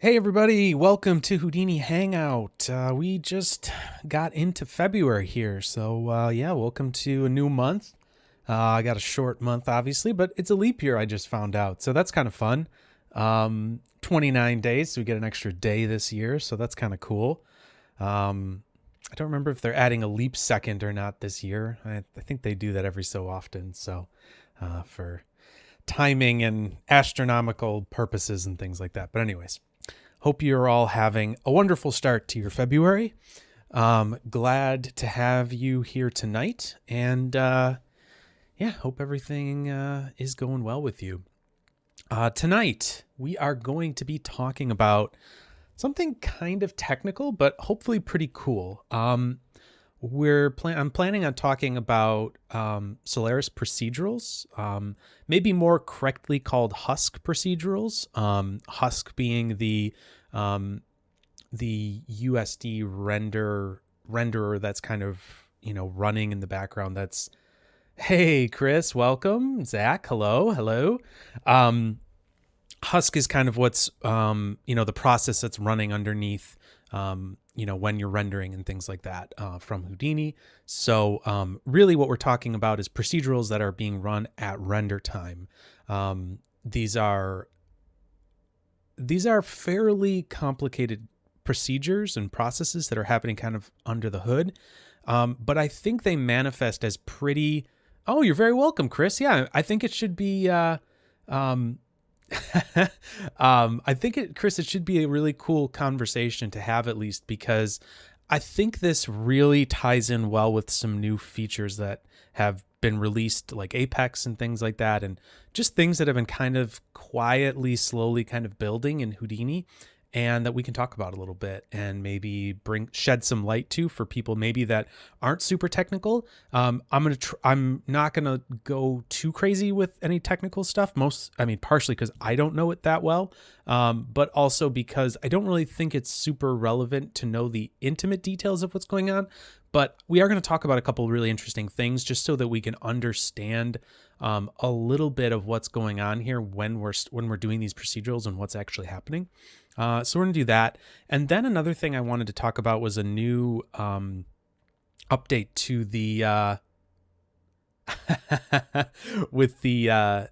Hey everybody, welcome to Houdini Hangout. We just got into February here, so yeah, welcome to a new month. I got a short month, obviously, but it's a leap year I just found out, so that's kind of fun. 29 days, so we get an extra day this year, so that's kind of cool. I don't remember if they're adding a leap second or not this year. I think they do that every so often, so for timing and astronomical purposes and things like that. But anyways. Hope you're all having a wonderful start to your February. Glad to have you here tonight. And hope everything is going well with you. Tonight, we are going to be talking about something kind of technical, but hopefully pretty cool. I'm planning on talking about Solaris procedurals, maybe more correctly called Husk procedurals. Husk being the USD renderer that's kind of running in the background. That's hey Chris, welcome. Zach, hello. Husk is kind of what's the process that's running underneath. When you're rendering and things like that from Houdini. So really what we're talking about is procedurals that are being run at render time. These are fairly complicated procedures and processes that are happening kind of under the hood. But I think they manifest as pretty... Oh, you're very welcome, Chris. Yeah, I think it should be... Chris, it should be a really cool conversation to have, at least because I think this really ties in well with some new features that have been released, like Apex and things like that, and just things that have been kind of quietly, slowly kind of building in Houdini, and that we can talk about a little bit and maybe shed some light to for people maybe that aren't super technical. I'm not gonna go too crazy with any technical stuff. Partially because I don't know it that well, but also because I don't really think it's super relevant to know the intimate details of what's going on. But we are going to talk about a couple of really interesting things just so that we can understand a little bit of what's going on here when we're doing these procedurals and what's actually happening. So we're going to do that. And then another thing I wanted to talk about was a new update to the with the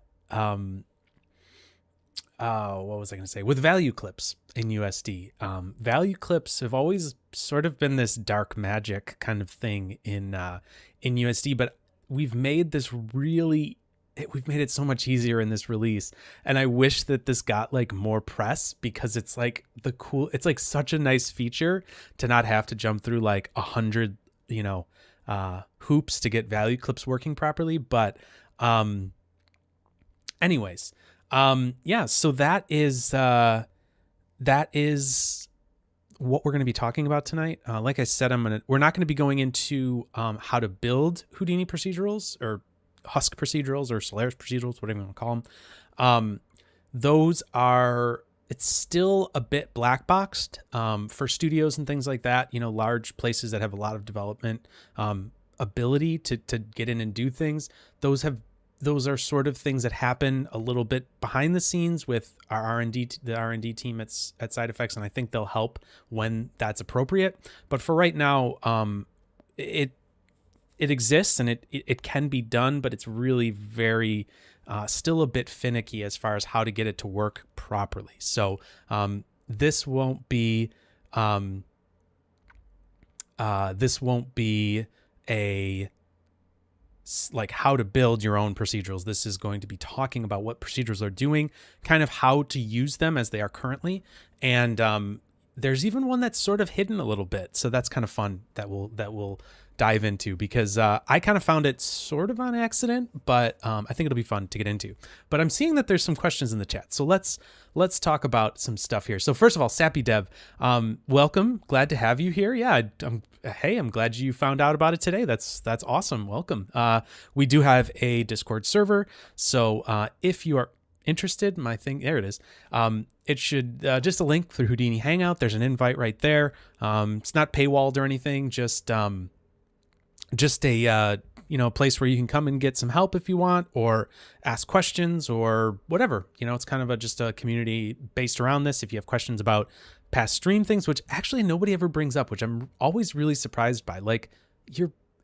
what was I going to say? With value clips in USD. Value clips have always sort of been this dark magic kind of thing in USD, but we've made it so much easier in this release. And I wish that this got like more press because it's like it's like such a nice feature to not have to jump through like 100, hoops to get value clips working properly. But anyways, so that is what we're going to be talking about tonight. Like I said, we're not going to be going into how to build Houdini procedurals or Husk procedurals or Solaris procedurals, whatever you want to call them. It's still a bit black boxed for studios and things like that. Large places that have a lot of development ability to get in and do things. Those are sort of things that happen a little bit behind the scenes with our R&D team at Side Effects, and I think they'll help when that's appropriate. But for right now, it exists and it can be done, but it's really very still a bit finicky as far as how to get it to work properly. So this won't be a like how to build your own procedurals. This is going to be talking about what procedurals are doing, kind of how to use them as they are currently. And there's even one that's sort of hidden a little bit. So that's kind of fun that we'll dive into because I kind of found it sort of on accident, but I think it'll be fun to get into. But I'm seeing that there's some questions in the chat. So let's talk about some stuff here. So first of all, Sappy Dev, welcome. Glad to have you here. Yeah, I'm glad you found out about it today. That's awesome. Welcome. We do have a Discord server. So if you are interested, there it is. It should just a link through Houdini Hangout. There's an invite right there. It's not paywalled or anything, just a a place where you can come and get some help if you want, or ask questions or whatever. It's kind of just a community based around this. If you have questions about past stream things, which actually nobody ever brings up, which I'm always really surprised by. Like,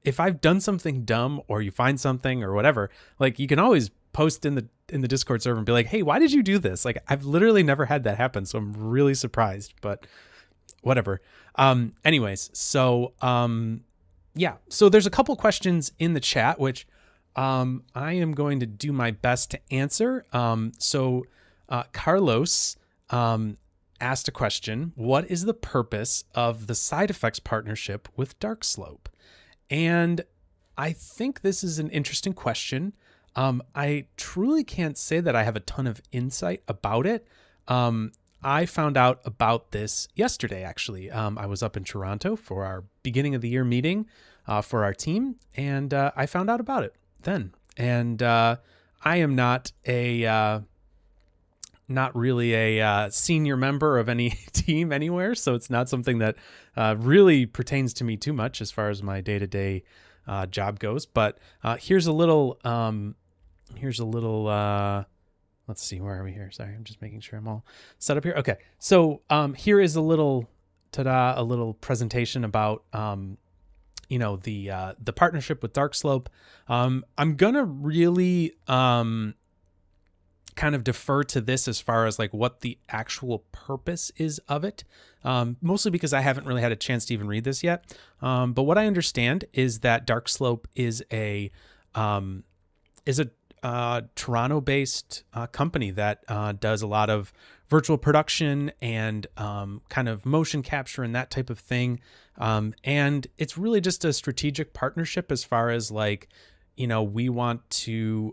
if I've done something dumb or you find something or whatever, like, you can always post in the Discord server and be like, hey, why did you do this? Like, I've literally never had that happen. So I'm really surprised, but whatever. Anyways, so, yeah, so there's a couple questions in the chat, which, I am going to do my best to answer. Carlos, asked a question: what is the purpose of the side effects partnership with Darkslope? And I think this is an interesting question. I truly can't say that I have a ton of insight about it. I found out about this yesterday, actually. I was up in Toronto for our beginning of the year meeting for our team, and I found out about it then. And I am not really a senior member of any team anywhere, so it's not something that really pertains to me too much as far as my day-to-day job goes. But here's a little. Let's see, where are we here? Sorry, I'm just making sure I'm all set up here. Okay, so here is a little presentation about the partnership with Darkslope. I'm gonna really kind of defer to this as far as like what the actual purpose is of it, mostly because I haven't really had a chance to even read this yet. But what I understand is that Darkslope is a Toronto-based company that does a lot of virtual production and kind of motion capture and that type of thing. And it's really just a strategic partnership as far as like, we want to,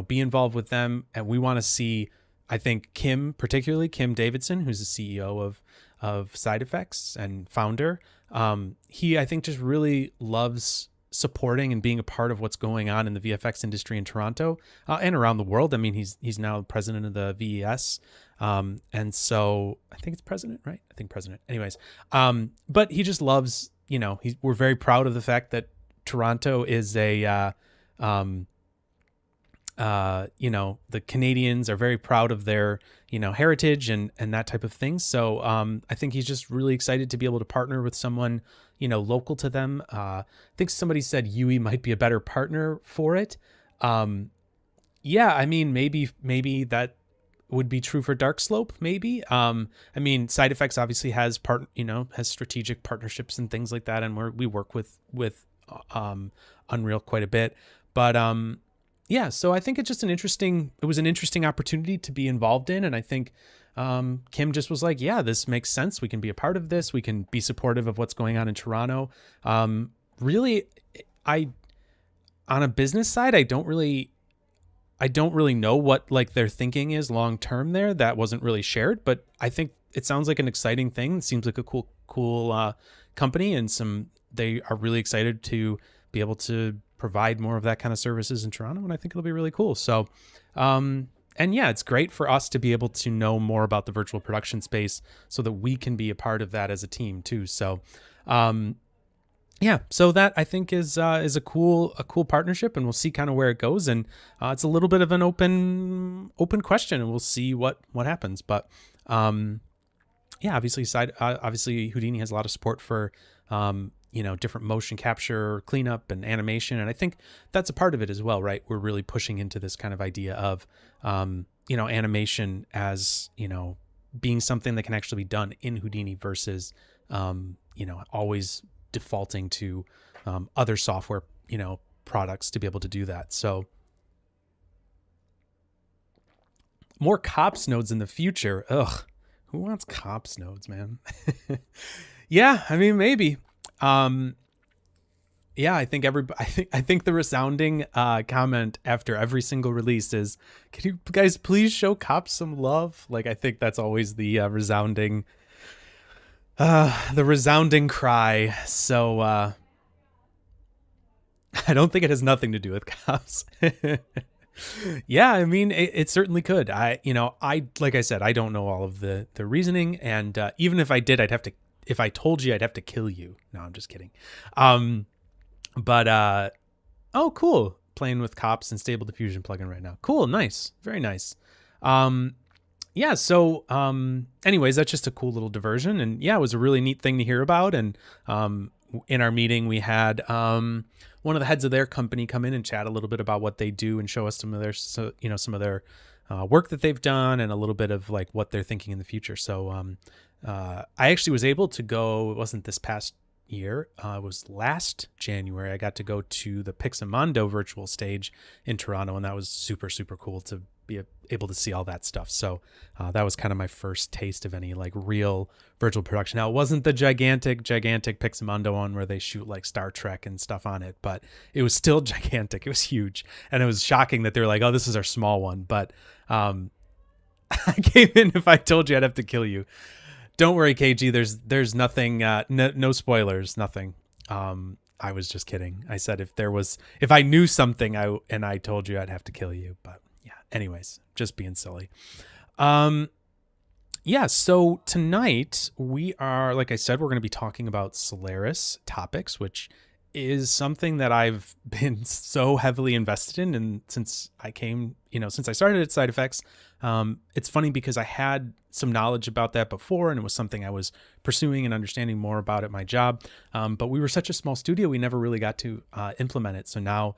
be involved with them, and we want to see, I think particularly Kim Davidson, who's the CEO of Side Effects and founder. He, I think, just really loves supporting and being a part of what's going on in the VFX industry in Toronto and around the world. I mean, he's now president of the VES. And so I think it's president, right? I think president. Anyways, but he just loves, we're very proud of the fact that Toronto is the Canadians are very proud of their, heritage and that type of thing. So I think he's just really excited to be able to partner with someone, local to them. I think somebody said Yui might be a better partner for it. Yeah, I mean, maybe that would be true for Darkslope, maybe. I mean, Side Effects obviously has has strategic partnerships and things like that, and we work with Unreal quite a bit. But yeah, so I think it's just it was an interesting opportunity to be involved in, and I think Kim just was like, yeah, this makes sense. We can be a part of this. We can be supportive of what's going on in Toronto. Really, on a business side, I don't really know what like their thinking is long term there. That wasn't really shared, but I think it sounds like an exciting thing. It seems like a cool company, and they are really excited to be able to provide more of that kind of services in Toronto, and I think it'll be really cool. So, and yeah, it's great for us to be able to know more about the virtual production space so that we can be a part of that as a team too. So, yeah, so that I think is a cool partnership, and we'll see kind of where it goes. And it's a little bit of an open question, and we'll see what happens. But yeah, obviously Houdini has a lot of support for different motion capture, cleanup, and animation, and I think that's a part of it as well, right? We're really pushing into this kind of idea of animation as being something that can actually be done in Houdini versus always defaulting to other software products to be able to do that. So more COPS nodes in the future. Ugh, who wants COPS nodes, man? Yeah, I mean, maybe. Yeah, I think the resounding comment after every single release is, can you guys please show cops some love? Like, I think that's always the resounding cry. So I don't think it has nothing to do with cops. Yeah, I mean, it certainly could. Like I said, I don't know all of the reasoning, and even if I did, if I told you, I'd have to kill you. No, I'm just kidding. But oh, cool. Playing with cops and Stable Diffusion plugin right now. Cool, nice, very nice. Yeah, so anyways, that's just a cool little diversion, and yeah, it was a really neat thing to hear about. And in our meeting, we had one of the heads of their company come in and chat a little bit about what they do and show us some of their some of their work that they've done and a little bit of like what they're thinking in the future. So I actually was able to go. It wasn't this past year. It was last January. I got to go to the Pixamondo virtual stage in Toronto, and that was super, super cool to be able to see all that stuff. So that was kind of my first taste of any like real virtual production. Now, it wasn't the gigantic Pixamondo one where they shoot like Star Trek and stuff on it, but it was still gigantic. It was huge. And it was shocking that they were like, oh, this is our small one. But I came in, if I told you, I'd have to kill you. Don't worry, KG. There's nothing, no spoilers, nothing. I was just kidding. I said if I knew something, and I told you, I'd have to kill you. But yeah, anyways, just being silly. Yeah. So tonight we are, like I said, we're going to be talking about Solaris topics, which is something that I've been so heavily invested in, and since I started at Side Effects. It's funny because I had some knowledge about that before, and it was something I was pursuing and understanding more about at my job. But we were such a small studio, we never really got to implement it. So now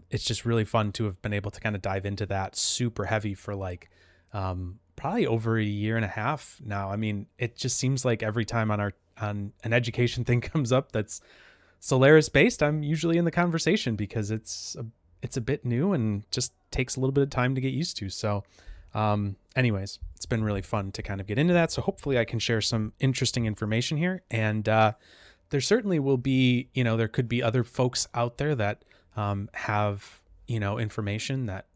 it's just really fun to have been able to kind of dive into that super heavy for like probably over a year and a half now. I mean, it just seems like every time on an education thing comes up that's Solaris based, I'm usually in the conversation because it's a bit new and just takes a little bit of time to get used to. So anyways, it's been really fun to kind of get into that. So hopefully I can share some interesting information here. And there certainly will be, there could be other folks out there that have, information that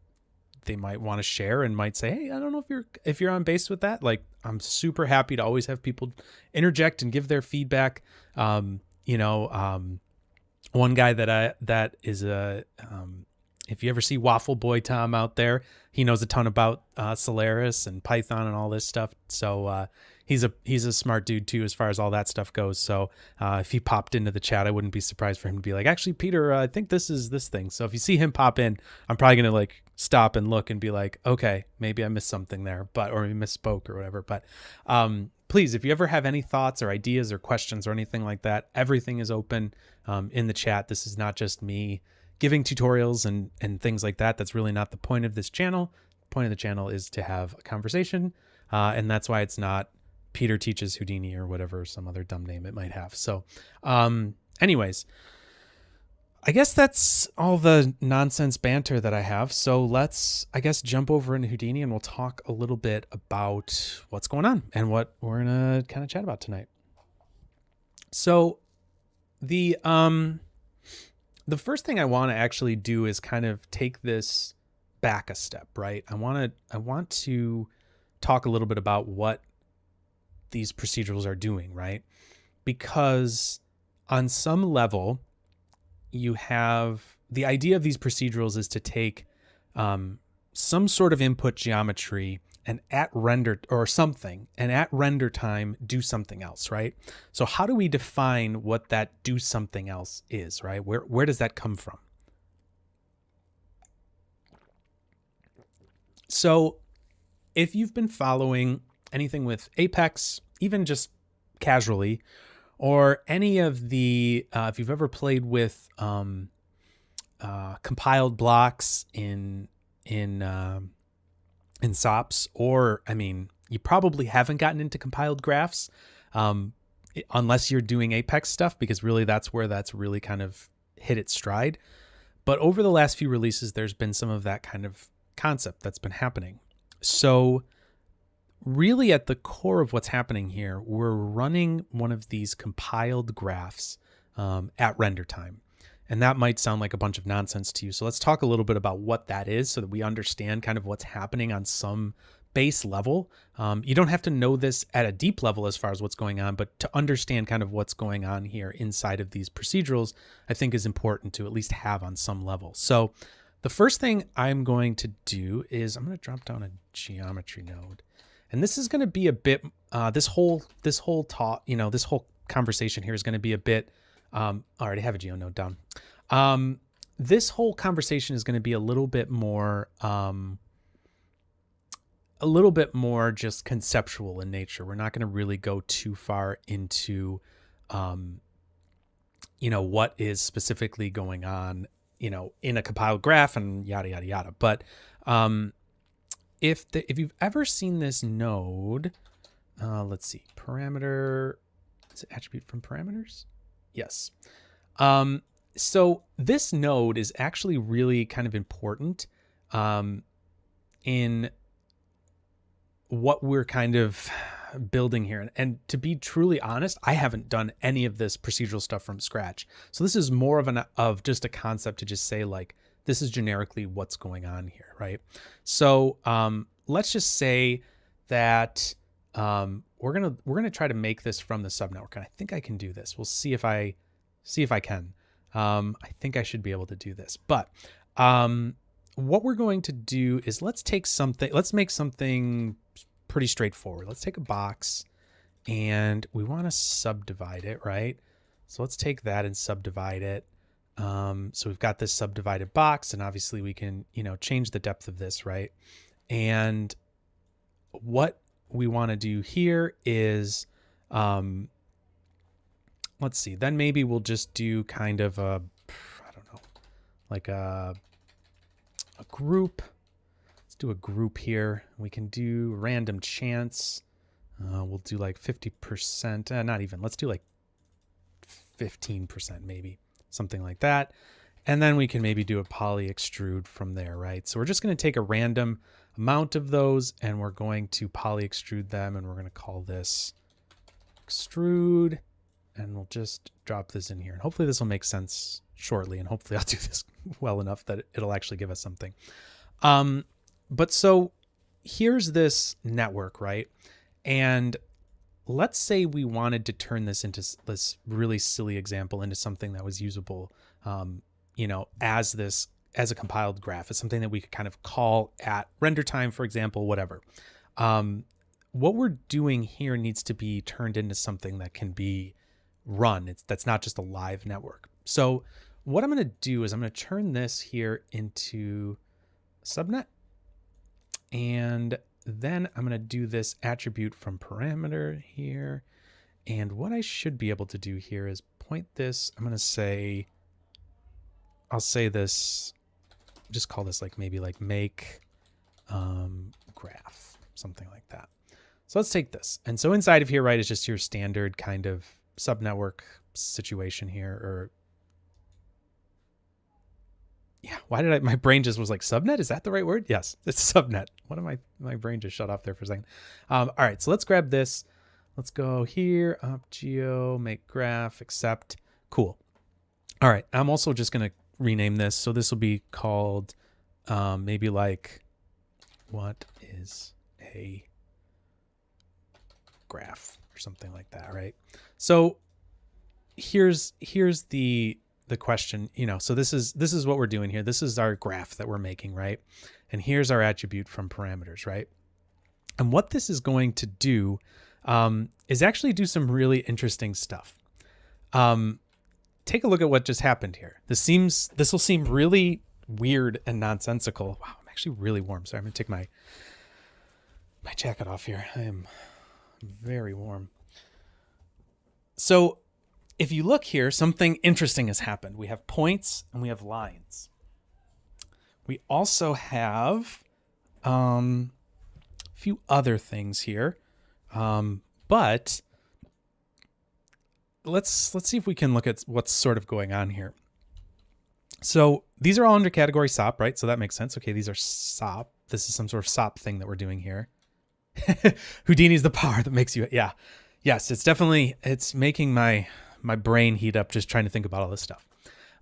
they might want to share and might say, hey, I don't know if you're on base with that. Like, I'm super happy to always have people interject and give their feedback. One guy that is if you ever see Waffle Boy Tom out there, he knows a ton about Solaris and Python and all this stuff. So he's a smart dude too, as far as all that stuff goes. So if he popped into the chat, I wouldn't be surprised for him to be like, actually, Peter, I think this is this thing. So if you see him pop in, I'm probably going to like stop and look and be like, okay, maybe I missed something there, or we misspoke or whatever. But please, if you ever have any thoughts or ideas or questions or anything like that, everything is open in the chat. This is not just me giving tutorials and things like that. That's really not the point of this channel. The point of the channel is to have a conversation. And that's why it's not Peter Teaches Houdini or whatever, some other dumb name it might have. So anyways, I guess that's all the nonsense banter that I have. So let's, I guess, jump over into Houdini and we'll talk a little bit about what's going on and what we're going to kind of chat about tonight. So the first thing I want to actually do is kind of take this back a step, right? I want to talk a little bit about what these procedurals are doing, right? Because on some level, you have the idea of these procedurals is to take some sort of input geometry and at render or something, and at render time do something else, right? So how do we define what that do something else is, right? Where does that come from? So if you've been following anything with Apex, even just casually, or any of the, if you've ever played with compiled blocks in SOPs, or, I mean, you probably haven't gotten into compiled graphs unless you're doing Apex stuff, because really that's where that's really kind of hit its stride. But over the last few releases, there's been some of that kind of concept that's been happening. So really at the core of what's happening here, we're running one of these compiled graphs at render time. And that might sound like a bunch of nonsense to you. So let's talk a little bit about what that is so that we understand kind of what's happening on some base level. You don't have to know this at a deep level as far as what's going on, but to understand kind of what's going on here inside of these procedurals, I think is important to at least have on some level. So the first thing I'm going to do is I'm going to drop down a geometry node. And this is going to be a bit, this whole talk, this whole conversation here is going to be a bit I already have a geonode down. This whole conversation is going to be a little bit more just conceptual in nature. We're not going to really go too far into, what is specifically going on, in a compiled graph and yada, yada, yada. But if you've ever seen this node, let's see, parameter, is it attribute from parameters? Yes. So this node is actually really kind of important in what we're kind of building here. And to be truly honest, I haven't done any of this procedural stuff from scratch. So this is more of just a concept to just say, like, this is generically what's going on here, right? So let's just say that we're gonna try to make this from the subnetwork, and I think I can do this. We'll see if I can. I think I should be able to do this, but what we're going to do is let's make something pretty straightforward. Let's take a box and we want to subdivide it, right? So let's take that and subdivide it. So we've got this subdivided box, and obviously we can, change the depth of this, right? And what we want to do here is, let's see, then maybe we'll just do kind of like a group. Let's do a group here. We can do random chance. We'll do like 50%, not even, let's do like 15% maybe, something like that. And then we can maybe do a poly extrude from there, right? So we're just going to take a random amount of those and we're going to poly extrude them, and we're going to call this extrude, and we'll just drop this in here. And hopefully this will make sense shortly, and hopefully I'll do this well enough that it'll actually give us something. But so here's this network, right? And let's say we wanted to turn this into this really silly example into something that was usable, as a compiled graph. It's something that we could kind of call at render time, for example, whatever. What we're doing here needs to be turned into something that can be run. That's not just a live network. So what I'm going to do is I'm going to turn this here into a subnet, and then I'm going to do this attribute from parameter here. And what I should be able to do here is point this. I'm going to say, I'll say this, just call this like maybe like make graph, something like that. So let's take this. And so inside of here, right, is just your standard kind of subnetwork situation here, or yeah, why did my brain just was like subnet? Is that the right word? Yes, it's subnet. What am my brain just shut off there for a second. All right, so let's grab this. Let's go here, up geo, make graph, accept. Cool. All right, I'm also just going to rename this. So this will be called maybe like, what is a graph or something like that, right? So here's the question, so this is what we're doing here. This is our graph that we're making, right? And here's our attribute from parameters, right? And what this is going to do is actually do some really interesting stuff. Take a look at what just happened here. This will seem really weird and nonsensical. Wow, I'm actually really warm. Sorry, I'm gonna take my jacket off here. I am very warm. So if you look here, something interesting has happened. We have points and we have lines. We also have a few other things here, but let's see if we can look at what's sort of going on here. So these are all under category SOP, right? So that makes sense. Okay, these are SOP. This is some sort of SOP thing that we're doing here. Houdini's the power that makes you, yeah. Yes, it's making my brain heat up just trying to think about all this stuff.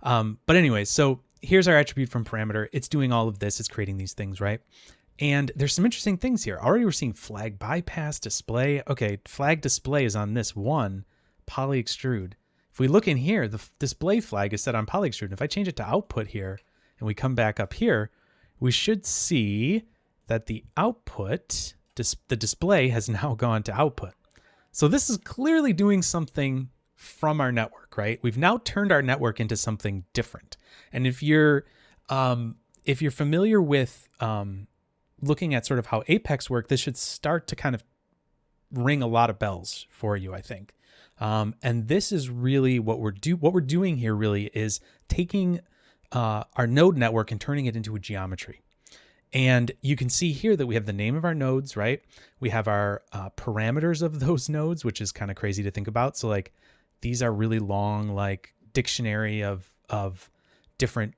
But anyways, so here's our attribute from parameter. It's doing all of this. It's creating these things, right? And there's some interesting things here. Already we're seeing flag bypass display. Okay, flag display is on this one, poly extrude. If we look in here, the display flag is set on poly extrude. And if I change it to output here and we come back up here, we should see that the output, the display has now gone to output. So this is clearly doing something from our network. network, right? We've now turned our network into something different. And if you're familiar with looking at sort of how Apex work, this should start to kind of ring a lot of bells for you, I think. And this is really what we're doing here really is taking our node network and turning it into a geometry. And you can see here that we have the name of our nodes, right? We have our parameters of those nodes, which is kind of crazy to think about. So like these are really long, like dictionary of different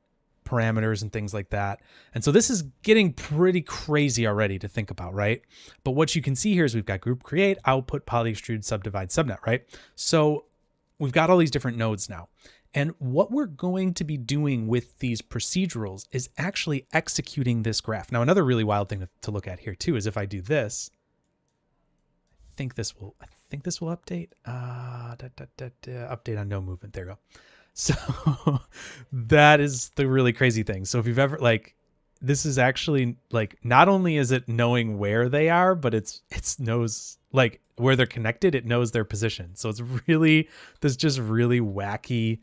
parameters and things like that. And so this is getting pretty crazy already to think about, right? But what you can see here is we've got group create, output, polyextrude, subdivide, subnet, right? So we've got all these different nodes now. And what we're going to be doing with these procedurals is actually executing this graph. Now, another really wild thing to look at here too is if I do this, I think this will update. Update on no movement. There you go. So that is the really crazy thing. So if you've ever this is actually not only is it knowing where they are, but it knows where they're connected. It knows their position. So it's really this just really wacky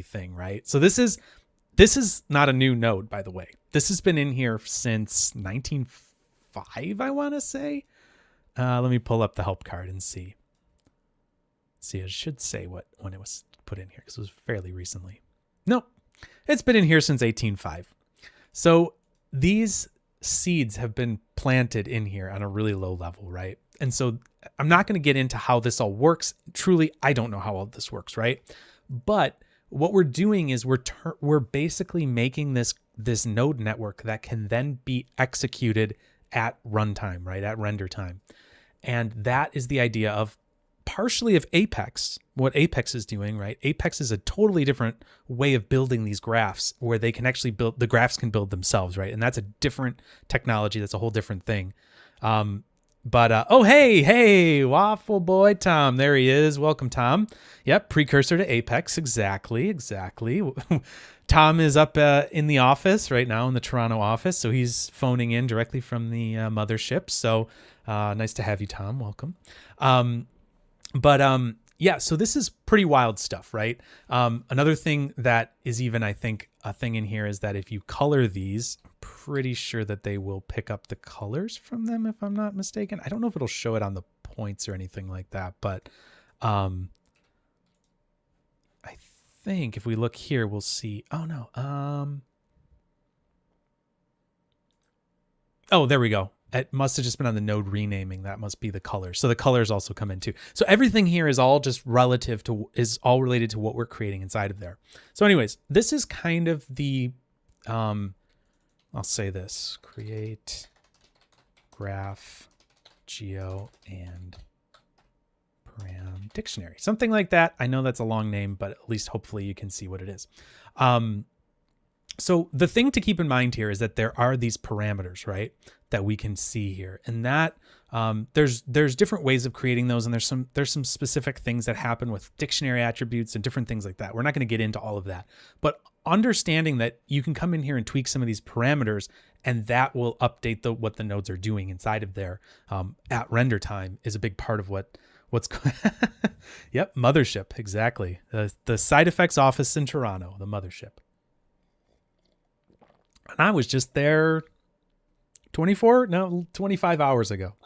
thing, right? So this is not a new node, by the way. This has been in here since 1905, I want to say. Let me pull up the help card and see. It should say when it was put in here because it was fairly recently. No, it's been in here since 1805. So these seeds have been planted in here on a really low level, right? And so I'm not going to get into how this all works. Truly, I don't know how all this works, right? But what we're doing is we're basically making this node network that can then be executed at runtime, right? At render time. And that is the idea of partially of Apex, what Apex is doing, right? Apex is a totally different way of building these graphs where they can actually the graphs can build themselves, right? And that's a different technology. That's a whole different thing. Oh, hey, Waffle Boy Tom. There he is. Welcome, Tom. Yep, precursor to Apex. Exactly. Tom is up in the office right now in the Toronto office. So he's phoning in directly from the mothership. So nice to have you, Tom. Welcome. Yeah, so this is pretty wild stuff, right? Another thing that is even, I think, a thing in here is that if you color these, I'm pretty sure that they will pick up the colors from them, if I'm not mistaken. I don't know if it'll show it on the points or anything like that, but I think if we look here, we'll see. Oh, no. Oh, there we go. It must have just been on the node renaming. That must be the colors. So the colors also come in too. So everything here is all just related to what we're creating inside of there. So anyways, this is kind of the, I'll say this, create graph geo and param dictionary, something like that. I know that's a long name, but at least hopefully you can see what it is. So the thing to keep in mind here is that there are these parameters, right, that we can see here, and that there's different ways of creating those, and there's some specific things that happen with dictionary attributes and different things like that. We're not going to get into all of that, but understanding that you can come in here and tweak some of these parameters, and that will update what the nodes are doing inside of there at render time is a big part of what's Yep, mothership, exactly. The side effects office in Toronto, the mothership. And I was just there 25 hours ago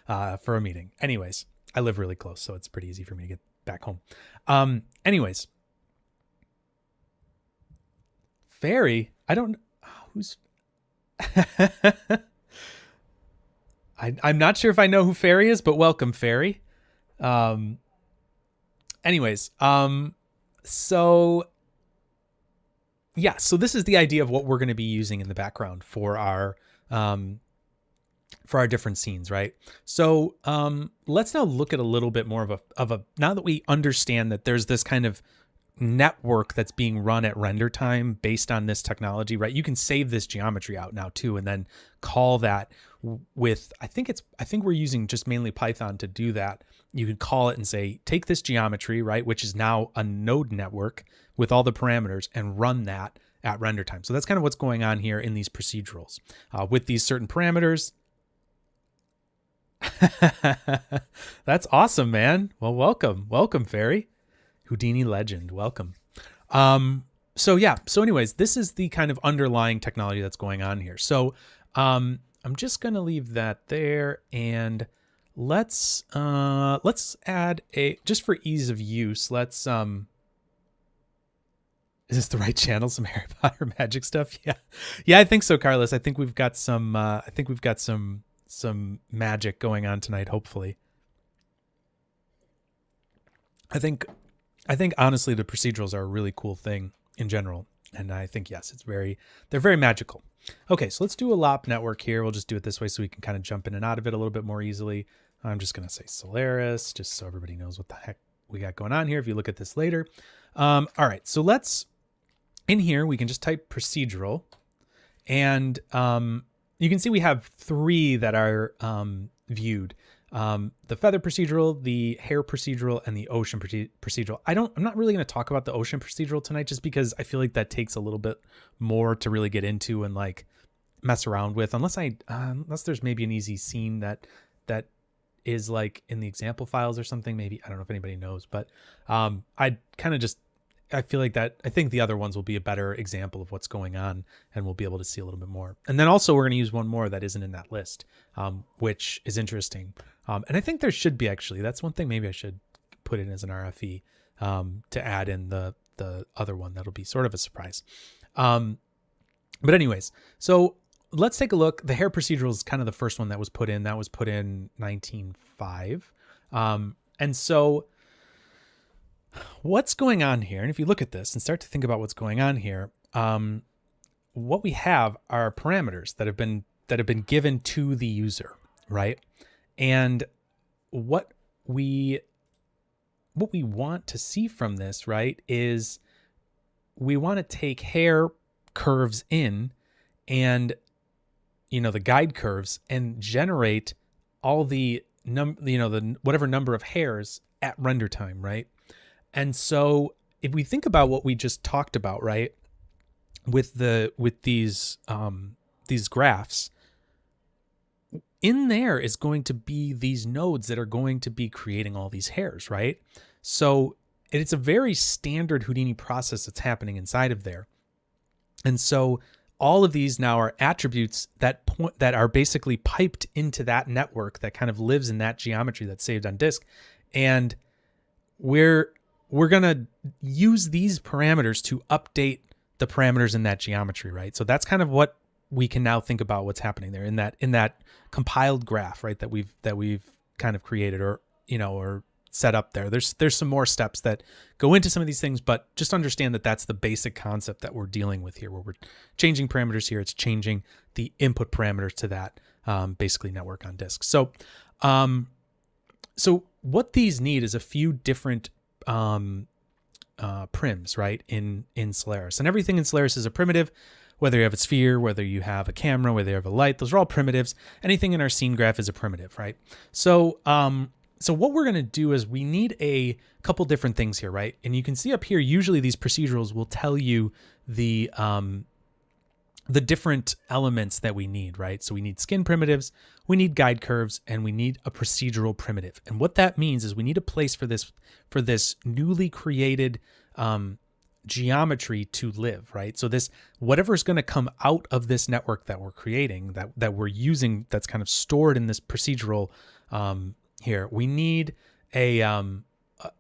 for a meeting. Anyways, I live really close, so it's pretty easy for me to get back home. Anyways, Fairy, I don't know who's... I'm not sure if I know who Fairy is, but welcome, Fairy. Anyways, so... Yeah, so this is the idea of what we're going to be using in the background for our different scenes, right? So let's now look at a little bit more of a now that we understand that there's this kind of network that's being run at render time based on this technology, right? You can save this geometry out now too, and then call that with, I think we're using just mainly Python to do that. You could call it and say, take this geometry, right, which is now a node network with all the parameters, and run that at render time. So that's kind of what's going on here in these procedurals with these certain parameters. That's awesome, man. Well, welcome, Fairy. Houdini legend, welcome. So anyways, this is the kind of underlying technology that's going on here. So I'm just going to leave that there, and let's add just for ease of use, let's is this the right channel? Some Harry Potter magic stuff? Yeah, I think so, Carlos. I think we've got some magic going on tonight, hopefully. I think honestly the procedurals are a really cool thing in general, and I think yes, they're very magical. Okay, so let's do a LOP network here. We'll just do it this way so we can kind of jump in and out of it a little bit more easily. I'm just going to say Solaris just so everybody knows what the heck we got going on here if you look at this later. All right, so in here we can just type procedural, and you can see we have 3 that are viewed. The feather procedural, the hair procedural, and the ocean procedural. I'm not really going to talk about the ocean procedural tonight just because I feel like that takes a little bit more to really get into and like mess around with, unless there's maybe an easy scene that is like in the example files or something. Maybe, I don't know if anybody knows, but I feel like that. I think the other ones will be a better example of what's going on, and we'll be able to see a little bit more. And then also we're going to use one more that isn't in that list, which is interesting. And I think there should be, actually. That's one thing maybe I should put in as an RFE to add in the other one. That'll be sort of a surprise. But anyways, so let's take a look. The hair procedural is kind of the first one that was put in. That was put in 1905. And so what's going on here? And if you look at this and start to think about what's going on here, what we have are parameters that have been given to the user, right? And what we want to see from this, right, is we want to take hair curves in and, the guide curves, and generate all the whatever number of hairs at render time, right? And so if we think about what we just talked about, right, with these graphs, in there is going to be these nodes that are going to be creating all these hairs, right? So it's a very standard Houdini process that's happening inside of there. And so all of these now are attributes that are basically piped into that network that kind of lives in that geometry that's saved on disk. And we're going to use these parameters to update the parameters in that geometry, right? So that's kind of what we can now think about what's happening there in that compiled graph, right? That we've kind of created or set up there. There's some more steps that go into some of these things, but just understand that that's the basic concept that we're dealing with here, where we're changing parameters here. It's changing the input parameters to that basically network on disk. So what these need is a few different prims, right, in Solaris. And everything in Solaris is a primitive, whether you have a sphere, whether you have a camera, whether you have a light, those are all primitives. Anything in our scene graph is a primitive, right? So what we're going to do is we need a couple different things here, right? And you can see up here, usually these procedurals will tell you the different elements that we need, right? So we need skin primitives, we need guide curves, and we need a procedural primitive. And what that means is we need a place for this newly created geometry to live, right? So this, whatever is going to come out of this network that we're creating, that we're using, that's kind of stored in this procedural here, we need a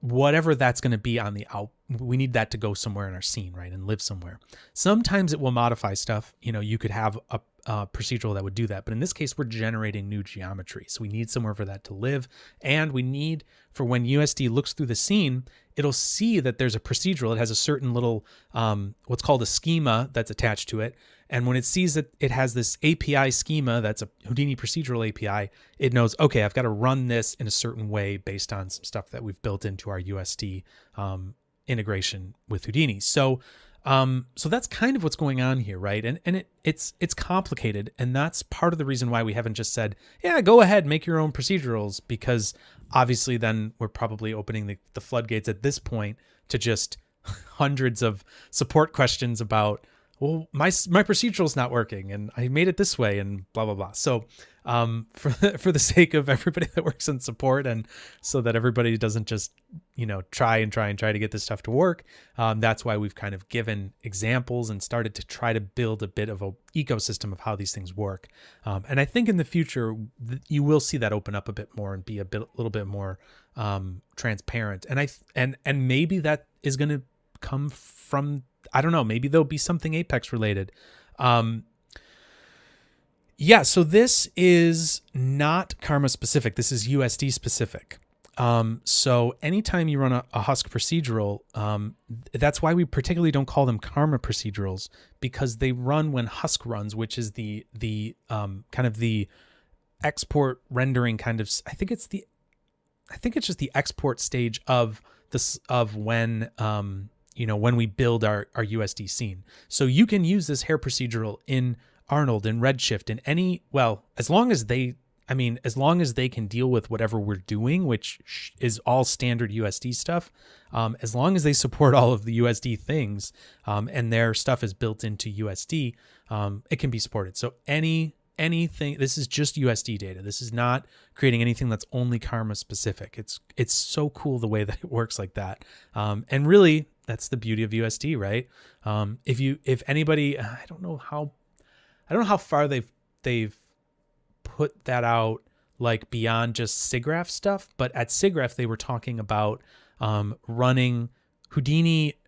whatever that's going to be on the out. We need that to go somewhere in our scene, right, and live somewhere. Sometimes it will modify stuff. You could have a procedural that would do that, but in this case, we're generating new geometry, so we need somewhere for that to live, and we need for when USD looks through the scene, it'll see that there's a procedural. It has a certain little what's called a schema that's attached to it. And when it sees that it has this API schema that's a Houdini procedural API, it knows, okay, I've got to run this in a certain way based on some stuff that we've built into our USD integration with Houdini. So that's kind of what's going on here, right? And it's complicated, and that's part of the reason why we haven't just said, yeah, go ahead, make your own procedurals, because obviously then we're probably opening the floodgates at this point to just hundreds of support questions about, well, my procedural's not working and I made it this way and blah, blah, blah. So for the sake of everybody that works in support, and so that everybody doesn't just try to get this stuff to work. That's why we've kind of given examples and started to try to build a bit of a ecosystem of how these things work. And I think in the future, you will see that open up a bit more and be a little bit more transparent. And maybe that is going to come from, I don't know, maybe there'll be something Apex related. Yeah, so this is not Karma specific. This is USD specific. So anytime you run a Husk procedural, that's why we particularly don't call them Karma procedurals, because they run when Husk runs, which is the kind of the export rendering kind of, I think it's just the export stage of this, of when, when we build our USD scene. So you can use this hair procedural in Arnold, in Redshift, in any, as long as they can deal with whatever we're doing, which is all standard USD stuff, as long as they support all of the USD things, and their stuff is built into USD, it can be supported. So anything, this is just USD data. This is not creating anything that's only Karma specific. It's so cool the way that it works like that. And really, that's the beauty of USD, right? If anybody, I don't know how far they've put that out, like beyond just SIGGRAPH stuff, but at SIGGRAPH they were talking about running Houdini,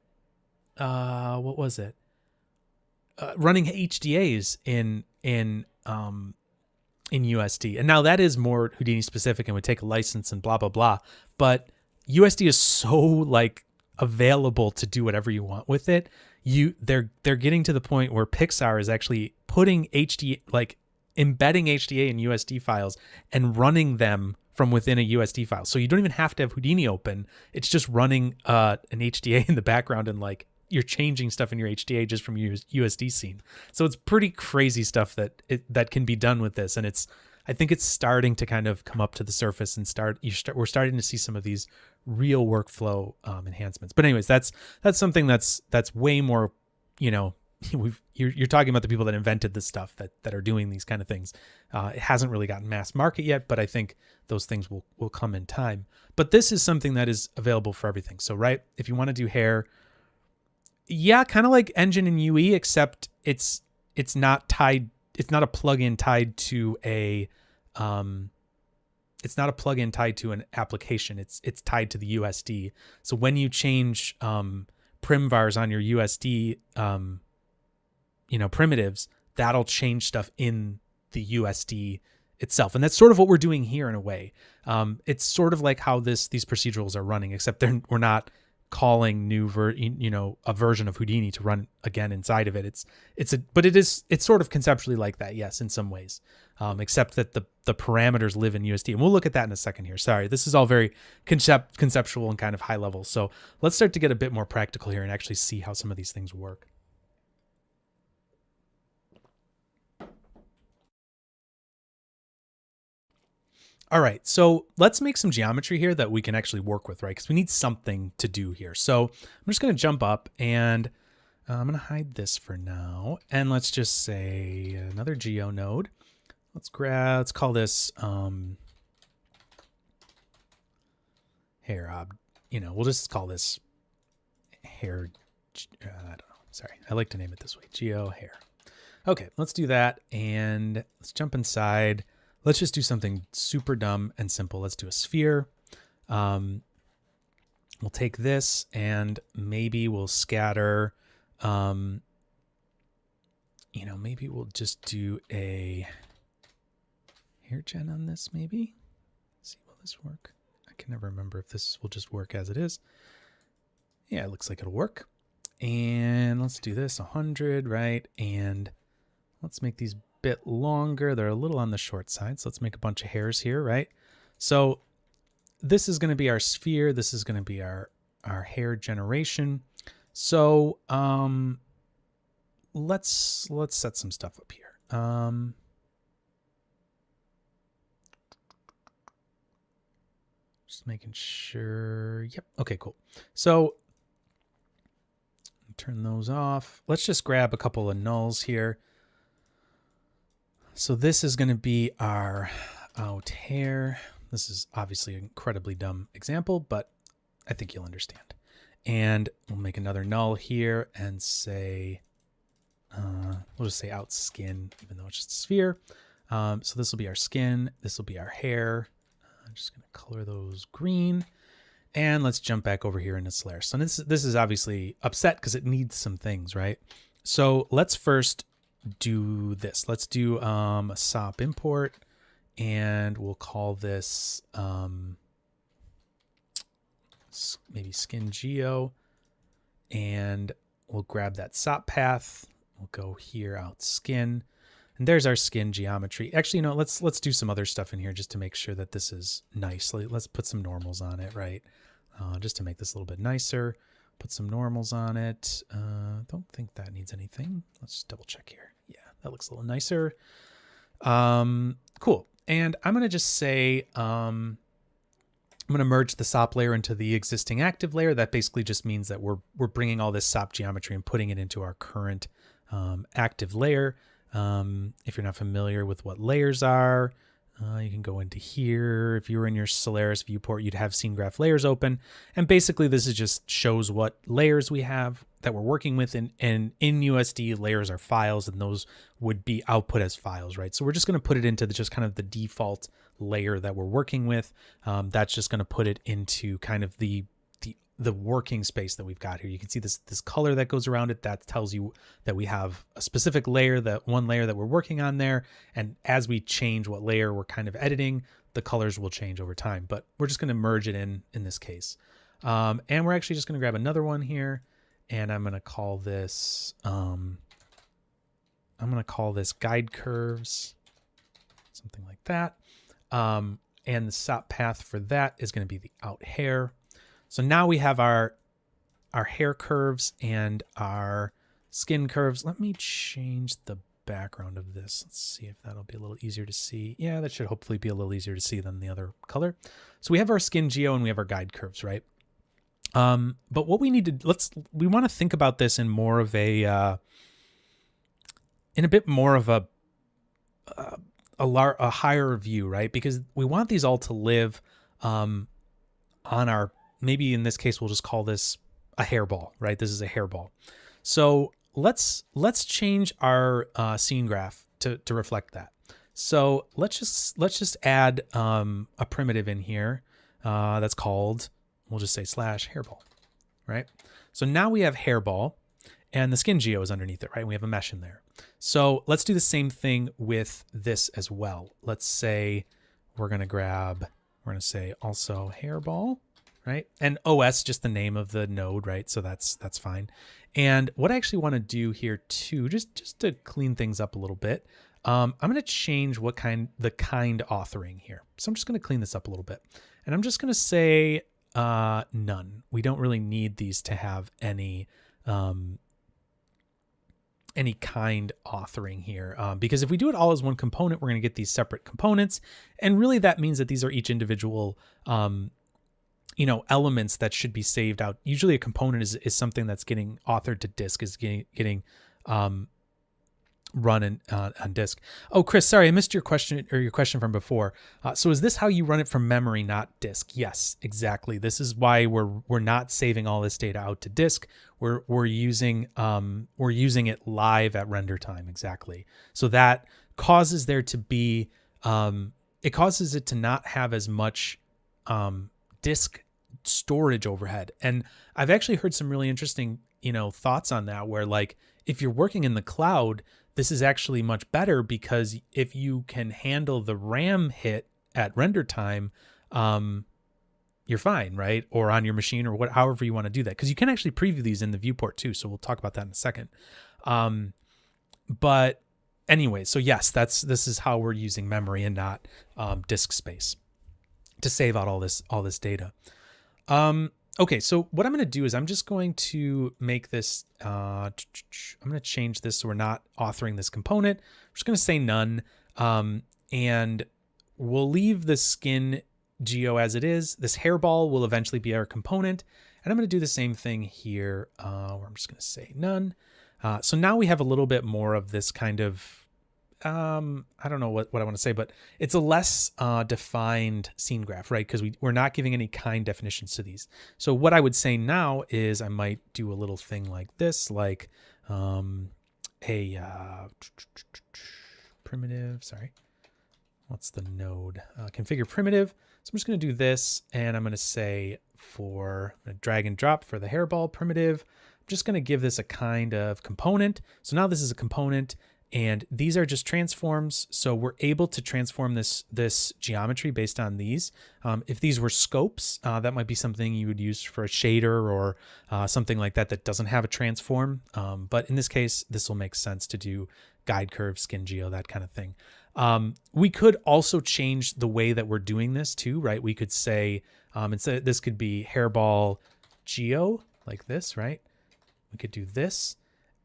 what was it? Running HDAs in USD. And now that is more Houdini specific and would take a license and blah blah blah. But USD is so like available to do whatever you want with it. They're getting to the point where Pixar is actually putting embedding HDA in USD files and running them from within a USD file. So you don't even have to have Houdini open. It's just running an HDA in the background, and like you're changing stuff in your HDA just from your USD scene. So it's pretty crazy stuff that can be done with this. And I think it's starting to kind of come up to the surface and we're starting to see some of these real workflow enhancements. But anyways, that's something that's way more, you're talking about the people that invented this stuff that are doing these kind of things. It hasn't really gotten mass market yet, but I think those things will come in time. But this is something that is available for everything. So, right, if you want to do hair, yeah, kind of like Engine and UE, except it's not tied. It's not a plugin tied to it's not a plugin tied to an application. It's tied to the USD. So when you change primvars on your USD, primitives, that'll change stuff in the USD itself. And that's sort of what we're doing here in a way. It's sort of like how these procedurals are running, except we're not calling a version of Houdini to run again inside of it. It's sort of conceptually like that, yes, in some ways, except that the parameters live in USD, and we'll look at that in a second here. Sorry, this is all very conceptual and kind of high level. So let's start to get a bit more practical here and actually see how some of these things work. All right, so let's make some geometry here that we can actually work with, right? Because we need something to do here. So I'm just going to jump up and I'm going to hide this for now. And let's just say another geo node. Let's call this hair. We'll just call this hair. I don't know. Sorry, I like to name it this way. Geo hair. Okay, let's do that. And let's jump inside. Let's just do something super dumb and simple. Let's do a sphere. We'll take this and maybe we'll scatter, maybe we'll just do a hair gen on this maybe. Let's see, will this work? I can never remember if this will just work as it is. Yeah, it looks like it'll work. And let's do this 100, right? And let's make these bit longer. They're a little on the short side, so let's make a bunch of hairs here, right? So this is going to be our sphere. This is going to be our hair generation. So let's set some stuff up here. Just making sure. Yep. Okay, cool. So turn those off. Let's just grab a couple of nulls here. So this is going to be our out hair. This is obviously an incredibly dumb example, but I think you'll understand. And we'll make another null here and say, we'll just say out skin, even though it's just a sphere. So this will be our skin. This will be our hair. I'm just going to color those green. And let's jump back over here into Solaris. So this is obviously upset because it needs some things, right? So let's first do this. Let's do a SOP import, and we'll call this maybe skin geo, and we'll grab that SOP path. We'll go here out skin, and there's our skin geometry. Actually, let's do some other stuff in here just to make sure that this is nice. Let's put some normals on it, right? Just to make this a little bit nicer. Put some normals on it. Don't think that needs anything. Let's double check here. Yeah, that looks a little nicer. Cool. And I'm going to just say, I'm going to merge the SOP layer into the existing active layer. That basically just means that we're bringing all this SOP geometry and putting it into our current active layer. If you're not familiar with what layers are, you can go into here. If you were in your Solaris viewport, you'd have scene graph layers open. And basically this is just shows what layers we have that we're working with. And in USD, layers are files, and those would be output as files, right? So we're just going to put it into just kind of the default layer that we're working with. That's just going to put it into kind of the working space that we've got here. You can see this color that goes around it. That tells you that we have a specific layer, that one layer that we're working on there. And as we change what layer we're kind of editing, the colors will change over time, but we're just going to merge it in this case. And we're actually just going to grab another one here, and I'm going to call this, guide curves, something like that. And the SOP path for that is going to be the out hair. So now we have our hair curves and our skin curves. Let me change the background of this. Let's see if that'll be a little easier to see. Yeah, that should hopefully be a little easier to see than the other color. So we have our skin geo and we have our guide curves, right? But what we need to, we want to think about this in more of a, in a bit more of a higher view, right? Because we want these all to live on our, maybe in this case, we'll just call this a hairball, right? This is a hairball. So let's change our scene graph to reflect that. So let's just add a primitive in here that's called, we'll just say /hairball, right? So now we have hairball, and the skin geo is underneath it, right? We have a mesh in there. So let's do the same thing with this as well. Let's say we're going to say also hairball, right? And OS, just the name of the node, right? So that's fine. And what I actually want to do here too, just to clean things up a little bit, I'm going to change the kind authoring here. So I'm just going to clean this up a little bit. And I'm just going to say none. We don't really need these to have any kind authoring here, because if we do it all as one component, we're going to get these separate components. And really that means that these are each individual elements that should be saved out. Usually a component is something that's getting authored to disk, is getting run on disk. Oh, Chris, sorry, I missed your question from before. So is this how you run it from memory, not disk? Yes, exactly. This is why we're not saving all this data out to disk. We're using it live at render time. Exactly. So that causes there to be, it causes it to not have as much disk storage overhead. And I've actually heard some really interesting, thoughts on that, where like if you're working in the cloud, this is actually much better, because if you can handle the RAM hit at render time, you're fine, right? Or on your machine, or however you want to do that. Because you can actually preview these in the viewport too. So we'll talk about that in a second. But anyway, so yes, this is how we're using memory and not disk space to save out all this data. Okay, so what I'm going to do is I'm just going to make this, I'm going to change this so we're not authoring this component. I'm just going to say none, and we'll leave the skin geo as it is. This hairball will eventually be our component, and I'm going to do the same thing here, where I'm just going to say none. So now we have a little bit more of this kind of I don't know what I want to say, but it's a less defined scene graph, right? Because we're not giving any kind definitions to these. So what I would say now is I might do a little thing like this, like primitive, sorry. What's the node? Configure primitive. So I'm just going to do this, and I'm going to say for drag and drop for the hairball primitive. I'm just going to give this a kind of component. So now this is a component, and these are just transforms. So we're able to transform this geometry based on these. If these were scopes, that might be something you would use for a shader or something like that that doesn't have a transform. But in this case, this will make sense to do guide curve, skin geo, that kind of thing. We could also change the way that we're doing this too, right? We could say, instead, this could be hairball geo like this, right? We could do this.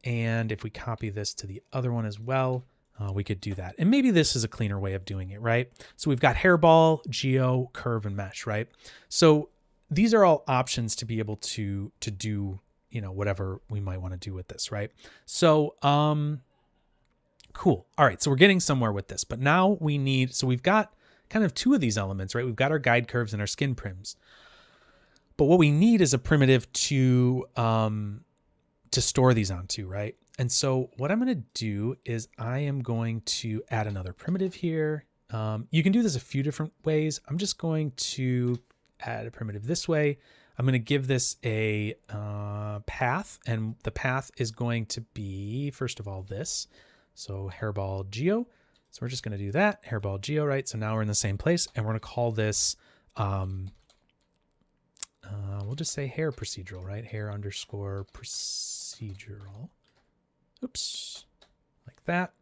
And if we copy this to the other one as well, we could do that. And maybe this is a cleaner way of doing it, right? So we've got hairball, geo, curve, and mesh, right? So these are all options to be able to do, you know, whatever we might want to do with this, right? So, cool. All right. So we're getting somewhere with this, but now we need, so we've got kind of two of these elements, right? We've got our guide curves and our skin prims, but what we need is a primitive to store these onto, right? And so what I'm going to do is I am going to add another primitive here. You can do this a few different ways. I'm just going to add a primitive this way. I'm going to give this a path, and the path is going to be, first of all, this. So hairball geo. So we're just going to do that, hairball geo, right? So now we're in the same place, and we're going to call this, we'll just say hair procedural, right? Hair underscore procedural. Oops, like that,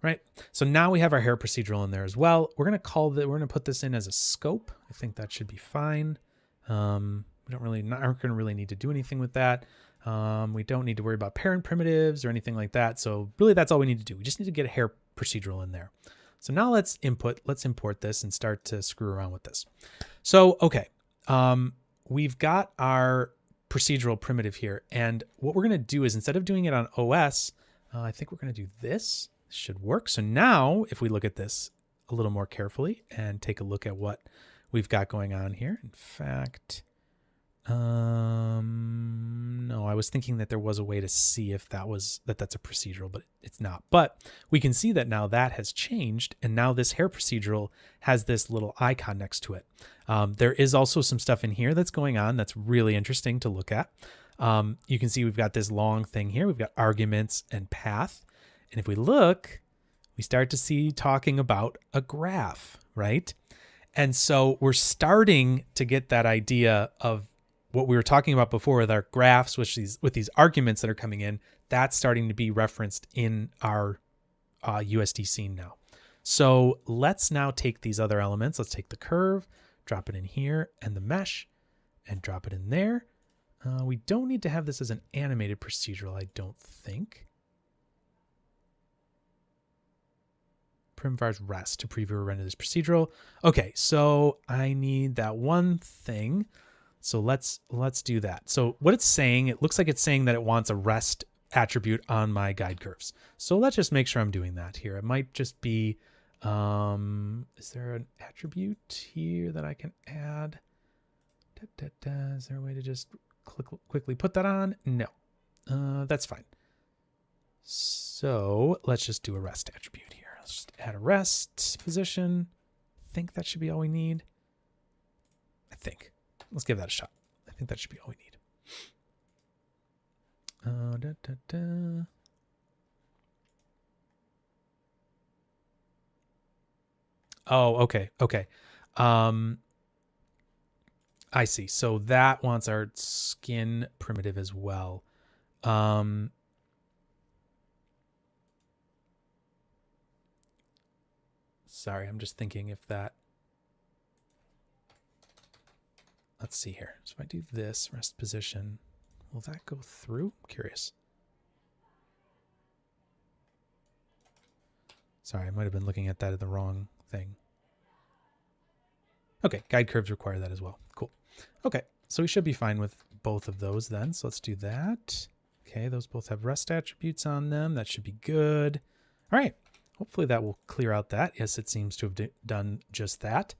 right? So now we have our hair procedural in there as well. We're going to call that, we're going to put this in as a scope. I think that should be fine. We aren't going to really need to do anything with that. We don't need to worry about parent primitives or anything like that. So really that's all we need to do. We just need to get a hair procedural in there. So now let's import this and start to screw around with this. So, okay. We've got our procedural primitive here. And what we're going to do is, instead of doing it on OS, I think we're going to do this. This should work. So now if we look at this a little more carefully and take a look at what we've got going on here. In fact, no, I was thinking that there was a way to see if that's a procedural, but it's not. But we can see that now that has changed, and now this hair procedural has this little icon next to it. There is also some stuff in here that's going on that's really interesting to look at. You can see we've got this long thing here. We've got arguments and path. And if we look, we start to see talking about a graph, right? And so we're starting to get that idea of what we were talking about before with our graphs, with these arguments that are coming in. That's starting to be referenced in our USD scene now. So let's now take these other elements. Let's take the curve, drop it in here, and the mesh, and drop it in there. We don't need to have this as an animated procedural, I don't think. Primvars rest to preview or render this procedural. Okay, so I need that one thing. So let's do that. So what it's saying, it looks like it's saying that it wants a rest attribute on my guide curves. So let's just make sure I'm doing that here. It might just be, is there an attribute here that I can add? Is there a way to just quickly put that on? No, that's fine. So let's just do a rest attribute here. Let's just add a rest position. I think that should be all we need. I think. Let's give that a shot. I think that should be all we need. Oh, okay. Okay. I see. So that wants our skin primitive as well. Sorry, I'm just thinking if that... Let's see here. So if I do this, rest position, will that go through? I'm curious. Sorry, I might have been looking at that at the wrong thing. Okay, guide curves require that as well. Cool. Okay, so we should be fine with both of those then. So let's do that. Okay, those both have rest attributes on them. That should be good. All right. hopefully that will clear out that. Yes, it seems to have done just that.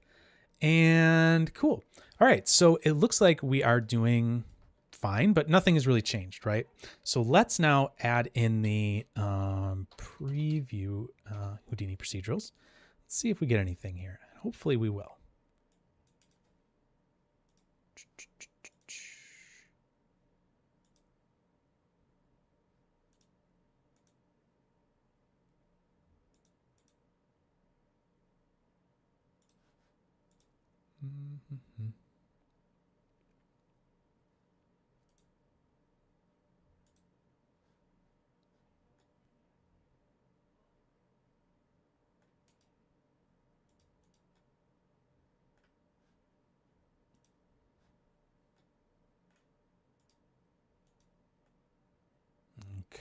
And cool. All right, so it looks like we are doing fine, but nothing has really changed, right? So let's now add in the preview Houdini procedurals. Let's see if we get anything here. Hopefully we will.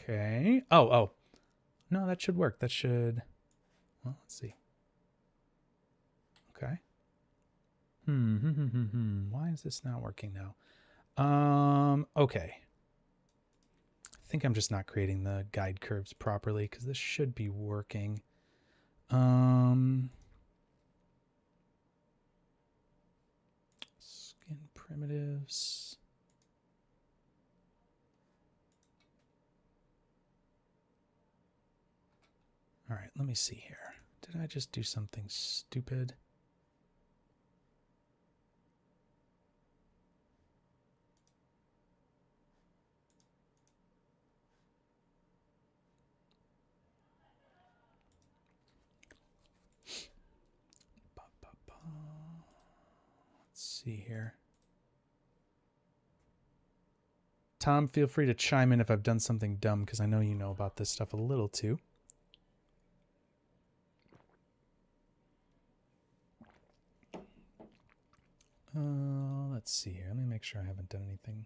Okay. Oh. No, that should work. That should... Well, let's see. Okay. Why is this not working now? Okay. I think I'm just not creating the guide curves properly because this should be working. Skin primitives. All right, let me see here. Did I just do something stupid? Let's see here. Tom, feel free to chime in if I've done something dumb because I know you know about this stuff a little too. Let's see here. Let me make sure I haven't done anything.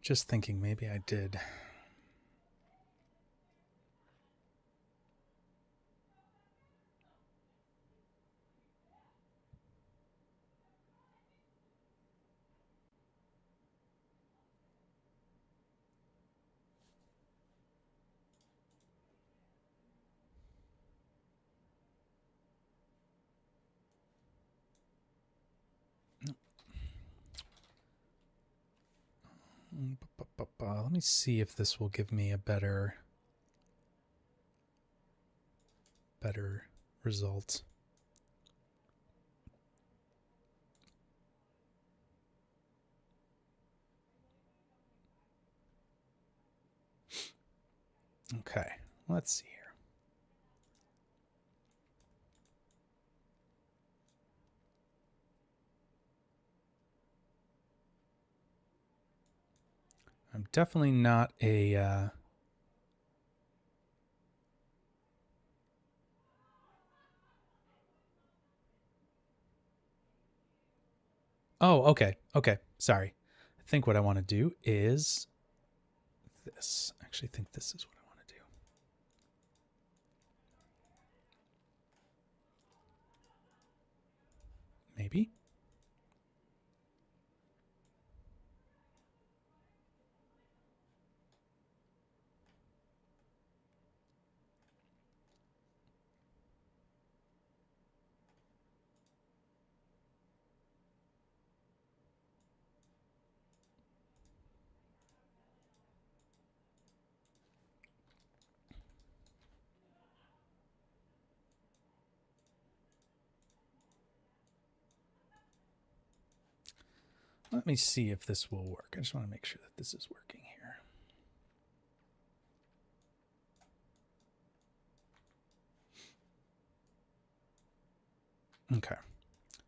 Just thinking maybe I did. Let me see if this will give me a better result. Okay, let's see here. I'm definitely not a Oh, okay. Okay. Sorry. I think what I want to do is this. I actually think this is what I want to do. Maybe. Let me see if this will work. I just want to make sure that this is working here. Okay.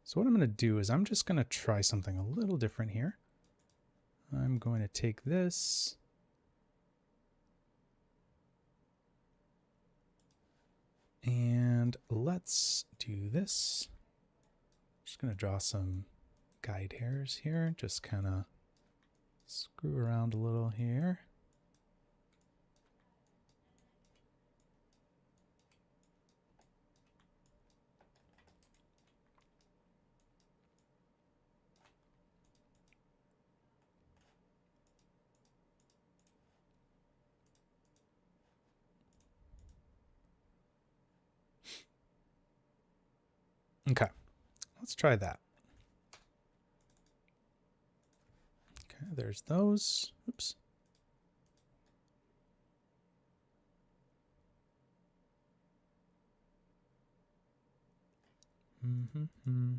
So what I'm going to do is I'm just going to try something a little different here. I'm going to take this. And let's do this. Just going to draw some guide hairs here. Just kind of screw around a little here. Okay, let's try that. Okay, there's those. Oops. Mm-hmm.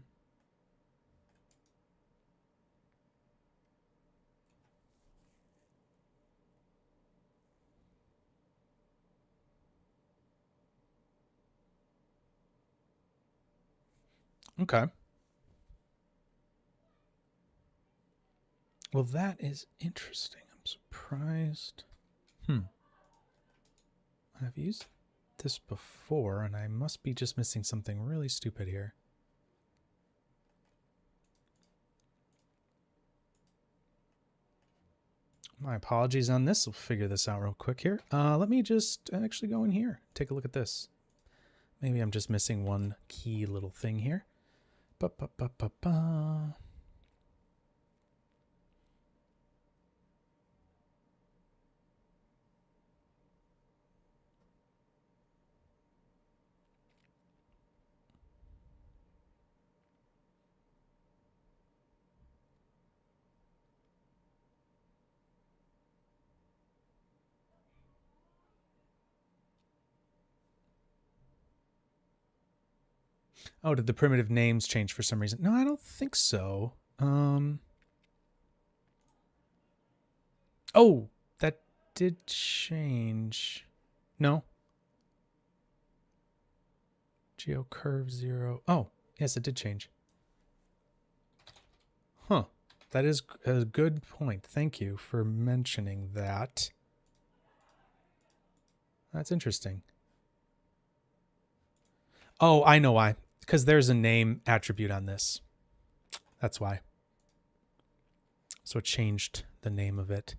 Okay. Well, that is interesting. I'm surprised. I've used this before, and I must be just missing something really stupid here. My apologies on this. We'll figure this out real quick here. Let me just actually go in here. Take a look at this. Maybe I'm just missing one key little thing here. Ba-ba-ba-ba-ba. Oh, did the primitive names change for some reason? No, I don't think so. Oh, that did change. No. GeoCurve 0. Oh, yes, it did change. Huh. That is a good point. Thank you for mentioning that. That's interesting. Oh, I know why. Because there's a name attribute on this. That's why. So it changed the name of it.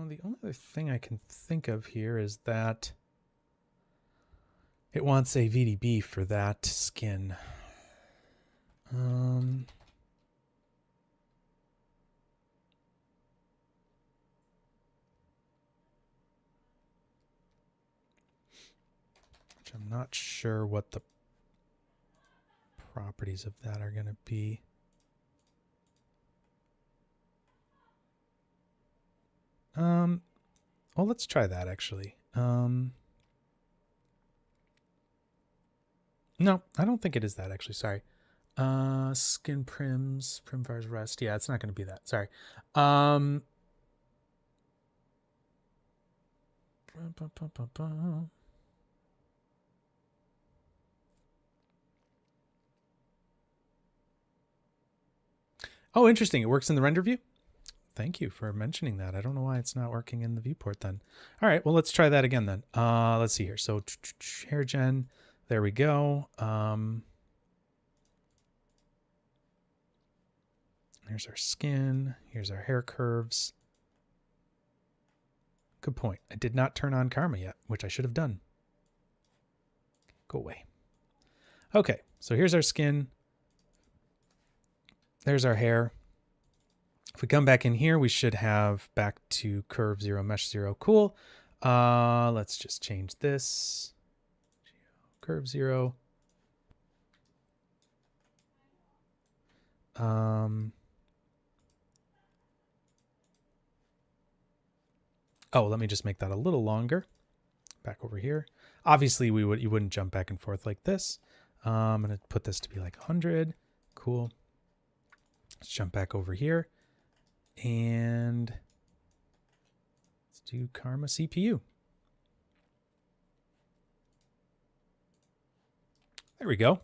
The only other thing I can think of here is that it wants a VDB for that skin. Which I'm not sure what the properties of that are going to be. Well, let's try that actually. No, I don't think it is that actually. Sorry. Skin prims, primvars rest. Yeah, it's not going to be that. Sorry. Oh, interesting. It works in the render view. Thank you for mentioning that. I don't know why it's not working in the viewport then. All right, well, let's try that again then. Let's see here. So hair gen, there we go. Here's our skin. Here's our hair curves. Good point. I did not turn on Karma yet, which I should have done. Go away. Okay, so here's our skin. There's our hair. If we come back in here, we should have back to curve 0, mesh 0. Cool. Let's just change this. Curve 0. Oh, let me just make that a little longer. Back over here. Obviously, you wouldn't jump back and forth like this. I'm going to put this to be like 100. Cool. Let's jump back over here. And let's do Karma CPU. There we go.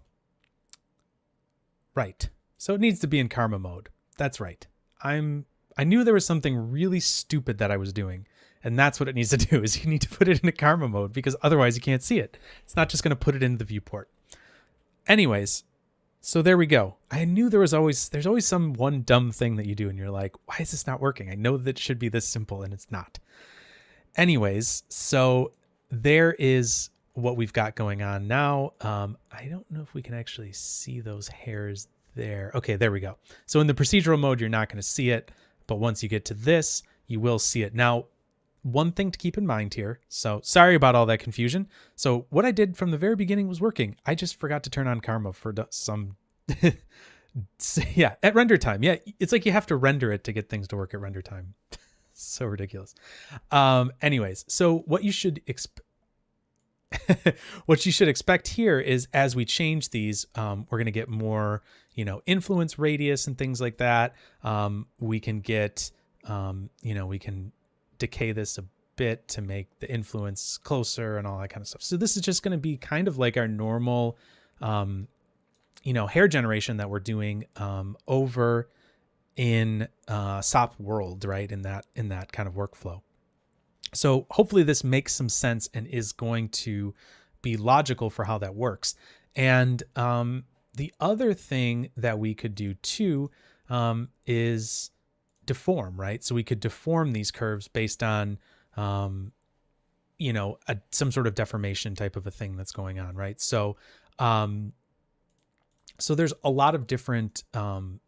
Right. So it needs to be in Karma mode. That's right. I knew there was something really stupid that I was doing, And that's what it needs to do, is you need to put it into karma mode, because otherwise you can't see it. It's not just going to put it into the viewport. Anyways, so there we go. I knew there's always some one dumb thing that you do and you're like, why is this not working? I know that it should be this simple and it's not. Anyways, so there is what we've got going on now. I don't know if we can actually see those hairs there. Okay, there we go. So in the procedural mode, you're not going to see it, but once you get to this, you will see it. Now, one thing to keep in mind here. So sorry about all that confusion. So what I did from the very beginning was working. I just forgot to turn on karma for some, yeah, at render time. Yeah, it's like you have to render it to get things to work at render time. So ridiculous. Anyways, so what you should expect here is, as we change these, we're going to get more, influence radius and things like that. We can get, we can decay this a bit to make the influence closer and all that kind of stuff. So this is just going to be kind of like our normal, hair generation that we're doing over in SOP world, right? In that kind of workflow. So hopefully this makes some sense and is going to be logical for how that works. And the other thing that we could do too is deform, right? So we could deform these curves based on, some sort of deformation type of a thing that's going on, right? So, so there's a lot of different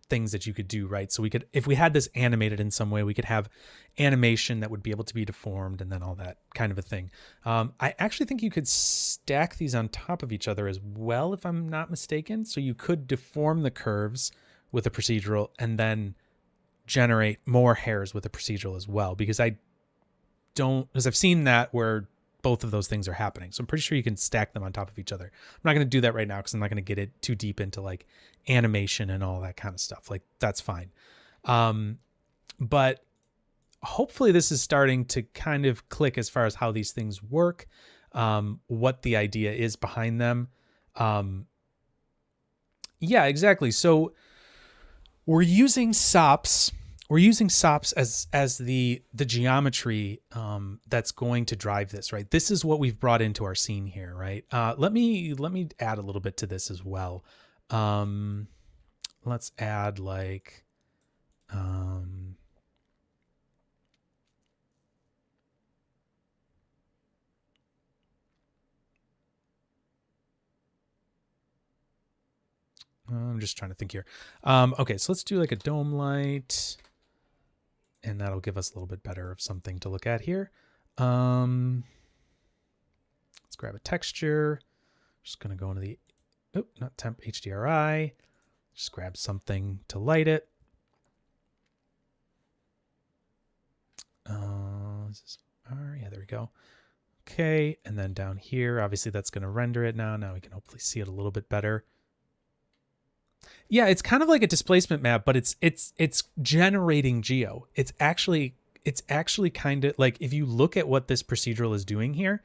things that you could do, right? So we could, if we had this animated in some way, we could have animation that would be able to be deformed and then all that kind of a thing. I actually think you could stack these on top of each other as well, if I'm not mistaken. So you could deform the curves with a procedural and then generate more hairs with a procedural as well, because I've seen that where both of those things are happening. So I'm pretty sure you can stack them on top of each other. I'm not going to do that right now because I'm not going to get it too deep into like animation and all that kind of stuff. Like that's fine. But hopefully this is starting to kind of click as far as how these things work, what the idea is behind them. Yeah, exactly. So we're using SOPs. We're using SOPs as the geometry that's going to drive this, right? This is what we've brought into our scene here, right? Let me add a little bit to this as well. Let's add like, I'm just trying to think here. Okay, so let's do like a dome light. And that'll give us a little bit better of something to look at here. Let's grab a texture. Just going to go into the, not temp, HDRI. Just grab something to light it. Yeah, there we go. Okay, and then down here, obviously that's going to render it now. Now we can hopefully see it a little bit better. Yeah, it's kind of like a displacement map, but it's generating geo. It's actually kind of like, if you look at what this procedural is doing here,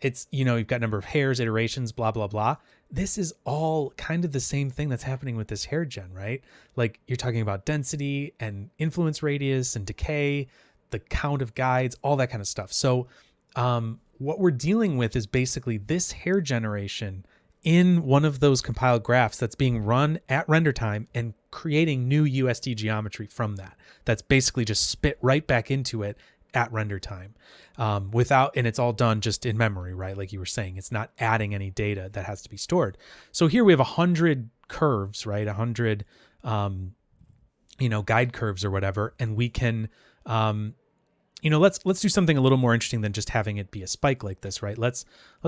it's, you've got number of hairs, iterations, blah, blah, blah. This is all kind of the same thing that's happening with this hair gen, right? Like you're talking about density and influence radius and decay, the count of guides, all that kind of stuff. So what we're dealing with is basically this hair generation in one of those compiled graphs that's being run at render time and creating new USD geometry from that. That's basically just spit right back into it at render time and it's all done just in memory, right? Like you were saying, it's not adding any data that has to be stored. So here we have 100 curves, right? 100, guide curves or whatever. And we can, let's do something a little more interesting than just having it be a spike like this, right? Let's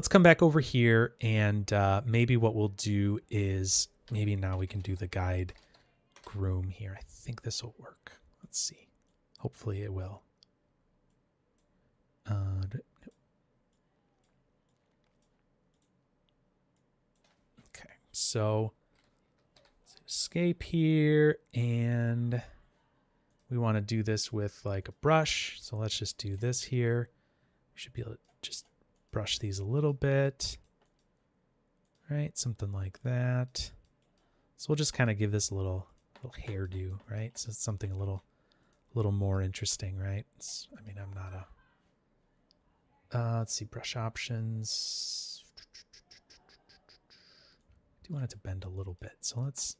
come back over here and maybe what we'll do is maybe now we can do the guide groom here. I think this will work. Let's see. Hopefully it will. Okay, so let's escape here and we want to do this with like a brush. So let's just do this here. We should be able to just brush these a little bit. Right? Something like that. So we'll just kind of give this a little hairdo, right? So it's something a little more interesting, right? I'm not a Let's see, brush options. I do want it to bend a little bit. So let's,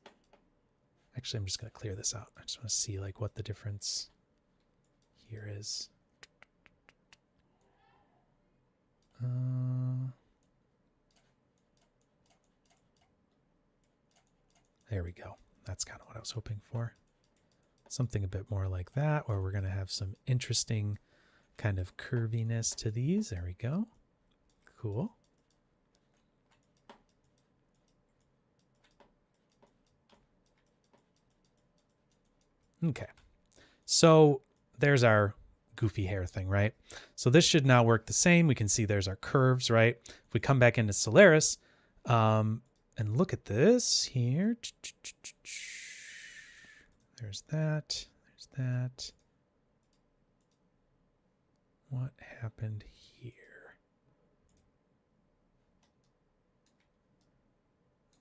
actually, I'm just going to clear this out. I just want to see like what the difference here is. There we go. That's kind of what I was hoping for. Something a bit more like that, where we're going to have some interesting kind of curviness to these. There we go. Cool. Okay. So there's our goofy hair thing, right? So this should now work the same. We can see there's our curves, right? If we come back into Solaris, and look at this here. There's that. There's that. What happened here?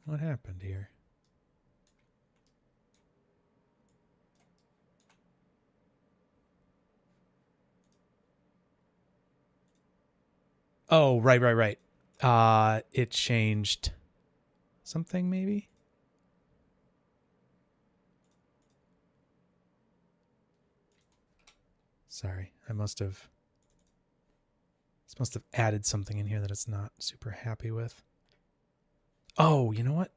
What happened here? Oh, right. It changed something maybe? Sorry, this must have added something in here that it's not super happy with. Oh, you know what?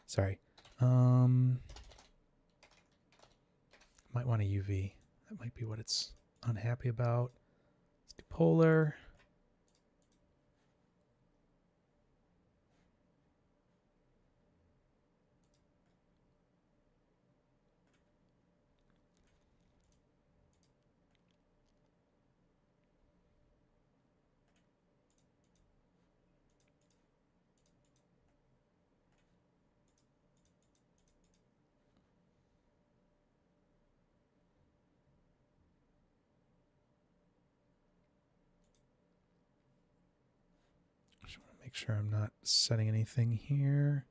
Sorry. Might want a UV. That might be what it's unhappy about. Let's do polar. Just want to make sure I'm not setting anything here.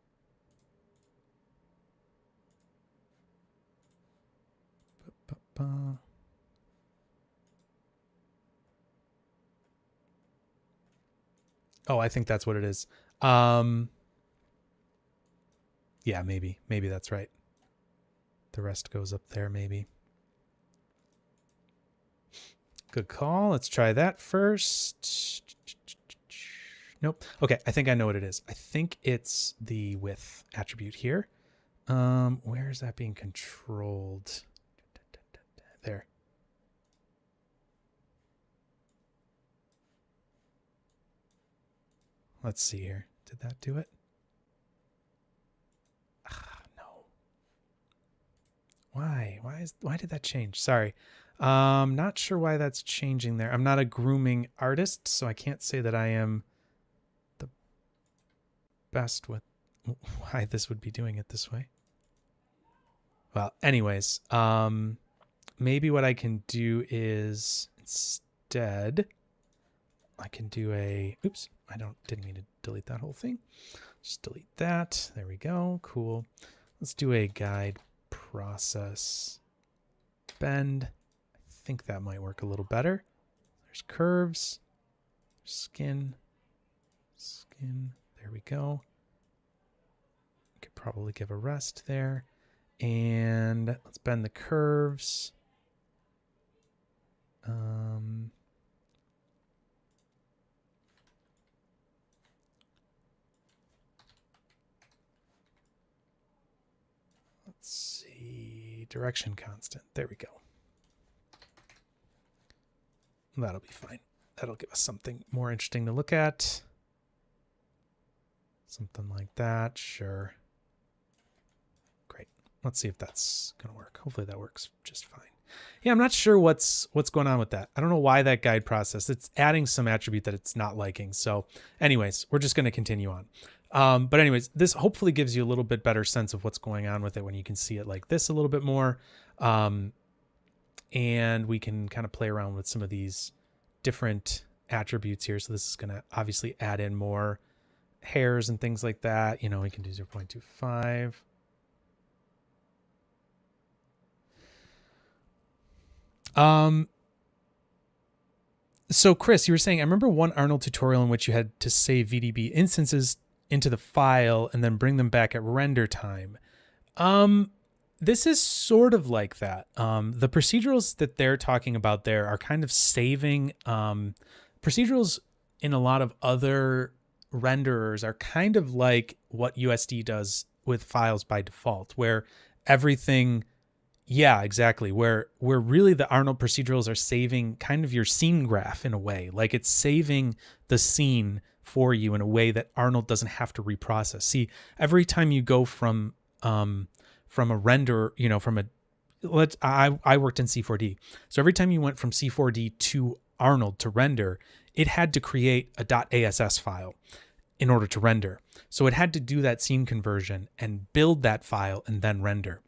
Oh, I think that's what it is. Yeah, maybe that's right. The rest goes up there, maybe. Good call. Let's try that first. Nope. Okay, I think I know what it is. I think it's the width attribute here. Where is that being controlled? There. Let's see here. Did that do it? No. Why? Why did that change? Sorry. Not sure why that's changing there. I'm not a grooming artist, so I can't say that I am the best with why this would be doing it this way. Well, anyways, maybe what I can do is instead I can do a, oops, didn't mean to delete that whole thing. Just delete that. There we go. Cool. Let's do a guide process bend. I think that might work a little better. There's curves, skin. There we go. Could probably give a rest there. And let's bend the curves. Let's see, direction constant. There we go. That'll be fine. That'll give us something more interesting to look at. Something like that, sure. Great. Let's see if that's gonna work. Hopefully that works just fine. Yeah, I'm not sure what's going on with that. I don't know why that guide process. It's adding some attribute that it's not liking. So anyways, we're just going to continue on. But anyways, this hopefully gives you a little bit better sense of what's going on with it when you can see it like this a little bit more. And we can kind of play around with some of these different attributes here. So this is going to obviously add in more hairs and things like that. You know, we can do 0.25. So Chris, you were saying, I remember one Arnold tutorial in which you had to save VDB instances into the file and then bring them back at render time. This is sort of like that. The procedurals that they're talking about there are kind of saving procedurals in a lot of other renderers are kind of like what USD does with files by default, where everything, yeah, exactly, where really the Arnold procedurals are saving kind of your scene graph in a way, like it's saving the scene for you in a way that Arnold doesn't have to reprocess. See, every time you go from a render, from a I worked in C4D. So every time you went from C4D to Arnold to render, it had to create a .ass file in order to render. So it had to do that scene conversion and build that file and then render.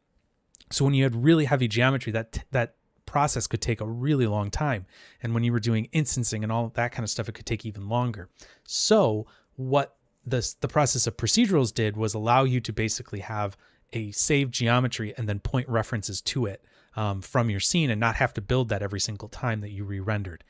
So when you had really heavy geometry, that process could take a really long time. And when you were doing instancing and all that kind of stuff, it could take even longer. So what the process of procedurals did was allow you to basically have a saved geometry and then point references to it from your scene and not have to build that every single time that you re-rendered.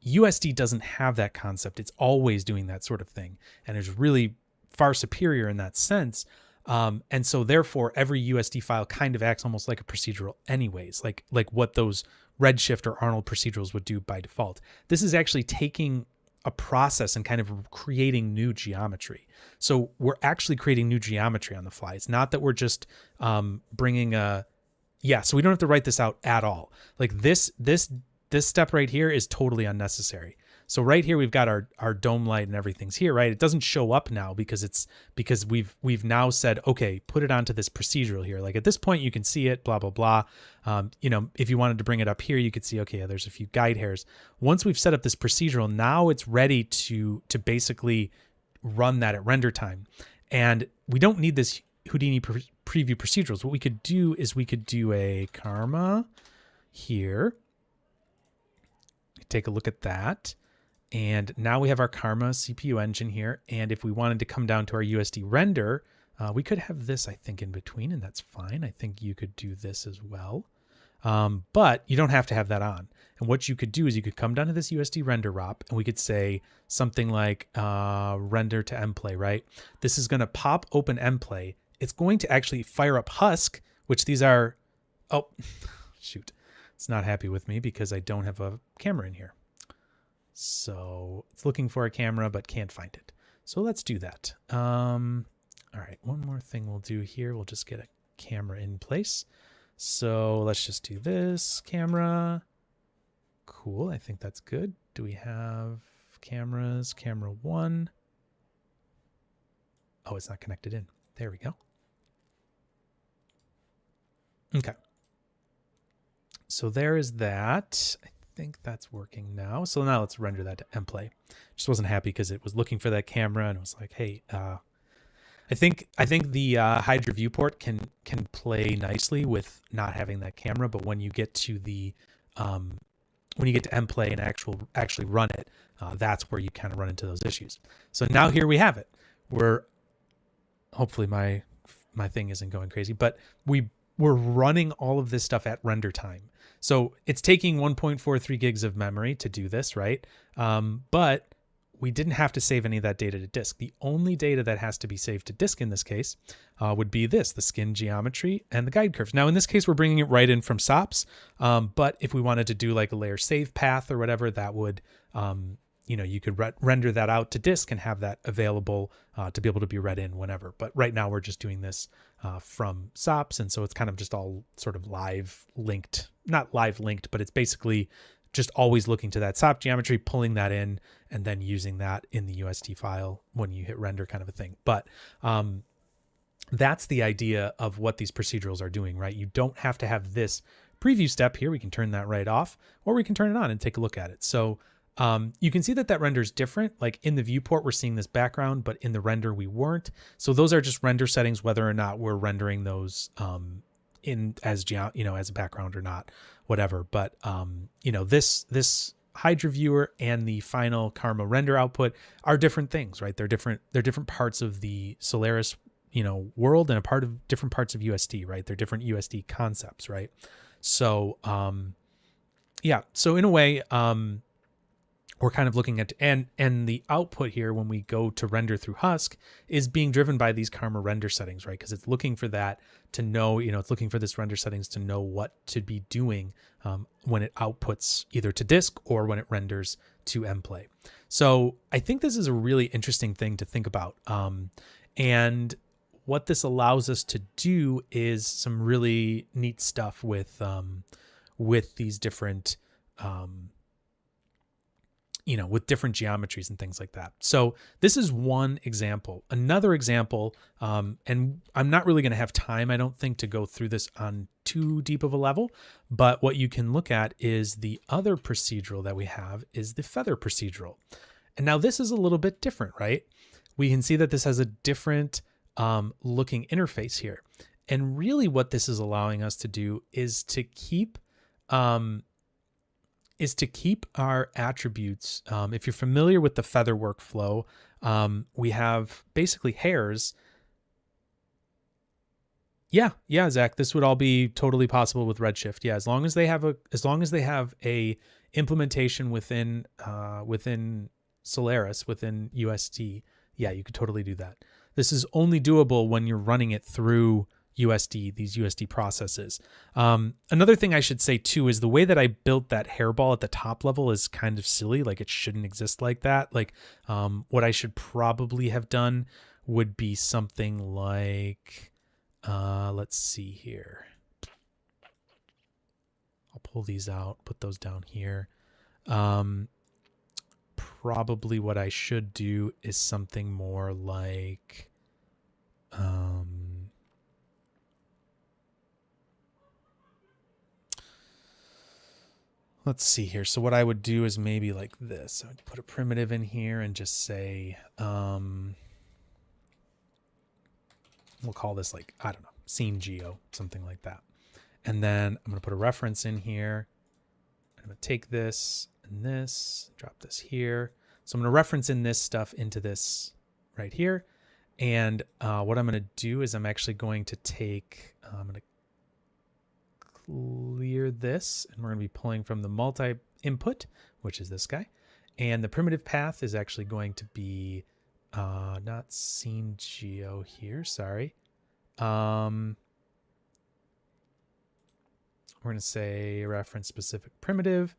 USD doesn't have that concept. It's always doing that sort of thing and is really far superior in that sense. And so therefore every USD file kind of acts almost like a procedural anyways, like what those Redshift or Arnold procedurals would do by default. This is actually taking a process and kind of creating new geometry. So we're actually creating new geometry on the fly. It's not that we're just bringing so we don't have to write this out at all. Like this step right here is totally unnecessary. So right here, we've got our dome light and everything's here, right? It doesn't show up now because we've now said, okay, put it onto this procedural here. Like at this point, you can see it, blah, blah, blah. If you wanted to bring it up here, you could see, okay, there's a few guide hairs. Once we've set up this procedural, now it's ready to basically run that at render time. And we don't need this Houdini preview procedurals. What we could do is we could do a karma here. Take a look at that. And now we have our Karma CPU engine here. And if we wanted to come down to our USD render, we could have this, I think, in between, and that's fine. I think you could do this as well. But you don't have to have that on. And what you could do is you could come down to this USD render ROP, and we could say something like render to mplay, right? This is going to pop open mplay. It's going to actually fire up Husk, which these are, oh, shoot. It's not happy with me because I don't have a camera in here. So it's looking for a camera, but can't find it. So let's do that. All right, one more thing we'll do here. We'll just get a camera in place. So let's just do this camera. Cool, I think that's good. Do we have cameras? Camera 1. Oh, it's not connected in. There we go. Okay. So there is that. I think that's working now. So now let's render that to mplay. Just wasn't happy because it was looking for that camera and it was like, hey, I think the Hydra viewport can play nicely with not having that camera, but when you get to the mplay and actually run it, that's where you kind of run into those issues. So now here we have it. Hopefully my thing isn't going crazy, but we're running all of this stuff at render time. So it's taking 1.43 gigs of memory to do this, right? But we didn't have to save any of that data to disk. The only data that has to be saved to disk in this case would be the skin geometry and the guide curves. Now, in this case, we're bringing it right in from SOPs. But if we wanted to do like a layer save path or whatever, that would, you could render that out to disk and have that available to be able to be read in whenever. But right now we're just doing this from SOPs. And so it's kind of just all sort of not live linked, but it's basically just always looking to that SOP geometry, pulling that in, and then using that in the USD file when you hit render kind of a thing. But that's the idea of what these procedurals are doing, right? You don't have to have this preview step here. We can turn that right off, or we can turn it on and take a look at it. So you can see that render is different. Like in the viewport, we're seeing this background, but in the render, we weren't. So those are just render settings, whether or not we're rendering those in as a background or not, whatever. But this Hydra viewer and the final Karma render output are different things, right? They're different parts of the Solaris world and different parts of USD, right? They're different USD concepts, right? So so in a way, we're kind of looking at, and the output here when we go to render through Husk is being driven by these Karma render settings, right? Because it's looking for that to know, it's looking for this render settings to know what to be doing when it outputs either to disk or when it renders to mplay. So I think this is a really interesting thing to think about. And what this allows us to do is some really neat stuff with these different, with different geometries and things like that. So this is one example. Another example, and I'm not really going to have time, I don't think, to go through this on too deep of a level, but what you can look at is the other procedural that we have is the feather procedural. And now this is a little bit different, right? We can see that this has a different looking interface here. And really what this is allowing us to do is to keep our attributes. If you're familiar with the feather workflow, we have basically hairs. Yeah, Zach, this would all be totally possible with Redshift. Yeah, as long as they have a implementation within Solaris, within USD, yeah, you could totally do that. This is only doable when you're running it through USD, these USD processes. Another thing I should say too is the way that I built that hairball at the top level is kind of silly. Like, it shouldn't exist like that. Like, what I should probably have done would be something like, let's see here. I'll pull these out, put those down here. Probably what I should do is something more like, let's see here. So what I would do is maybe like this. I would put a primitive in here and just say, we'll call this like, I don't know, scene geo, something like that. And then I'm going to put a reference in here. I'm going to take this and this, drop this here. So I'm going to reference in this stuff into this right here. And what I'm going to do is I'm actually going to take, I'm going to clear this, and we're going to be pulling from the multi input, which is this guy. And the primitive path is actually going to be not scene geo here. Sorry. We're going to say reference specific primitive,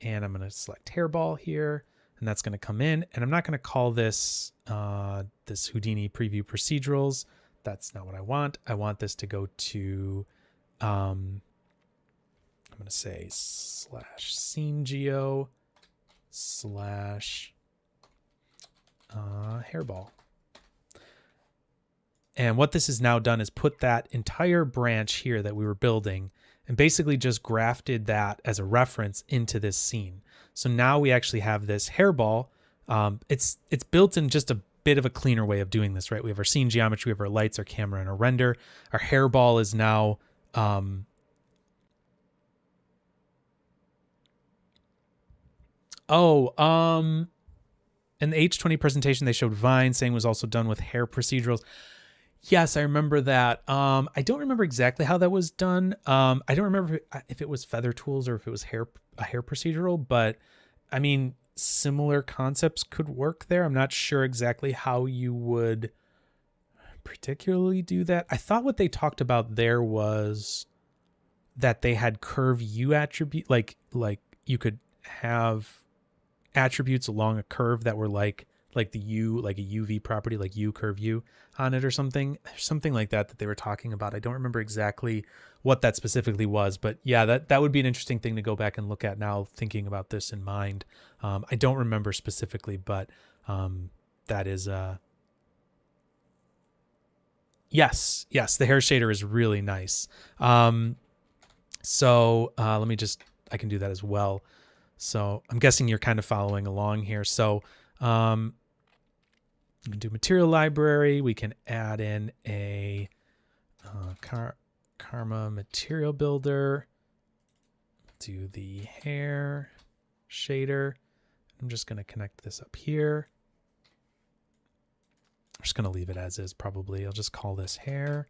and I'm going to select hairball here, and that's going to come in. And I'm not going to call this this Houdini preview procedurals. That's not what I want. I want this to go to I'm going to say slash scene geo slash hairball. And what this has now done is put that entire branch here that we were building and basically just grafted that as a reference into this scene. So now we actually have this hairball. It's built in just a bit of a cleaner way of doing this, right? We have our scene geometry, we have our lights, our camera, and our render. Our hairball is now in the H20 presentation, they showed Vine saying was also done with hair procedurals. Yes, I remember that. I don't remember exactly how that was done. I don't remember if it was feather tools or if it was a hair procedural, but I mean, similar concepts could work there. I'm not sure exactly how you would particularly do that. I thought what they talked about there was that they had curve U attribute, like you could have attributes along a curve that were like the U, like a UV property, like U curve U on it or something like that they were talking about. I don't remember exactly what that specifically was, but yeah, that would be an interesting thing to go back and look at now, thinking about this in mind. I don't remember specifically, but that is yes, the hair shader is really nice. So let me just, I can do that as well. So I'm guessing you're kind of following along here. So we can do material library. We can add in a Karma material builder. Do the hair shader. I'm just going to connect this up here. I'm just going to leave it as is probably. I'll just call this hair.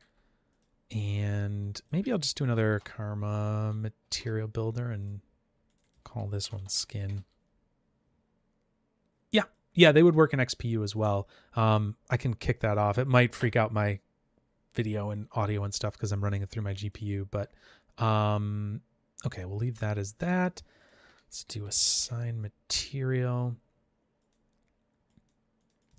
And maybe I'll just do another Karma material builder and call this one skin. yeah, they would work in XPU as well. I can kick that off. It might freak out my video and audio and stuff because I'm running it through my GPU, but okay, we'll leave that as that. Let's do assign material.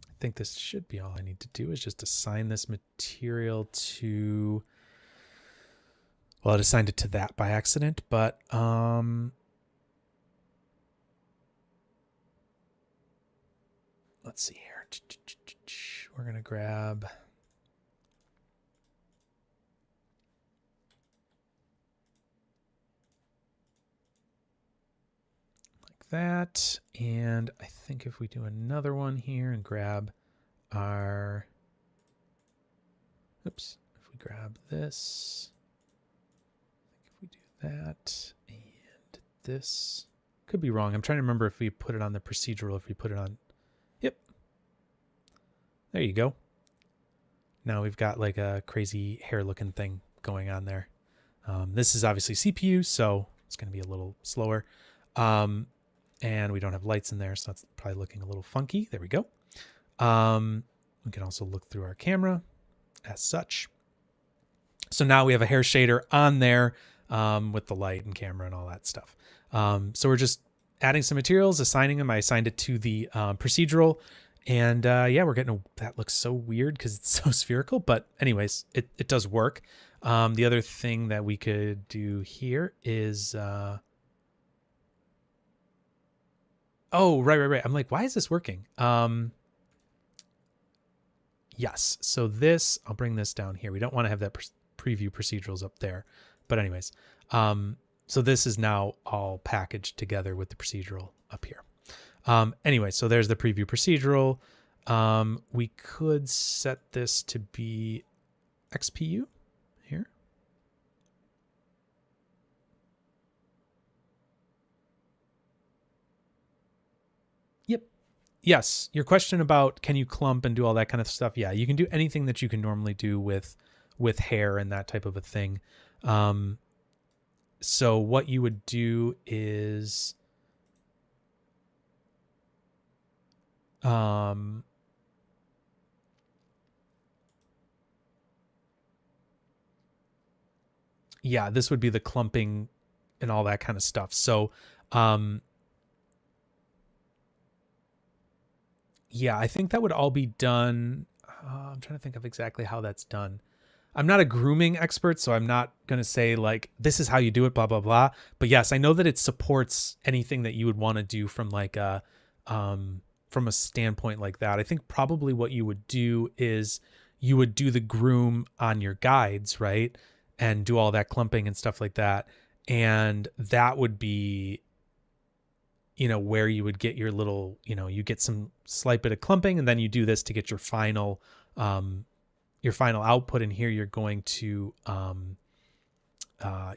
I think this should be all I need to do is just assign this material to, well, it assigned it to that by accident, but let's see here. We're going to grab like that. And I think if we do another one here and grab our, oops, if we grab this, I think if we do that and this, could be wrong. I'm trying to remember if we put it on the procedural, if we put it on, yep. There you go. Now we've got like a crazy hair looking thing going on there. This is obviously CPU, so it's going to be a little slower. And we don't have lights in there, so that's probably looking a little funky. There we go. We can also look through our camera as such. So now we have a hair shader on there with the light and camera and all that stuff. So we're just adding some materials, assigning them. I assigned it to the procedural. And yeah, we're getting that looks so weird because it's so spherical. But anyways, it does work. The other thing that we could do here is... oh, right. I'm like, why is this working? Yes. So this, I'll bring this down here. We don't want to have that preview procedurals up there. But anyways, so this is now all packaged together with the procedural up here. Anyway, so there's the preview procedural. We could set this to be XPU here. Yep. Yes. Your question about can you clump and do all that kind of stuff? Yeah, you can do anything that you can normally do with hair and that type of a thing. So what you would do is yeah, this would be the clumping and all that kind of stuff. So yeah, I think that would all be done. I'm trying to think of exactly how that's done. I'm not a grooming expert, so I'm not going to say like, this is how you do it, blah, blah, blah. But yes, I know that it supports anything that you would want to do from like a, from a standpoint like that. I think probably what you would do is you would do the groom on your guides, right? And do all that clumping and stuff like that. And that would be, you know, where you would get your little, you know, you get some slight bit of clumping and then you do this to get your final output. And here you're going to,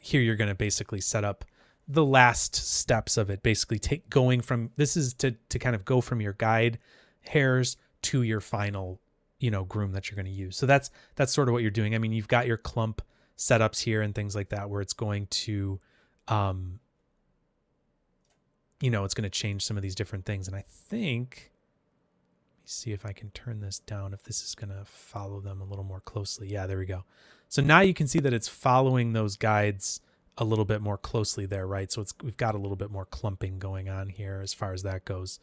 here you're going to basically set up the last steps of it, basically going from, this is to kind of go from your guide hairs to your final, you know, groom that you're going to use. So that's sort of what you're doing. I mean, you've got your clump setups here and things like that, where it's going to, you know, it's going to change some of these different things. And I think, let me see if I can turn this down, if this is going to follow them a little more closely. Yeah, there we go. So now you can see that it's following those guides a little bit more closely there, right? So we've got a little bit more clumping going on here as far as that goes.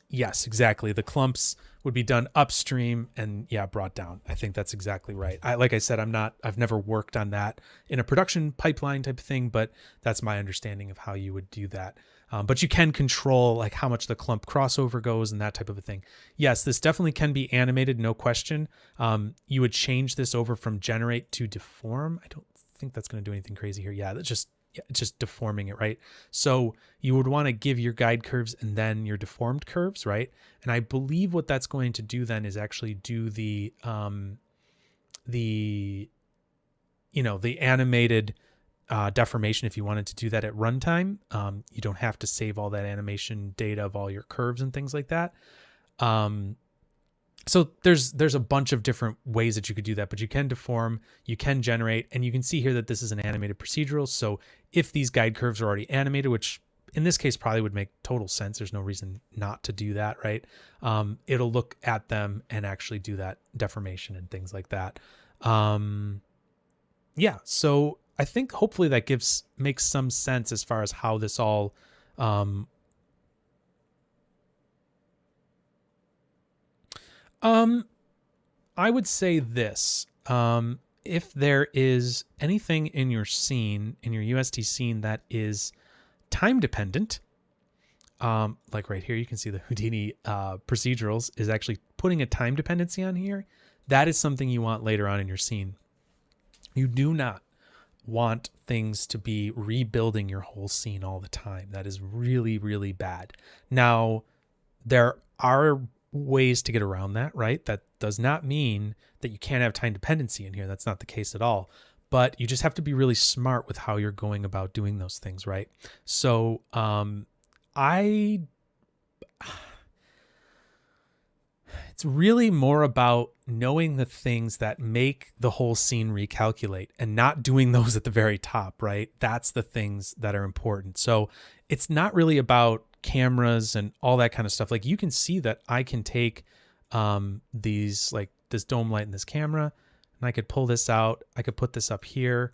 Yes, exactly. The clumps would be done upstream and yeah, brought down. I think that's exactly right. Like I said, I've never worked on that in a production pipeline type of thing, but that's my understanding of how you would do that. But you can control like how much the clump crossover goes and that type of a thing. Yes, this definitely can be animated, no question. You would change this over from generate to deform. I don't think that's going to do anything crazy here. Yeah, that's just deforming it, right? So you would want to give your guide curves and then your deformed curves, right? And I believe what that's going to do then is actually do the you know, the animated deformation. If you wanted to do that at runtime, you don't have to save all that animation data of all your curves and things like that. So there's a bunch of different ways that you could do that, but you can deform, you can generate, and you can see here that this is an animated procedural. So if these guide curves are already animated, which in this case probably would make total sense. There's no reason not to do that, right? It'll look at them and actually do that deformation and things like that. Yeah, so I think hopefully that makes some sense as far as how this all I would say this. If there is anything in your scene, in your USD scene, that is time dependent, like right here, you can see the Houdini procedurals is actually putting a time dependency on here. That is something you want later on in your scene. You do not want things to be rebuilding your whole scene all the time. That is really, really bad. Now, there are ways to get around that, right? That does not mean that you can't have time dependency in here. That's not the case at all. But you just have to be really smart with how you're going about doing those things, right? So it's really more about knowing the things that make the whole scene recalculate and not doing those at the very top, right? That's the things that are important. So it's not really about cameras and all that kind of stuff. Like you can see that I can take these, like this dome light and this camera, and I could pull this out. I could put this up here,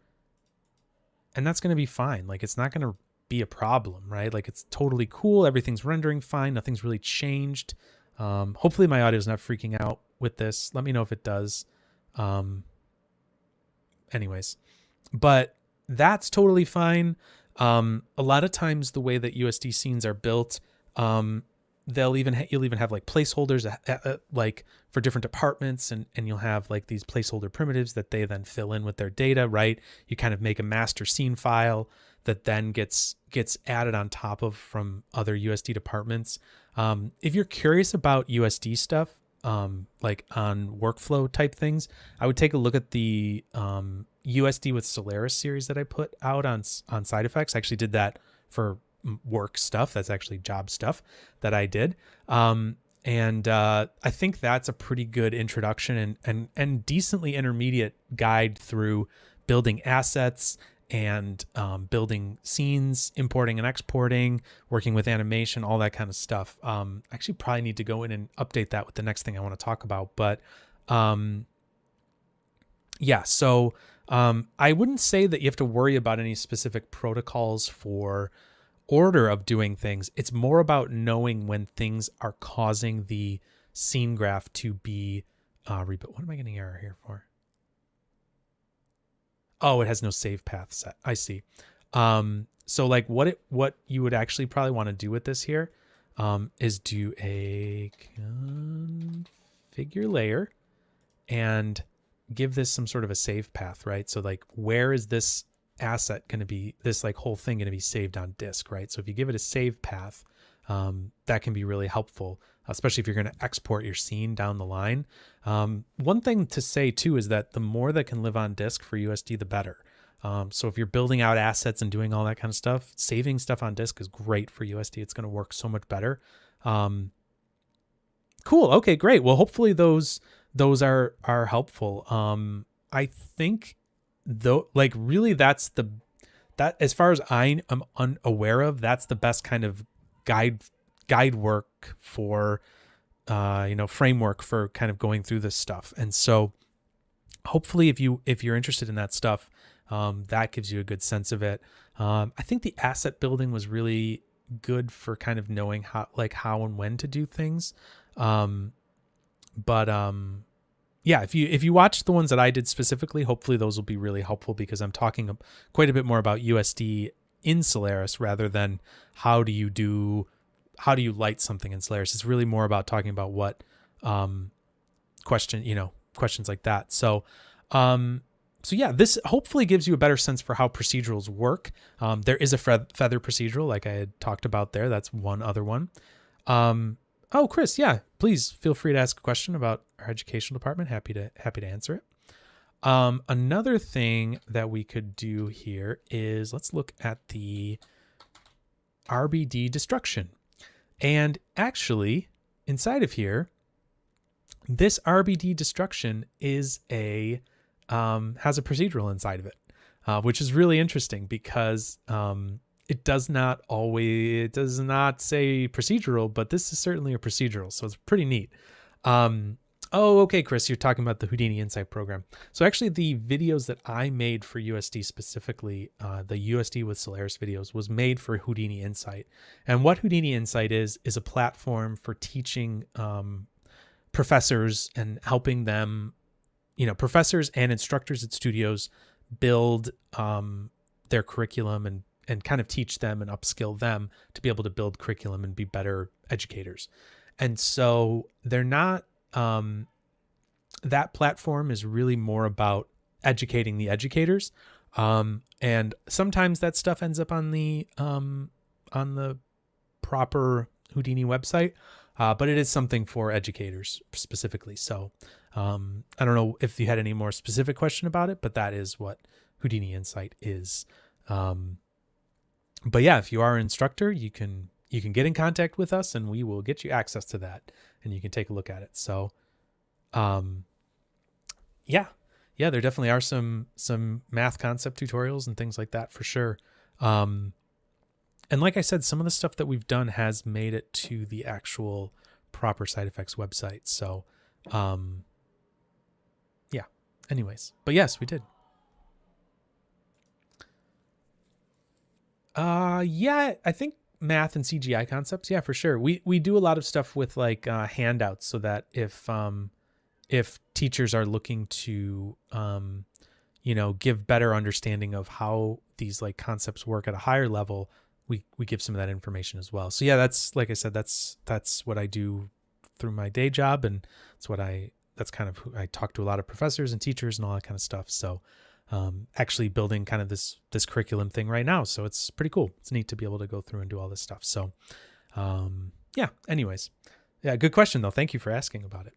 and that's going to be fine. Like it's not going to be a problem, right? Like it's totally cool. Everything's rendering fine. Nothing's really changed. Hopefully my audio is not freaking out with this. Let me know if it does. Anyways, but that's totally fine. A lot of times the way that USD scenes are built, you'll even have like placeholders like for different departments, and you'll have like these placeholder primitives that they then fill in with their data, right? You kind of make a master scene file that then gets added on top of from other USD departments. If you're curious about USD stuff, like on workflow type things, I would take a look at the USD with Solaris series that I put out on Side Effects. I actually did that for work stuff. That's actually job stuff that I did. And I think that's a pretty good introduction and decently intermediate guide through building assets and building scenes, importing and exporting, working with animation, all that kind of stuff. I actually probably need to go in and update that with the next thing I want to talk about. But yeah, so I wouldn't say that you have to worry about any specific protocols for order of doing things. It's more about knowing when things are causing the scene graph to be rebuilt. What am I getting error here for? Oh, it has no save path set. I see. So like what you would actually probably want to do with this here is do a configure layer and give this some sort of a save path, right? So like where is this asset going to be, this like whole thing going to be saved on disk, right? So if you give it a save path, that can be really helpful, especially if you're going to export your scene down the line. One thing to say too is that the more that can live on disk for USD, the better. So if you're building out assets and doing all that kind of stuff, saving stuff on disk is great for USD. It's going to work so much better. Cool. Okay, great. Well, hopefully those are helpful. I think though, like really that as far as I am unaware of, that's the best kind of guide work for, framework for kind of going through this stuff. And so hopefully if you're interested in that stuff, that gives you a good sense of it. I think the asset building was really good for kind of knowing how and when to do things. Yeah, if you watch the ones that I did specifically, hopefully those will be really helpful because I'm talking quite a bit more about USD in Solaris rather than how do you light something in Solaris. It's really more about talking about what questions like that. So yeah, this hopefully gives you a better sense for how procedurals work. There is a feather procedural like I had talked about there. That's one other one. Oh, Chris, yeah, please feel free to ask a question about our educational department. Happy to answer it. Another thing that we could do here is let's look at the RBD destruction. And actually, inside of here, this RBD destruction is has a procedural inside of it, which is really interesting because It does not say procedural, but this is certainly a procedural, so it's pretty neat. Oh, okay, Chris, you're talking about the Houdini Insight program. So actually the videos that I made for USD specifically, the USD with Solaris videos, was made for Houdini Insight. And what Houdini Insight is a platform for teaching professors and helping them, professors and instructors at studios build their curriculum and kind of teach them and upskill them to be able to build curriculum and be better educators. And so they're not, that platform is really more about educating the educators. And sometimes that stuff ends up on the proper Houdini website. But it is something for educators specifically. So I don't know if you had any more specific question about it, but that is what Houdini Insight is. But yeah, if you are an instructor, you can get in contact with us and we will get you access to that and you can take a look at it. So yeah, there definitely are some math concept tutorials and things like that for sure. And like I said, some of the stuff that we've done has made it to the actual proper side effects website. So, yeah, anyways, but yes, we did. Yeah, I think math and CGI concepts. Yeah, for sure. We do a lot of stuff with like, handouts so that if teachers are looking to, give better understanding of how these like concepts work at a higher level, we give some of that information as well. So yeah, that's, like I said, that's what I do through my day job. And that's kind of who I talk to a lot of professors and teachers and all that kind of stuff. So, actually building kind of this curriculum thing right now. So it's pretty cool. It's neat to be able to go through and do all this stuff. So, yeah, anyways, yeah, good question though. Thank you for asking about it.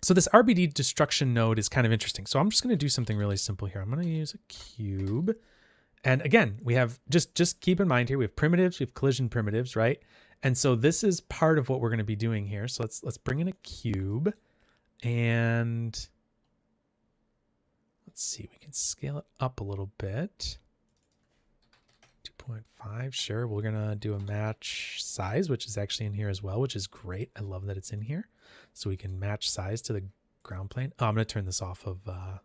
So this RBD destruction node is kind of interesting. So I'm just going to do something really simple here. I'm going to use a cube. And again, we have just keep in mind here, we have primitives, we have collision primitives, right? And so this is part of what we're going to be doing here. So let's bring in a cube and let's see, we can scale it up a little bit. 2.5, sure. We're going to do a match size, which is actually in here as well, which is great. I love that it's in here. So we can match size to the ground plane. Oh, I'm going to turn this off of the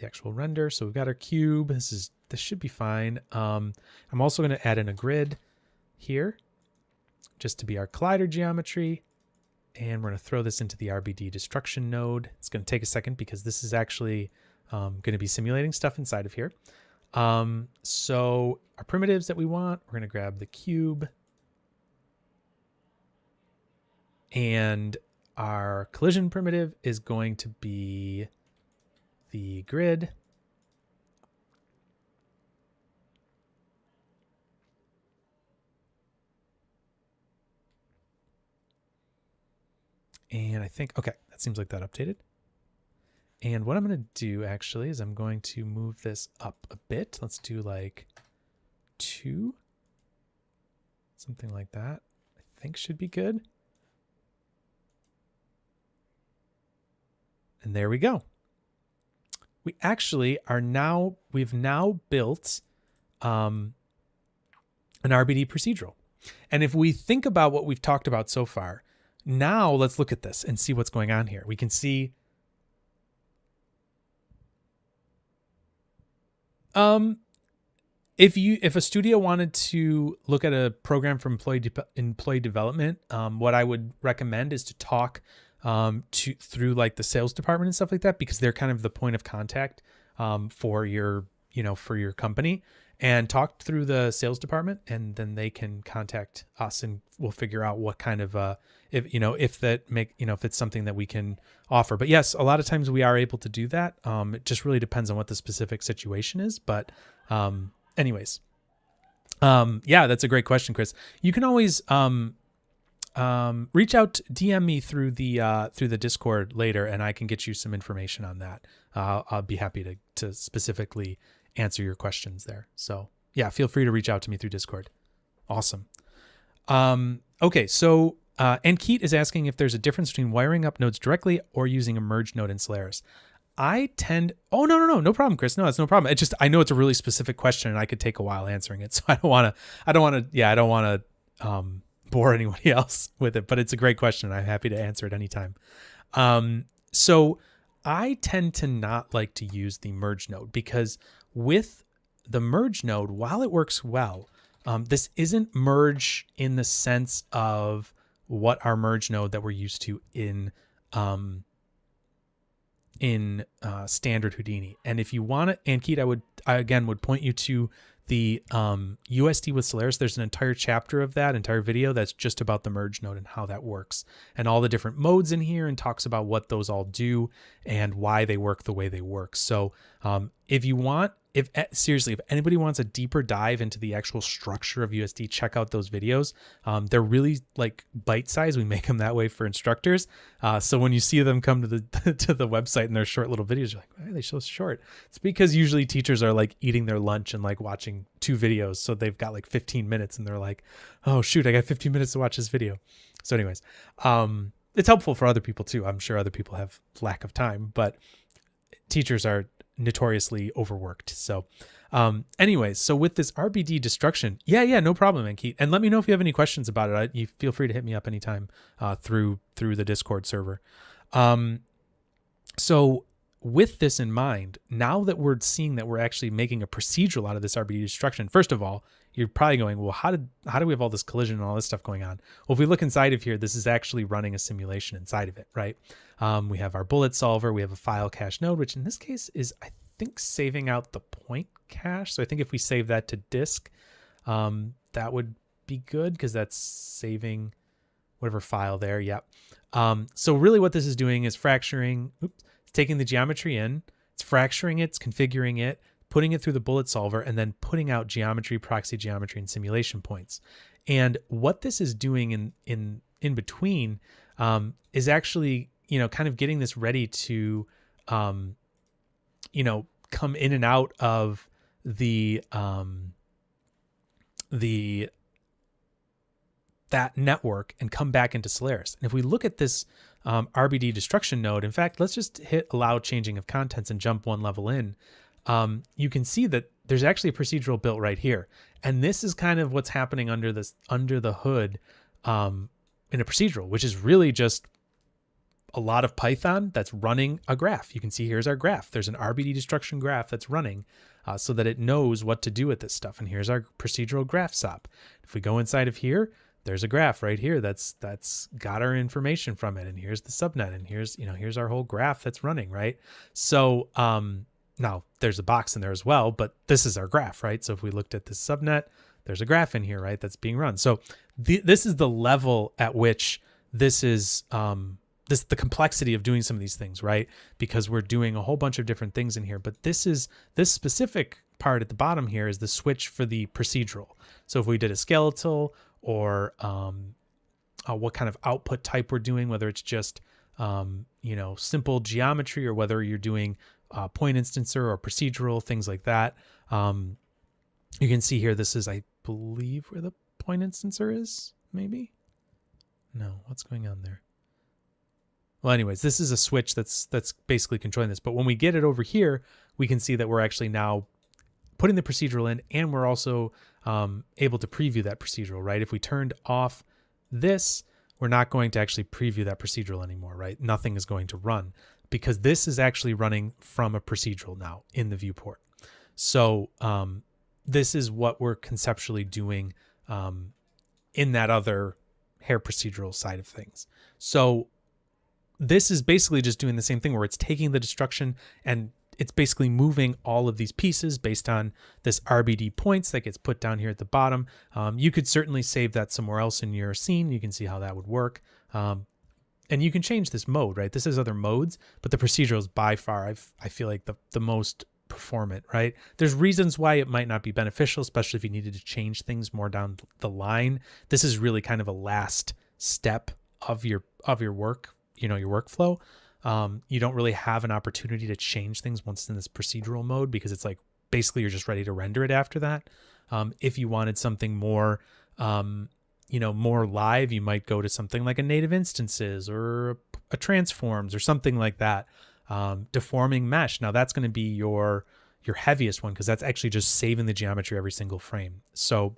actual render. So we've got our cube. This should be fine. I'm also going to add in a grid here just to be our collider geometry. And we're going to throw this into the RBD destruction node. It's going to take a second because this is actually going to be simulating stuff inside of here. So our primitives that we want, we're going to grab the cube. And our collision primitive is going to be the grid. And I think, okay, that seems like that updated. And what I'm going to do actually is I'm going to move this up a bit. Let's do like 2, something like that. I think should be good. And there we go. We actually we've now built an RBD procedural. And if we think about what we've talked about so far, now let's look at this and see what's going on here. We can see if a studio wanted to look at a program for employee development, what I would recommend is to talk through like the sales department and stuff like that, because they're kind of the point of contact for your company, and talk through the sales department, and then they can contact us and we'll figure out what kind of if it's something that we can offer. But yes, a lot of times we are able to do that. It just really depends on what the specific situation is. But anyways, yeah, that's a great question, Chris. You can always reach out, DM me through the Discord later, and I can get you some information on that. I'll be happy to specifically answer your questions there. So yeah, feel free to reach out to me through Discord. Awesome. Okay. So, and Keat is asking if there's a difference between wiring up nodes directly or using a merge node in Solaris. Oh, no problem, Chris. No, it's no problem. It's just, I know it's a really specific question and I could take a while answering it. So I don't want to bore anybody else with it, but it's a great question. I'm happy to answer it anytime. So I tend to not like to use the merge node because with the merge node, while it works well, this isn't merge in the sense of what our merge node that we're used to in standard Houdini. And if you want to, Ankit, I again would point you to the USD with Solaris. There's an entire chapter of that entire video that's just about the merge node and how that works and all the different modes in here, and talks about what those all do and why they work the way they work. So if you want, if anybody wants a deeper dive into the actual structure of USD, check out those videos. They're really like bite-sized. We make them that way for instructors. So when you see them come to the to the website and they're short little videos, you're like, why are they so short? It's because usually teachers are like eating their lunch and like watching 2 videos. So they've got like 15 minutes and they're like, oh shoot, I got 15 minutes to watch this video. So anyways, it's helpful for other people too. I'm sure other people have lack of time, but teachers are notoriously overworked. So anyways, so with this RBD destruction, no problem, Ankit. And let me know if you have any questions about it. You feel free to hit me up anytime through the Discord server. So with this in mind, now that we're seeing that we're actually making a procedural out of this RBD destruction, first of all, you're probably going, well, how do we have all this collision and all this stuff going on? Well, if we look inside of here, this is actually running a simulation inside of it, right? We have our bullet solver. We have a file cache node, which in this case is, I think, saving out the point cache. So I think if we save that to disk, that would be good because that's saving whatever file there. Yep. So really what this is doing is fracturing, it's taking the geometry in, it's fracturing it, it's configuring it, putting it through the bullet solver, and then putting out geometry, proxy geometry, and simulation points. And what this is doing in between is actually, kind of getting this ready to, come in and out of that network and come back into Solaris. And if we look at this RBD destruction node, in fact, let's just hit allow changing of contents and jump one level in. You can see that there's actually a procedural built right here. And this is kind of what's happening under the hood in a procedural, which is really just a lot of Python that's running a graph. You can see here's our graph. There's an RBD destruction graph that's running so that it knows what to do with this stuff. And here's our procedural graph SOP. If we go inside of here, there's a graph right here that's got our information from it. And here's the subnet. And here's our whole graph that's running, right? So now there's a box in there as well, but this is our graph, right? So if we looked at this subnet, there's a graph in here, right? That's being run. So this is the level at which this is the complexity of doing some of these things, right? Because we're doing a whole bunch of different things in here, but this specific part at the bottom here is the switch for the procedural. So if we did a skeletal or what kind of output type we're doing, whether it's just simple geometry or whether you're doing point instancer or procedural, things like that. You can see here, this is, I believe, where the point instancer is, maybe? No, what's going on there? Well, anyways, this is a switch that's basically controlling this. But when we get it over here, we can see that we're actually now putting the procedural in, and we're also able to preview that procedural, right? If we turned off this, we're not going to actually preview that procedural anymore, right? Nothing is going to run because this is actually running from a procedural now in the viewport. So this is what we're conceptually doing in that other hair procedural side of things. So this is basically just doing the same thing where it's taking the destruction and it's basically moving all of these pieces based on this RBD points that gets put down here at the bottom. You could certainly save that somewhere else in your scene. You can see how that would work. And you can change this mode, right? This is other modes, but the procedural is by far, I feel like the most performant, right? There's reasons why it might not be beneficial, especially if you needed to change things more down the line. This is really kind of a last step of your work, your workflow. You don't really have an opportunity to change things once in this procedural mode because it's like basically you're just ready to render it after that. If you wanted something more, more live, you might go to something like a native instances or a transforms or something like that. deforming mesh. Now that's going to be your heaviest one because that's actually just saving the geometry every single frame. So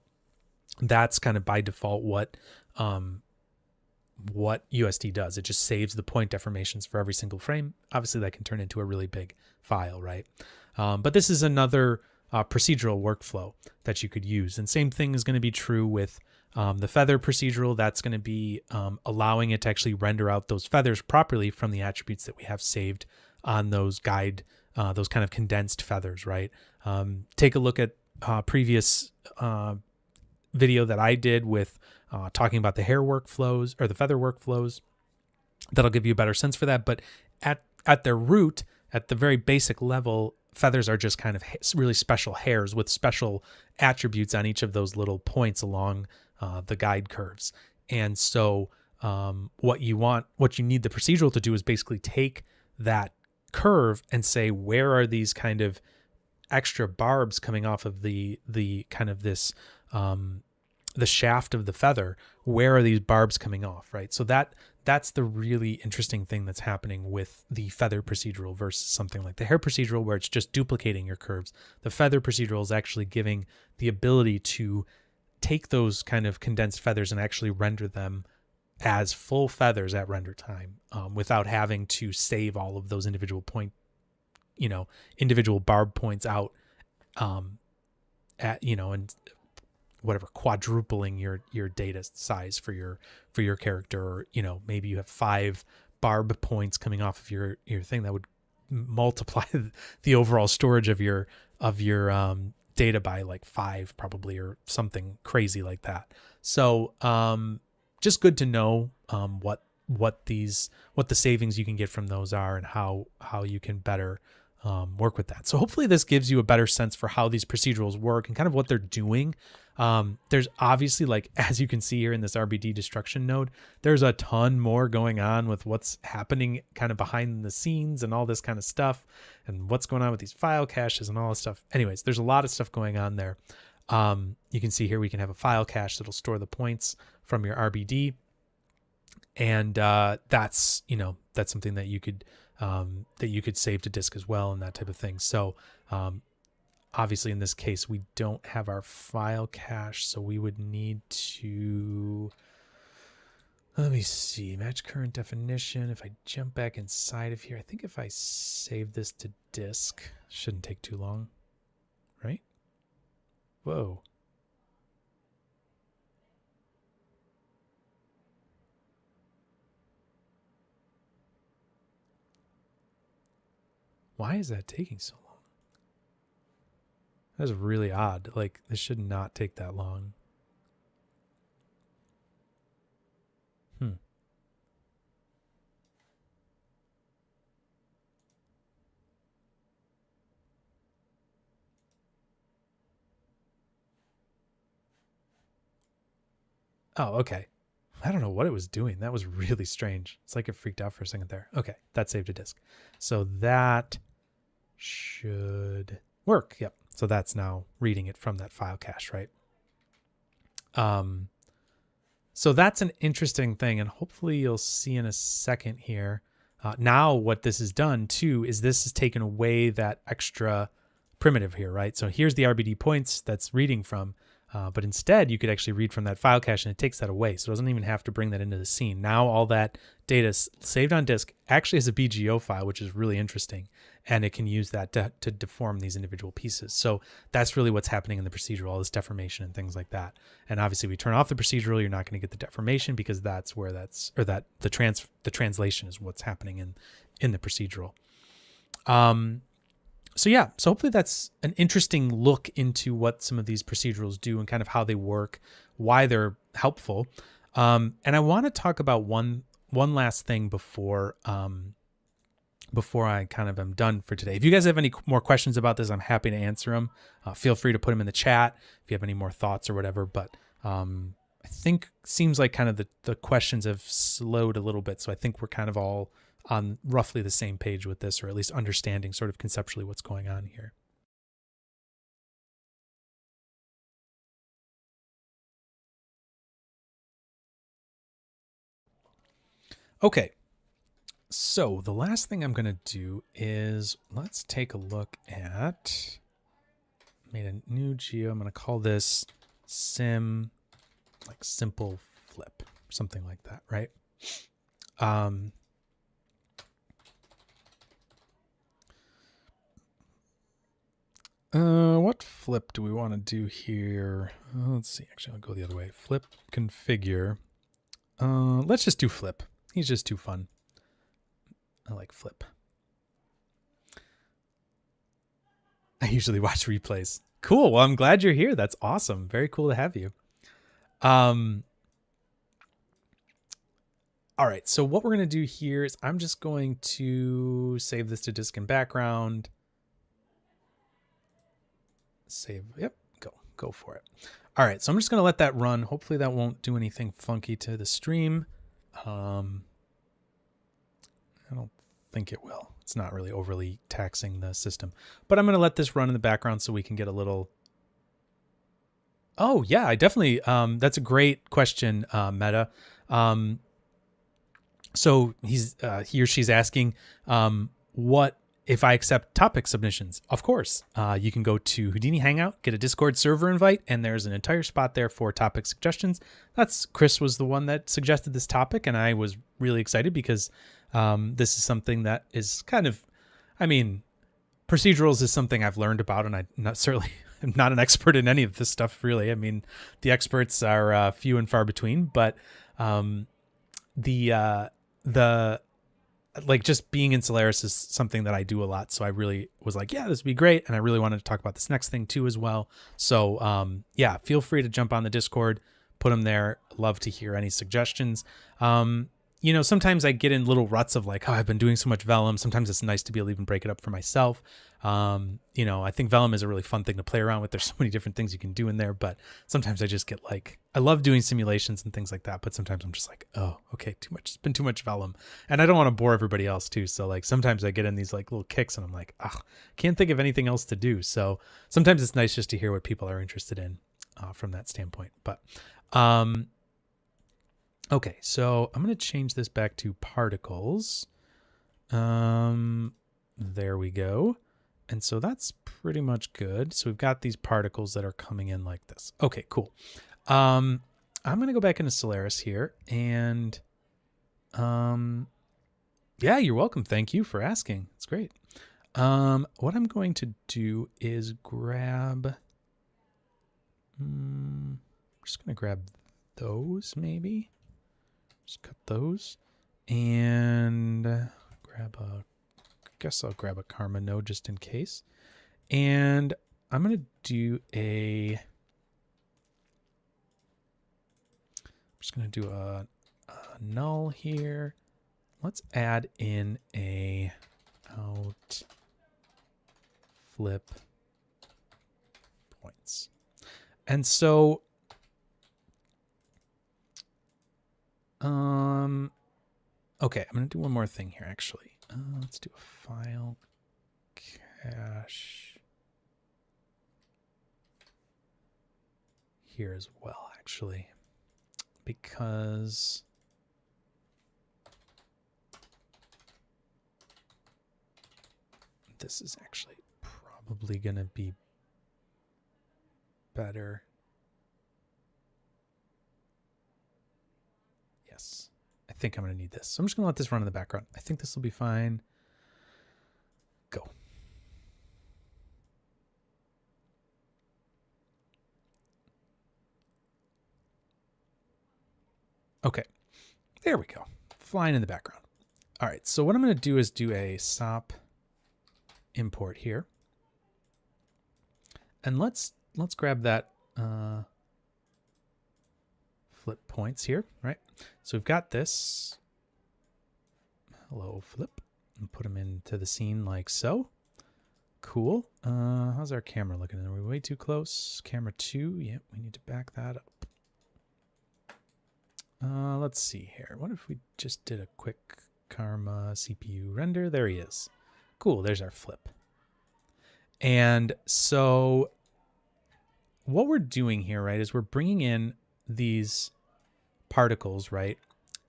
that's kind of by default what USD does. It just saves the point deformations for every single frame. Obviously, that can turn into a really big file, right? But this is another procedural workflow that you could use. And same thing is going to be true with the feather procedural. That's going to be allowing it to actually render out those feathers properly from the attributes that we have saved on those guide, those kind of condensed feathers, right? Take a look at previous video that I did with talking about the hair workflows or the feather workflows. That'll give you a better sense for that. But at their root, at the very basic level, feathers are just kind of really special hairs with special attributes on each of those little points along the guide curves. And so what you need the procedural to do is basically take that curve and say, where are these kind of extra barbs coming off of the kind of this the shaft of the feather? Where are these barbs coming off, right? So that's the really interesting thing that's happening with the feather procedural versus something like the hair procedural, where it's just duplicating your curves. The feather procedural is actually giving the ability to take those kind of condensed feathers and actually render them as full feathers at render time, without having to save all of those individual individual barb points out, and whatever, quadrupling your data size for your character, or maybe you have 5 barb points coming off of your thing. That would multiply the overall storage of your data by like 5 probably, or something crazy like that. So just good to know what the savings you can get from those are, and how you can better work with that. So hopefully this gives you a better sense for how these procedurals work and kind of what they're doing. There's obviously, like, as you can see here in this RBD destruction node, there's a ton more going on with what's happening kind of behind the scenes and all this kind of stuff, and what's going on with these file caches and all this stuff. Anyways, there's a lot of stuff going on there. You can see here we can have a file cache that'll store the points from your RBD. And that's something that you could save to disk as well, and that type of thing. So obviously in this case we don't have our file cache, so we would need to, let me see, match current definition. If I jump back inside of here, I think if I save this to disk, shouldn't take too long, right? Whoa. Why is that taking so long? That's really odd. Like, this should not take that long. Oh, okay. I don't know what it was doing. That was really strange. It's like it freaked out for a second there. Okay, that saved a disk. So that should work. Yep. So that's now reading it from that file cache, right? So that's an interesting thing, and hopefully you'll see in a second here. Now what this has done too is this has taken away that extra primitive here, right? So here's the RBD points that's reading from, but instead you could actually read from that file cache, and it takes that away. So it doesn't even have to bring that into the scene. Now all that data saved on disk actually is a BGO file, which is really interesting. And it can use that to deform these individual pieces. So that's really what's happening in the procedural, all this deformation and things like that. And obviously we turn off the procedural, you're not going to get the deformation, because that's where the translation is what's happening in the procedural. So yeah, so hopefully that's an interesting look into what some of these procedurals do and kind of how they work, why they're helpful. And I want to talk about one last thing before I kind of am done for today. If you guys have any more questions about this, I'm happy to answer them. Feel free to put them in the chat if you have any more thoughts or whatever. But I think seems like kind of the questions have slowed a little bit. So I think we're kind of all on roughly the same page with this, or at least understanding sort of conceptually what's going on here. Okay. So the last thing I'm going to do is let's take a look at, made a new geo. I'm going to call this sim, like simple flip, something like that, right? What flip do we want to do here? Let's see. Actually, I'll go the other way. Flip configure. Let's just do flip. He's just too fun. I like flip. I usually watch replays. Cool. Well, I'm glad you're here. That's awesome. Very cool to have you. All right. So what we're going to do here is I'm just going to save this to disk and background. Save. Yep. Go for it. All right. So I'm just going to let that run. Hopefully that won't do anything funky to the stream. I don't think it will. It's not really overly taxing the system, but I'm going to let this run in the background so we can get a little. Oh yeah, I definitely, that's a great question, Meta. So he or she's asking, what if I accept topic submissions? Of course, you can go to Houdini Hangout, get a Discord server invite, and there's an entire spot there for topic suggestions. Chris was the one that suggested this topic, and I was really excited because this is something that is kind of, I mean, procedurals is something I've learned about, and I'm not an expert in any of this stuff, really. I mean, the experts are few and far between, but the like just being in Solaris is something that I do a lot. So I really was like, yeah, this would be great. And I really wanted to talk about this next thing too as well. So yeah, feel free to jump on the Discord, put them there. Love to hear any suggestions. You know, sometimes I get in little ruts of like, oh, I've been doing so much Vellum. Sometimes it's nice to be able to even break it up for myself. You know, I think Vellum is a really fun thing to play around with. There's so many different things you can do in there, but sometimes I just get like, I love doing simulations and things like that, but sometimes I'm just like, oh, okay, too much. It's been too much Vellum. And I don't want to bore everybody else too. So like sometimes I get in these like little kicks and I'm like, oh, can't think of anything else to do. So sometimes it's nice just to hear what people are interested in from that standpoint. But okay, so I'm going to change this back to particles. There we go. And so that's pretty much good. So we've got these particles that are coming in like this. Okay, cool. I'm going to go back into Solaris here and yeah, you're welcome. Thank you for asking. It's great. What I'm going to do is grab, just going to grab those maybe. Just cut those and grab a, I guess I'll grab a karma node just in case. And I'm going to do I'm just going to do a null here. Let's add in a out flip points. And so okay, I'm going to do one more thing here, actually. Let's do a file cache here as well, actually, because this is actually probably going to be better. Yes. I think I'm going to need this. So I'm just going to let this run in the background. I think this will be fine. Go. Okay. There we go. Flying in the background. All right. So what I'm going to do is do a SOP import here. And let's grab that flip points here, right? So we've got this. Hello, flip. And put them into the scene like so. Cool. How's our camera looking? Are we way too close? Camera 2. Yep, we need to back that up. Let's see here. What if we just did a quick karma CPU render? There he is. Cool. There's our flip. And so what we're doing here, right, is we're bringing in these particles, right?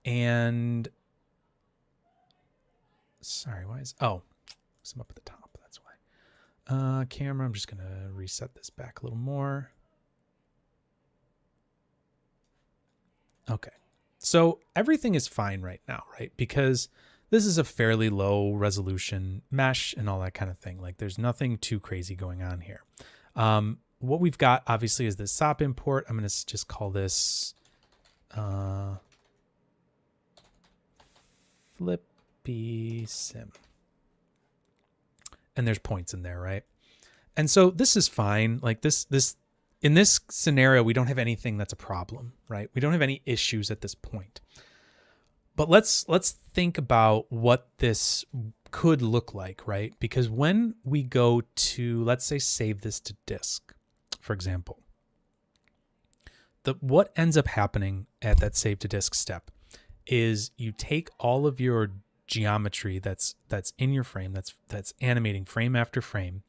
And Sorry, why is, oh, I'm up at the top. That's why. Camera, I'm just going to reset this back a little more. Okay. So everything is fine right now, right? Because this is a fairly low resolution mesh and all that kind of thing. Like there's nothing too crazy going on here. What we've got obviously is this SOP import. I'm going to just call this Flippy Sim. And there's points in there, right? And so this is fine. Like this in this scenario, we don't have anything that's a problem, right? We don't have any issues at this point. But let's think about what this could look like, right? Because when we go to, let's say, save this to disk, for example, what ends up happening at that save to disk step is you take all of your geometry that's in your frame, that's animating frame after frame,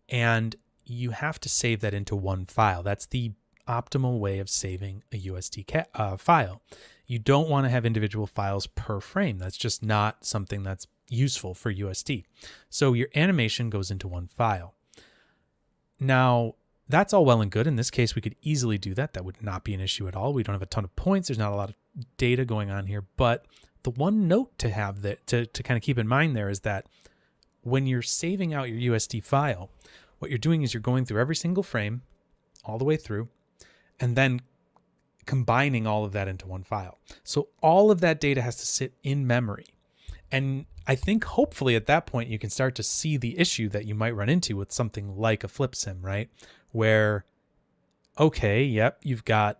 and you have to save that into one file. That's the optimal way of saving a USD file. You don't want to have individual files per frame. That's just not something that's useful for USD. So your animation goes into one file. Now, that's all well and good. In this case, we could easily do that. That would not be an issue at all. We don't have a ton of points. There's not a lot of data going on here. But the one note to have that to kind of keep in mind there is that when you're saving out your USD file, what you're doing is you're going through every single frame all the way through and then combining all of that into one file. So all of that data has to sit in memory. And I think hopefully at that point you can start to see the issue that you might run into with something like a flip sim, right? Where, okay, yep, you've got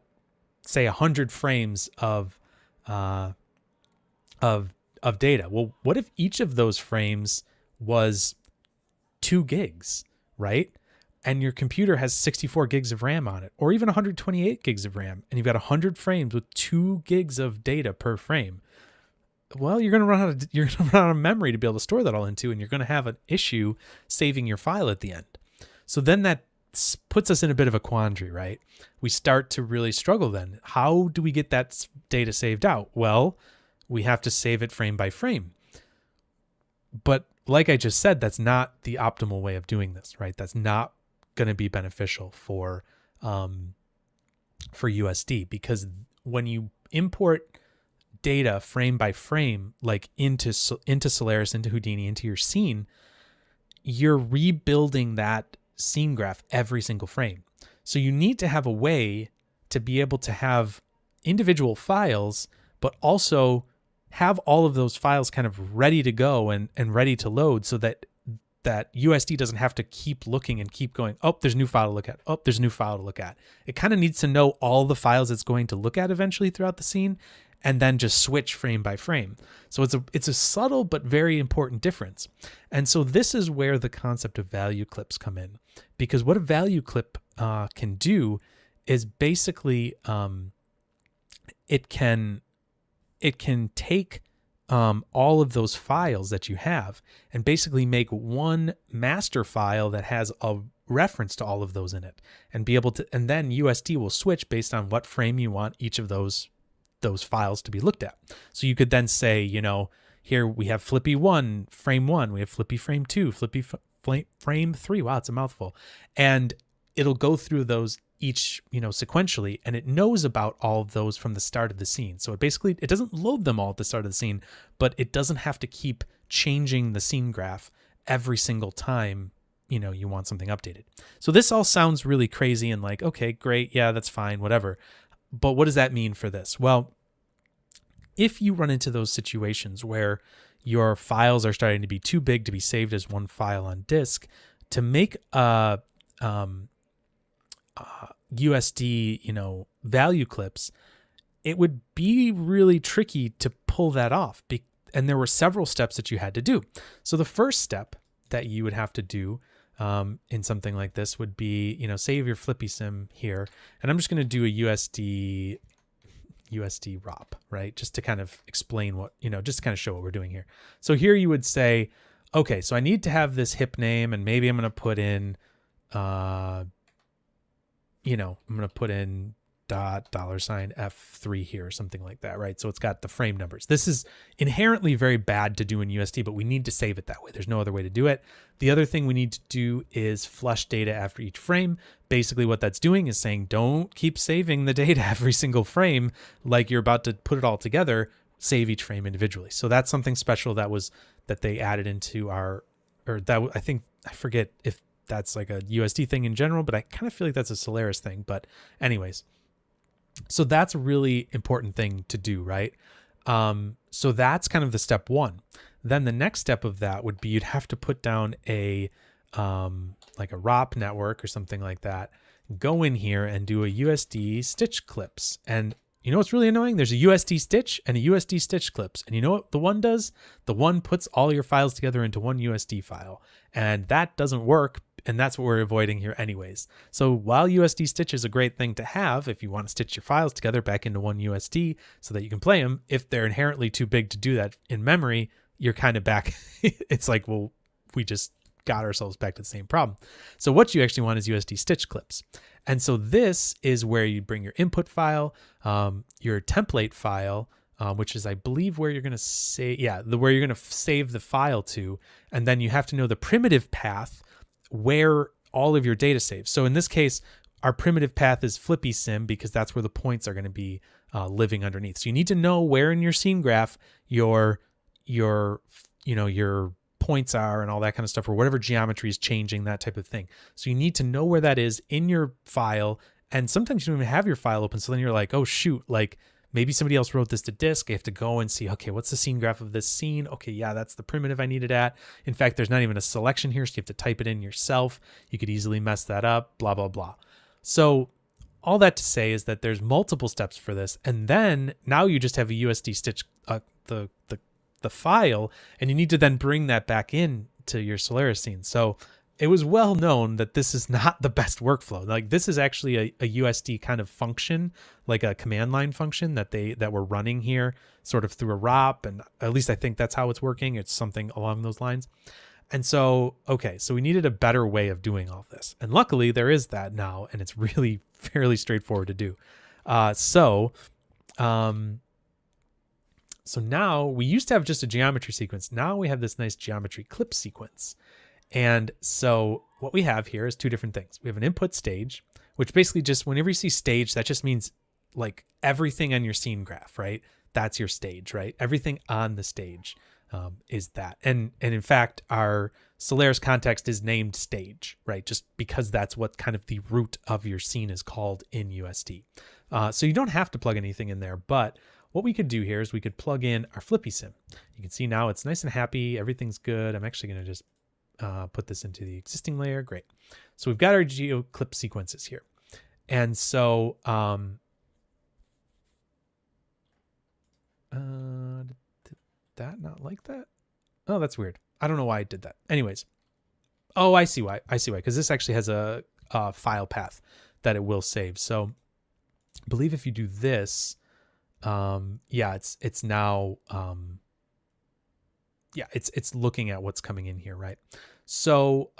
say 100 frames of data. Well, what if each of those frames was 2 gigs, right? And your computer has 64 gigs of RAM on it, or even 128 gigs of RAM, and you've got 100 frames with 2 gigs of data per frame. Well, you're going to run out of memory to be able to store that all into, and you're going to have an issue saving your file at the end. So then that puts us in a bit of a quandary, right? We start to really struggle then. How do we get that data saved out? Well, we have to save it frame by frame. But like I just said, that's not the optimal way of doing this, right? That's not going to be beneficial for USD, because when you import data frame by frame, like into Solaris, into Houdini, into your scene, you're rebuilding that scene graph every single frame. So you need to have a way to be able to have individual files, but also have all of those files kind of ready to go and ready to load, so that USD doesn't have to keep looking and keep going, oh, there's a new file to look at. Oh, there's a new file to look at. It kind of needs to know all the files it's going to look at eventually throughout the scene, and then just switch frame by frame. So it's a subtle but very important difference. And so this is where the concept of value clips come in, because what a value clip can do is basically it can take all of those files that you have and basically make one master file that has a reference to all of those in it, and be able to, and then USD will switch based on what frame you want each of those files to be looked at. So you could then say, here we have Flippy 1, frame 1, we have Flippy frame 2, Flippy frame 3. Wow, it's a mouthful. And it'll go through those each, sequentially, and it knows about all of those from the start of the scene. So it doesn't load them all at the start of the scene, but it doesn't have to keep changing the scene graph every single time, you want something updated. So this all sounds really crazy and like, okay, great. Yeah, that's fine, whatever. But what does that mean for this? Well, if you run into those situations where your files are starting to be too big to be saved as one file on disk, to make a USD, value clips, it would be really tricky to pull that off. And there were several steps that you had to do. So the first step that you would have to do in something like this would be, save your Flippy Sim here. And I'm just going to do a USD ROP, right? Just to kind of explain what, just to kind of show what we're doing here. So here you would say, okay, so I need to have this hip name, and maybe I'm going to put in, I'm going to put in $F3 here or something like that, right? So it's got the frame numbers. This is inherently very bad to do in USD, but we need to save it that way. There's no other way to do it. The other thing we need to do is flush data after each frame. Basically what that's doing is saying, don't keep saving the data every single frame like you're about to put it all together. Save each frame individually. So that's something special that they added into our, or that I forget if that's like a USD thing in general, but I kind of feel like that's a Solaris thing. But anyways, so that's a really important thing to do, right? So that's kind of the step one. Then the next step of that would be you'd have to put down a like a ROP network or something like that, go in here and do a USD stitch clips. And you know what's really annoying? There's a USD stitch and a USD stitch clips. And you know what the one does? The one puts all your files together into one USD file. And that doesn't work. And that's what we're avoiding here anyways. So while USD stitch is a great thing to have if you want to stitch your files together back into one USD so that you can play them, if they're inherently too big to do that in memory, you're kind of back. It's like, well, we just got ourselves back to the same problem. So what you actually want is USD stitch clips. And so this is where you bring your input file, your template file, which is, I believe, where you're going to say, where you're going to save the file to. And then you have to know the primitive path where all of your data saves. So in this case, our primitive path is flippy sim because that's where the points are going to be living underneath. So you need to know where in your scene graph your points are and all that kind of stuff, or whatever geometry is changing, that type of thing. So you need to know where that is in your file. And sometimes you don't even have your file open. So then you're like, oh shoot, like maybe somebody else wrote this to disk. I have to go and see, okay, what's the scene graph of this scene? Okay, yeah, that's the primitive I need it at. In fact, there's not even a selection here, so you have to type it in yourself. You could easily mess that up, blah, blah, blah. So all that to say is that there's multiple steps for this. And then now you just have a USD stitch, the file, and you need to then bring that back in to your Solaris scene. So it was well known that this is not the best workflow. Like this is actually a USD kind of function, like a command line function that we're running here sort of through a ROP. And at least I think that's how it's working. It's something along those lines. And so, okay, so we needed a better way of doing all this. And luckily there is that now, and it's really fairly straightforward to do. So now we used to have just a geometry sequence. Now we have this nice geometry clip sequence. And so what we have here is two different things. We have an input stage, which basically just whenever you see stage, that just means like everything on your scene graph, right? That's your stage, right? Everything on the stage is that. And in fact, our Solaris context is named stage, right? Just because that's what kind of the root of your scene is called in USD. So you don't have to plug anything in there, but what we could do here is we could plug in our flippy sim. You can see now it's nice and happy. Everything's good. I'm actually going to just put this into the existing layer. Great. So we've got our geo clip sequences here. And so did that not like that? Oh, that's weird. I don't know why I did that. Anyways. Oh, I see why. Because this actually has a file path that it will save. So I believe if you do this, it's now, it's looking at what's coming in here, right? So,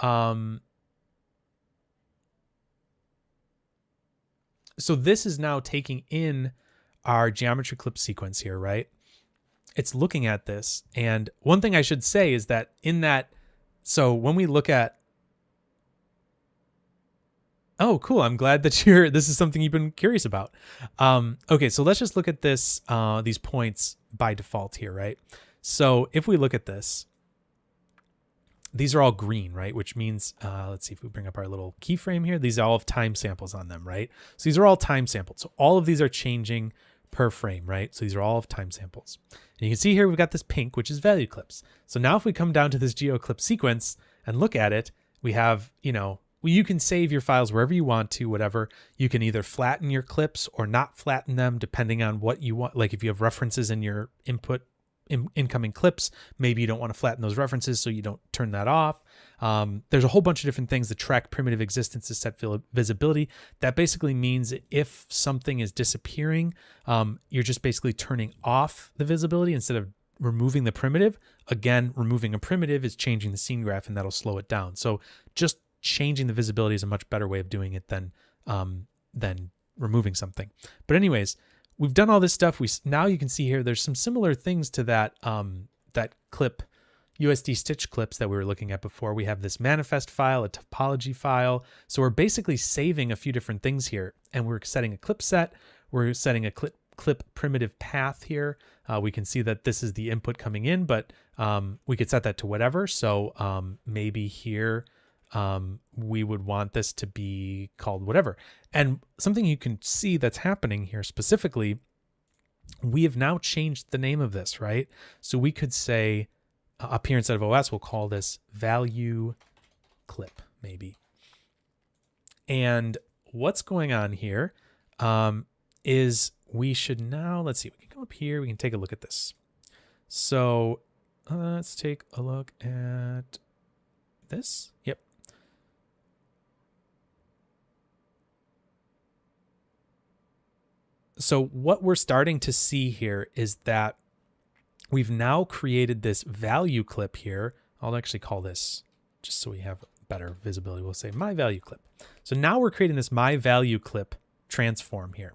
so this is now taking in our geometry clip sequence here, right? It's looking at this. And one thing I should say is that so when we look at, oh, cool. I'm glad that this is something you've been curious about. Okay, so let's just look at this, these points by default here, right? So if we look at this, these are all green, right? Which means, let's see if we bring up our little keyframe here. These all have time samples on them, right? So these are all time sampled. So all of these are changing per frame, right? So these are all of time samples. And you can see here, we've got this pink, which is value clips. So now if we come down to this geo clip sequence and look at it, we have, you can save your files wherever you want to, whatever. You can either flatten your clips or not flatten them depending on what you want. Like if you have references in your incoming clips, maybe you don't want to flatten those references, so you don't turn that off. There's a whole bunch of different things that track primitive existence to set visibility. That basically means if something is disappearing, you're just basically turning off the visibility instead of removing the primitive. Again, removing a primitive is changing the scene graph, and that'll slow it down. So just changing the visibility is a much better way of doing it than removing something. But anyways, we've done all this stuff. Now you can see here, there's some similar things to that, that clip, USD stitch clips that we were looking at before. We have this manifest file, a topology file. So we're basically saving a few different things here, and we're setting a clip set. We're setting a clip primitive path here. We can see that this is the input coming in, but we could set that to whatever. So maybe here we would want this to be called whatever. And something you can see that's happening here specifically, we have now changed the name of this, right? So we could say up here instead of OS, we'll call this value clip maybe. And what's going on here is we should now, let's see, we can go up here, we can take a look at this. So let's take a look at this. Yep. So what we're starting to see here is that we've now created this value clip here. I'll actually call this, just so we have better visibility, we'll say my value clip. So now we're creating this my value clip transform here,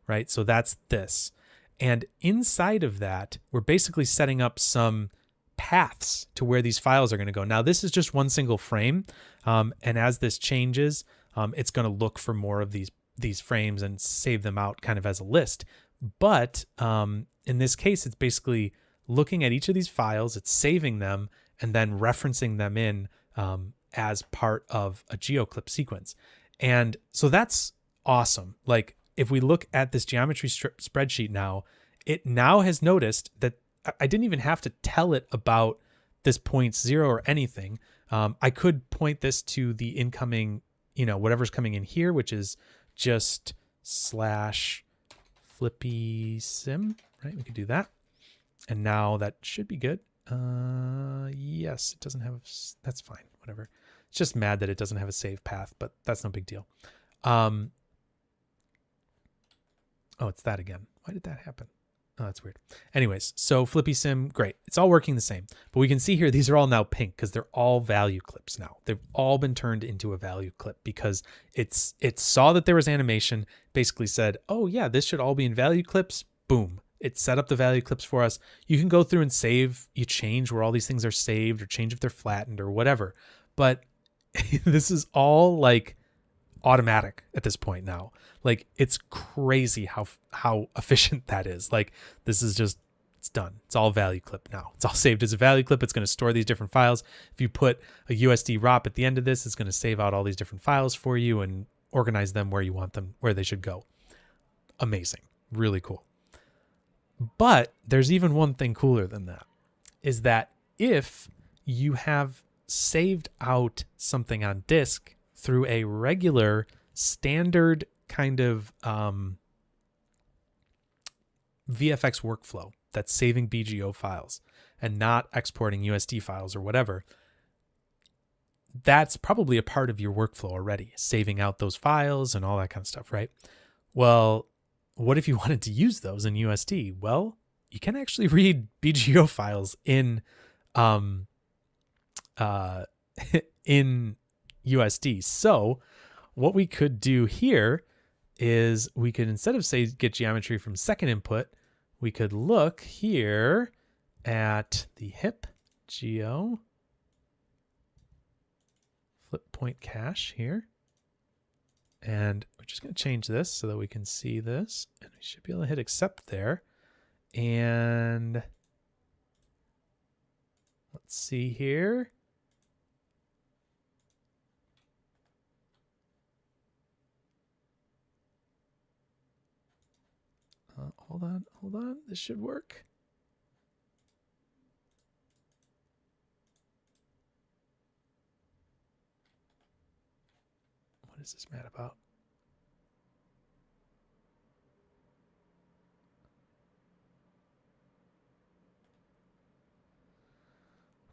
right? So that's this. And inside of that, we're basically setting up some paths to where these files are going to go. Now, this is just one single frame. And as this changes, it's going to look for more of these frames and save them out kind of as a list. But in this case, it's basically looking at each of these files, it's saving them, and then referencing them in as part of a GeoClip sequence. And so that's awesome. Like if we look at this geometry spreadsheet now, it now has noticed that I didn't even have to tell it about this 0.0 or anything. I could point this to the incoming, whatever's coming in here, which is just /flippy sim, right? We could do that. And now that should be good. Yes, it doesn't have, that's fine, whatever. It's just mad that it doesn't have a save path, but that's no big deal. Oh, it's that again. Why did that happen? Oh, that's weird. Anyways, so Flippy Sim, great. It's all working the same. But we can see here, these are all now pink because they're all value clips now. They've all been turned into a value clip because it saw that there was animation, basically said, oh yeah, this should all be in value clips. Boom. It set up the value clips for us. You can go through and save, you change where all these things are saved or change if they're flattened or whatever. But this is all like automatic at this point now. Like it's crazy how efficient that is. Like this is just, it's done. It's all value clip now. It's all saved as a value clip. It's going to store these different files. If you put a USD ROP at the end of this, it's going to save out all these different files for you and organize them where you want them, where they should go. Amazing. Really cool. But there's even one thing cooler than that, is that if you have saved out something on disk through a regular standard kind of VFX workflow that's saving BGO files and not exporting USD files or whatever, that's probably a part of your workflow already, saving out those files and all that kind of stuff, right? Well, what if you wanted to use those in USD? Well, you can actually read BGO files in in USD. So what we could do here is we could, instead of say get geometry from second input, we could look here at the hip geo flip point cache here. And we're just going to change this so that we can see this. And we should be able to hit accept there. And let's see here. Hold on. This should work. What is this mad about?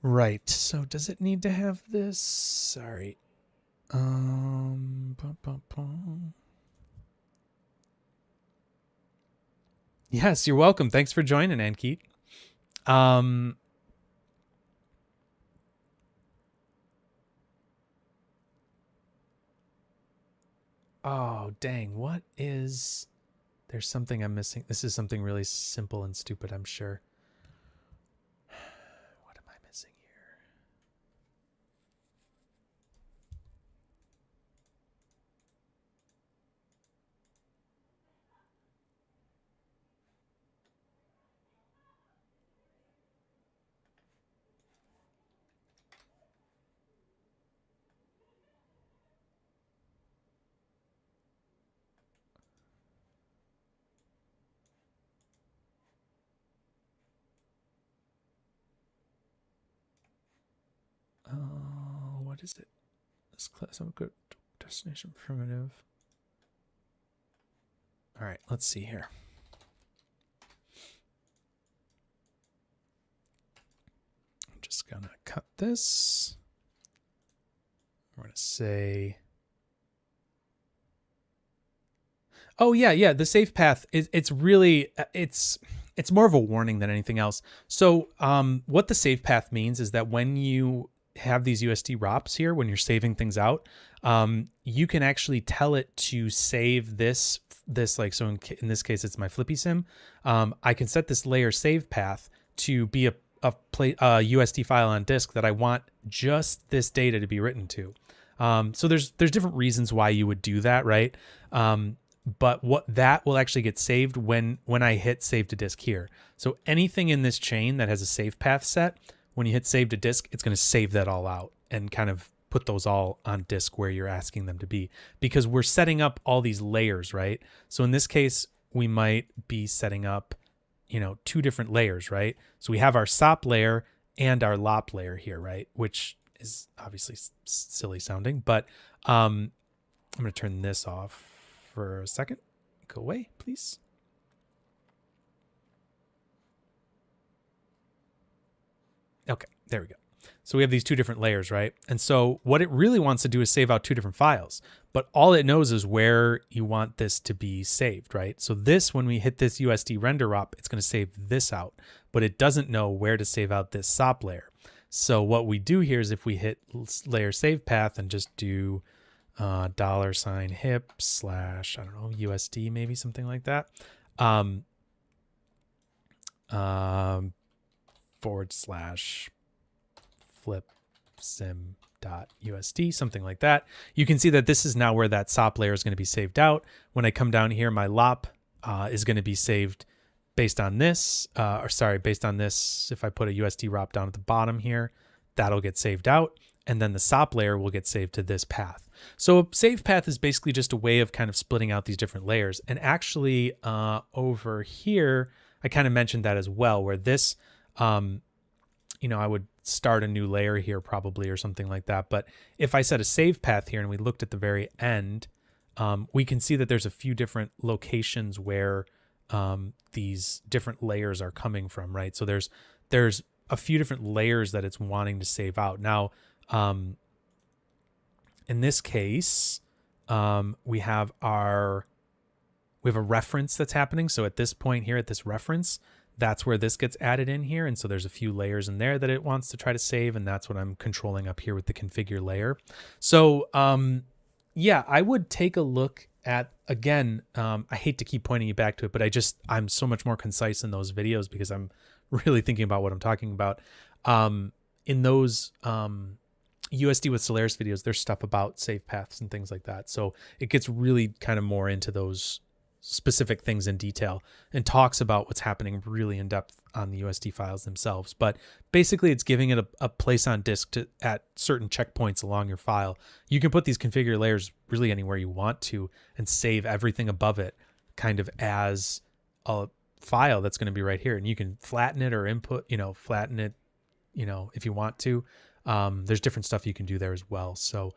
Right. So does it need to have this? Sorry. Yes, you're welcome. Thanks for joining, Ankit. Oh, dang. What is... There's something I'm missing. This is something really simple and stupid, I'm sure. What am I missing here? What is it? This class of good destination primitive. All right, let's see here. I'm just gonna cut this. We're gonna say, oh yeah, the safe path is, it's really, it's more of a warning than anything else. So what the safe path means is that when you have these USD ROPs here, when you're saving things out, you can actually tell it to save this like, so in this case, it's my Flippy Sim. I can set this layer save path to be a USD file on disk that I want just this data to be written to. So there's different reasons why you would do that, right? But what that will actually get saved when I hit save to disk here. So anything in this chain that has a save path set, when you hit save to disk, it's going to save that all out and kind of put those all on disk where you're asking them to be, because we're setting up all these layers, right? So in this case, we might be setting up, two different layers, right? So we have our SOP layer and our LOP layer here, right? Which is obviously silly sounding, but I'm going to turn this off for a second. Go away, please. Okay, there we go. So we have these two different layers, right? And so what it really wants to do is save out two different files, but all it knows is where you want this to be saved, right? So this, when we hit this USD render ROP, it's going to save this out, but it doesn't know where to save out this SOP layer. So what we do here is if we hit layer save path and just do $hip / I don't know, USD, maybe something like that. /flipsim.usd, something like that. You can see that this is now where that SOP layer is going to be saved out. When I come down here, my LOP is going to be saved based on this, based on this. If I put a USD ROP down at the bottom here, that'll get saved out. And then the SOP layer will get saved to this path. So a save path is basically just a way of kind of splitting out these different layers. And actually over here, I kind of mentioned that as well, where this, I would start a new layer here probably or something like that. But if I set a save path here and we looked at the very end, we can see that there's a few different locations where these different layers are coming from, right? So there's a few different layers that it's wanting to save out. Now, in this case, we have a reference that's happening. So at this point here, at this reference, that's where this gets added in here. And so there's a few layers in there that it wants to try to save. And that's what I'm controlling up here with the configure layer. So, yeah, I would take a look at, again, I hate to keep pointing you back to it, but I'm so much more concise in those videos because I'm really thinking about what I'm talking about. In those, USD with Solaris videos, there's stuff about safe paths and things like that. So it gets really kind of more into those specific things in detail and talks about what's happening really in depth on the USD files themselves. But basically it's giving it a place on disk at certain checkpoints along your file. You can put these configure layers really anywhere you want to and save everything above it kind of as a file that's going to be right here. And you can flatten it or flatten it, if you want to. There's different stuff you can do there as well. So,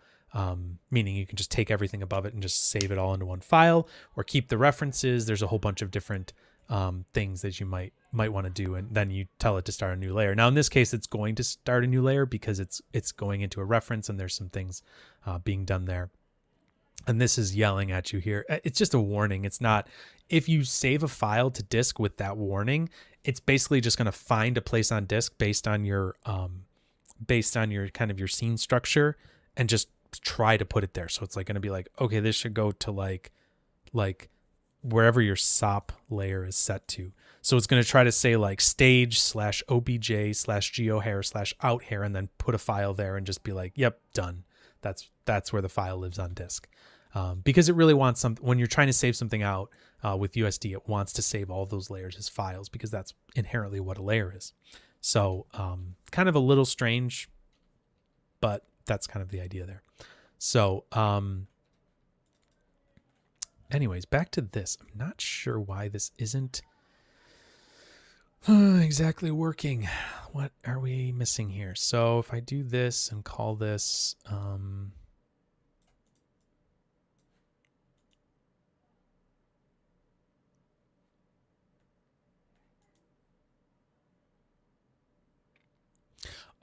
meaning you can just take everything above it and just save it all into one file or keep the references. There's a whole bunch of different, things that you might want to do. And then you tell it to start a new layer. Now in this case, it's going to start a new layer because it's going into a reference and there's some things, being done there. And this is yelling at you here. It's just a warning. It's not, if you save a file to disk with that warning, it's basically just going to find a place on disk based on your kind of your scene structure and just try to put it there. So it's like going to be like, okay, this should go to like wherever your SOP layer is set to. So it's going to try to say like stage/obj/geohair/out hair and then put a file there and just be like, yep, done. That's where the file lives on disk. Because it really wants something when you're trying to save something out with USD, it wants to save all those layers as files because that's inherently what a layer is. So kind of a little strange, but that's kind of the idea there. So anyways, back to this. I'm not sure why this isn't exactly working. What are we missing here? So if I do this and call this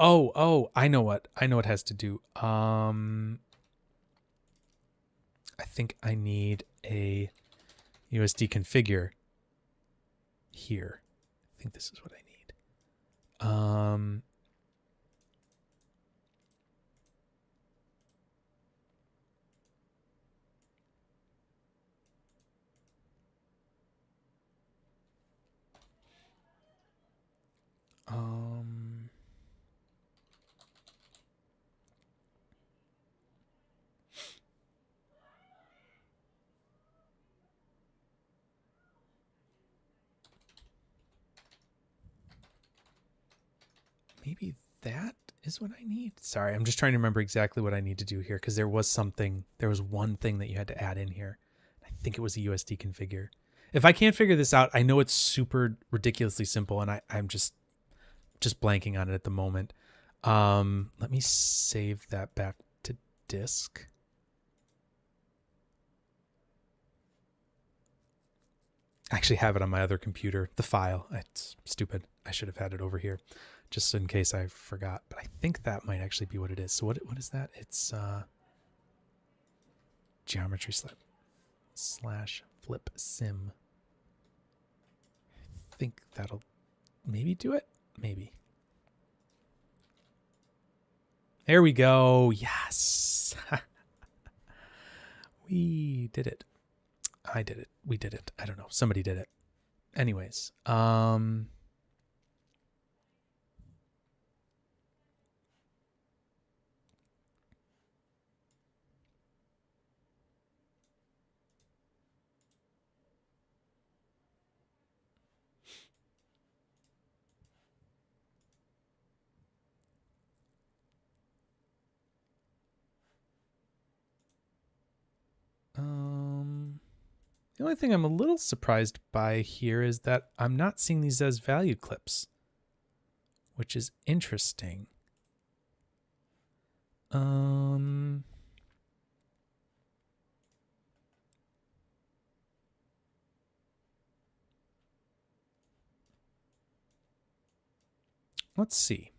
oh, I know what it has to do. I think I need a USD configure here. I think this is what I need. Maybe that is what I need. Sorry, I'm just trying to remember exactly what I need to do here because there was one thing that you had to add in here. I think it was a USD configure. If I can't figure this out, I know it's super ridiculously simple and I'm just blanking on it at the moment. Let me save that back to disk. I actually have it on my other computer, the file. It's stupid. I should have had it over here just in case I forgot. But I think that might actually be what it is. So what is that? It's geometry /flip sim. I think that'll maybe do it. Maybe. There we go. Yes. We did it. I did it. We did it. I don't know. Somebody did it. Anyways, the only thing I'm a little surprised by here is that I'm not seeing these as value clips, which is interesting. Let's see.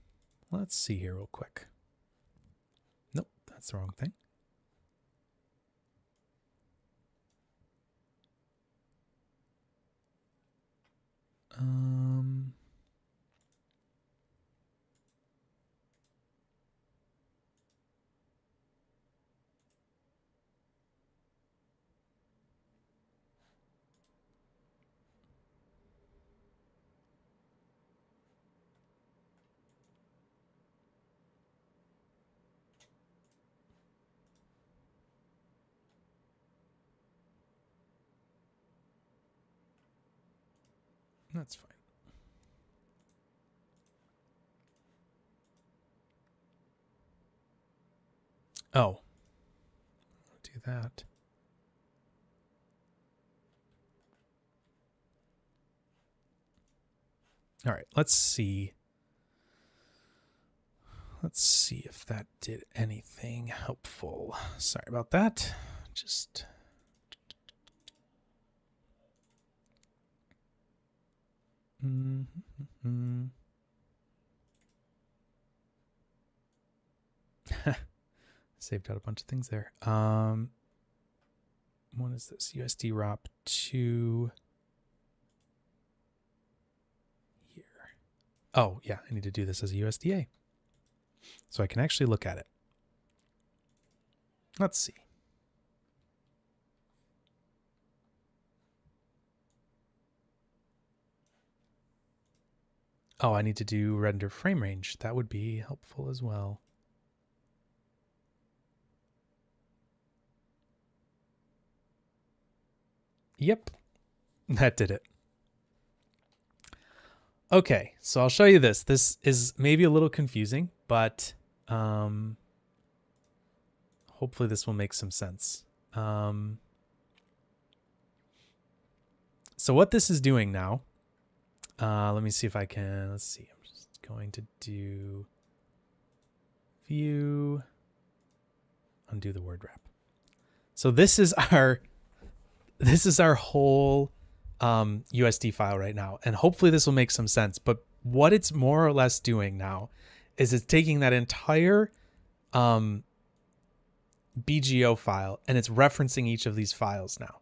Let's see here real quick. Nope, that's the wrong thing. That's fine. Oh, I'll do that. All right, let's see. Let's see if that did anything helpful. Sorry about that. Just... Saved out a bunch of things there. What is this? USD ROP 2 here. Oh, yeah, I need to do this as a USDA. So I can actually look at it. Let's see. Oh, I need to do render frame range. That would be helpful as well. Yep, that did it. Okay, so I'll show you this. This is maybe a little confusing, but hopefully this will make some sense. So what this is doing now, let me see if I can, let's see, I'm just going to do view, undo the word wrap. So this is our whole USD file right now. And hopefully this will make some sense. But what it's more or less doing now is it's taking that entire BGO file and it's referencing each of these files now.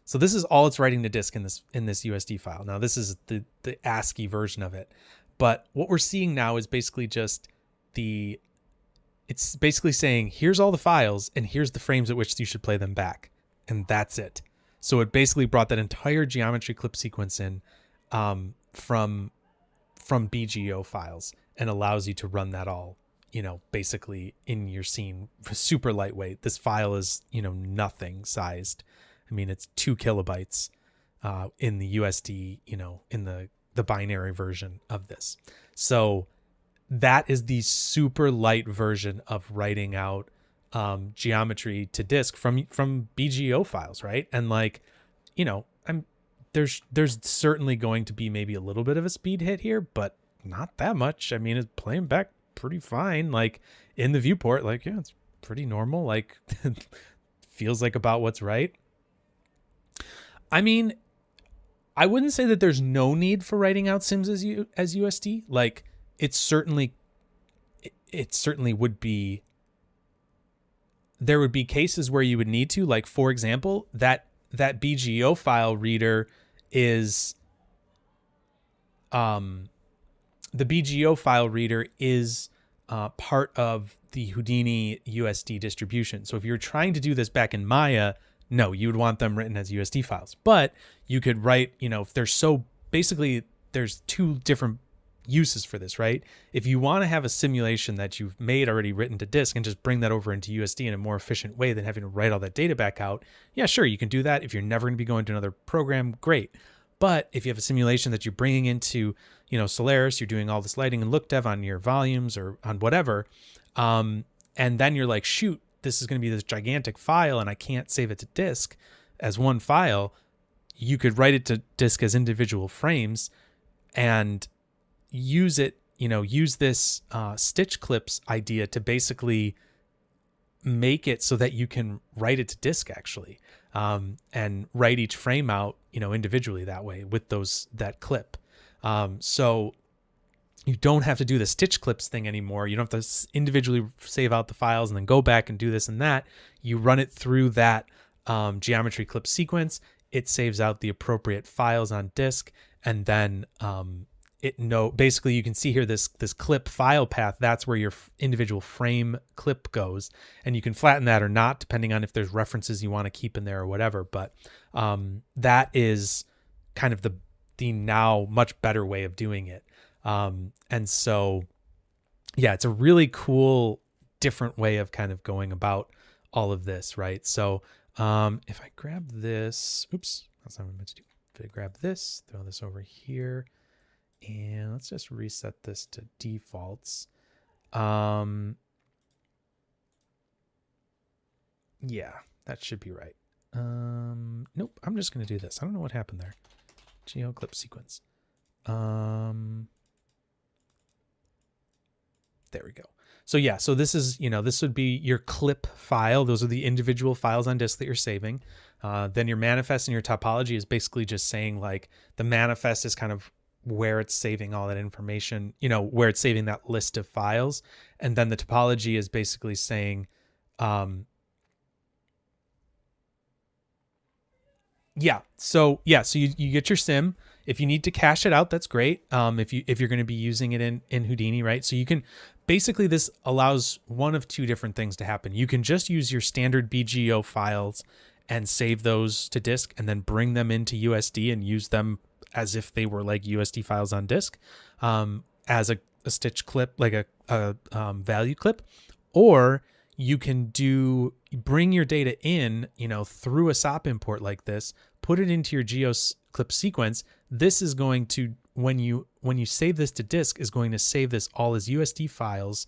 So this is all it's writing to disk in this USD file. Now this is the ASCII version of it. But what we're seeing now is basically just it's basically saying, here's all the files and here's the frames at which you should play them back. And that's it. So it basically brought that entire geometry clip sequence in from BGO files and allows you to run that all, basically in your scene. Super lightweight. This file is, nothing sized. I mean, it's 2 kilobytes in the USD, in the binary version of this. So that is the super light version of writing out geometry to disk from BGO files, right? And there's certainly going to be maybe a little bit of a speed hit here, but not that much. I mean, it's playing back pretty fine. Like in the viewport, it's pretty normal. Like feels like about what's right. I mean, I wouldn't say that there's no need for writing out sims as USD. Like it certainly would be. There would be cases where you would need to, like, for example, that BGO file reader is, the BGO file reader is part of the Houdini USD distribution. So if you're trying to do this back in Maya, no, you would want them written as USD files. But you could write, if basically there's 2 different uses for this, right? If you want to have a simulation that you've made already written to disk and just bring that over into USD in a more efficient way than having to write all that data back out, yeah, sure, you can do that. If you're never going to be going to another program, great. But if you have a simulation that you're bringing into, Solaris, you're doing all this lighting and look dev on your volumes or on whatever, and then you're like, shoot, this is going to be this gigantic file and I can't save it to disk as one file, you could write it to disk as individual frames and use this stitch clips idea to basically make it so that you can write it to disk actually, and write each frame out, individually that way with that clip. So you don't have to do the stitch clips thing anymore. You don't have to individually save out the files and then go back and do this and that. You run it through that geometry clip sequence. It saves out the appropriate files on disk, and then basically you can see here this clip file path. That's where your individual frame clip goes, and you can flatten that or not depending on if there's references you want to keep in there or whatever. But that is kind of the now much better way of doing it. And so, yeah, it's a really cool, different way of kind of going about all of this, right? So if I grab this, oops, that's not what I meant to do. If I grab this, throw this over here, and let's just reset this to defaults. Yeah, that should be right. Nope, I'm just going to do this. I don't know what happened there. Geo clip sequence. There we go. So yeah, so this is, this would be your clip file. Those are the individual files on disk that you're saving. Then your manifest and your topology is basically just saying, like, the manifest is kind of where it's saving all that information, where it's saving that list of files. And then the topology is basically saying, So you get your sim. If you need to cache it out, that's great. If you're going to be using it in Houdini, right? So you can basically this allows one of two different things to happen. You can just use your standard BGO files and save those to disk and then bring them into USD and use them as if they were like USD files on disk, as a stitch clip, like a value clip. Or you can bring your data in, through a SOP import like this, put it into your GeoClip sequence. This is going to, when you save this to disk, is going to save this all as USD files,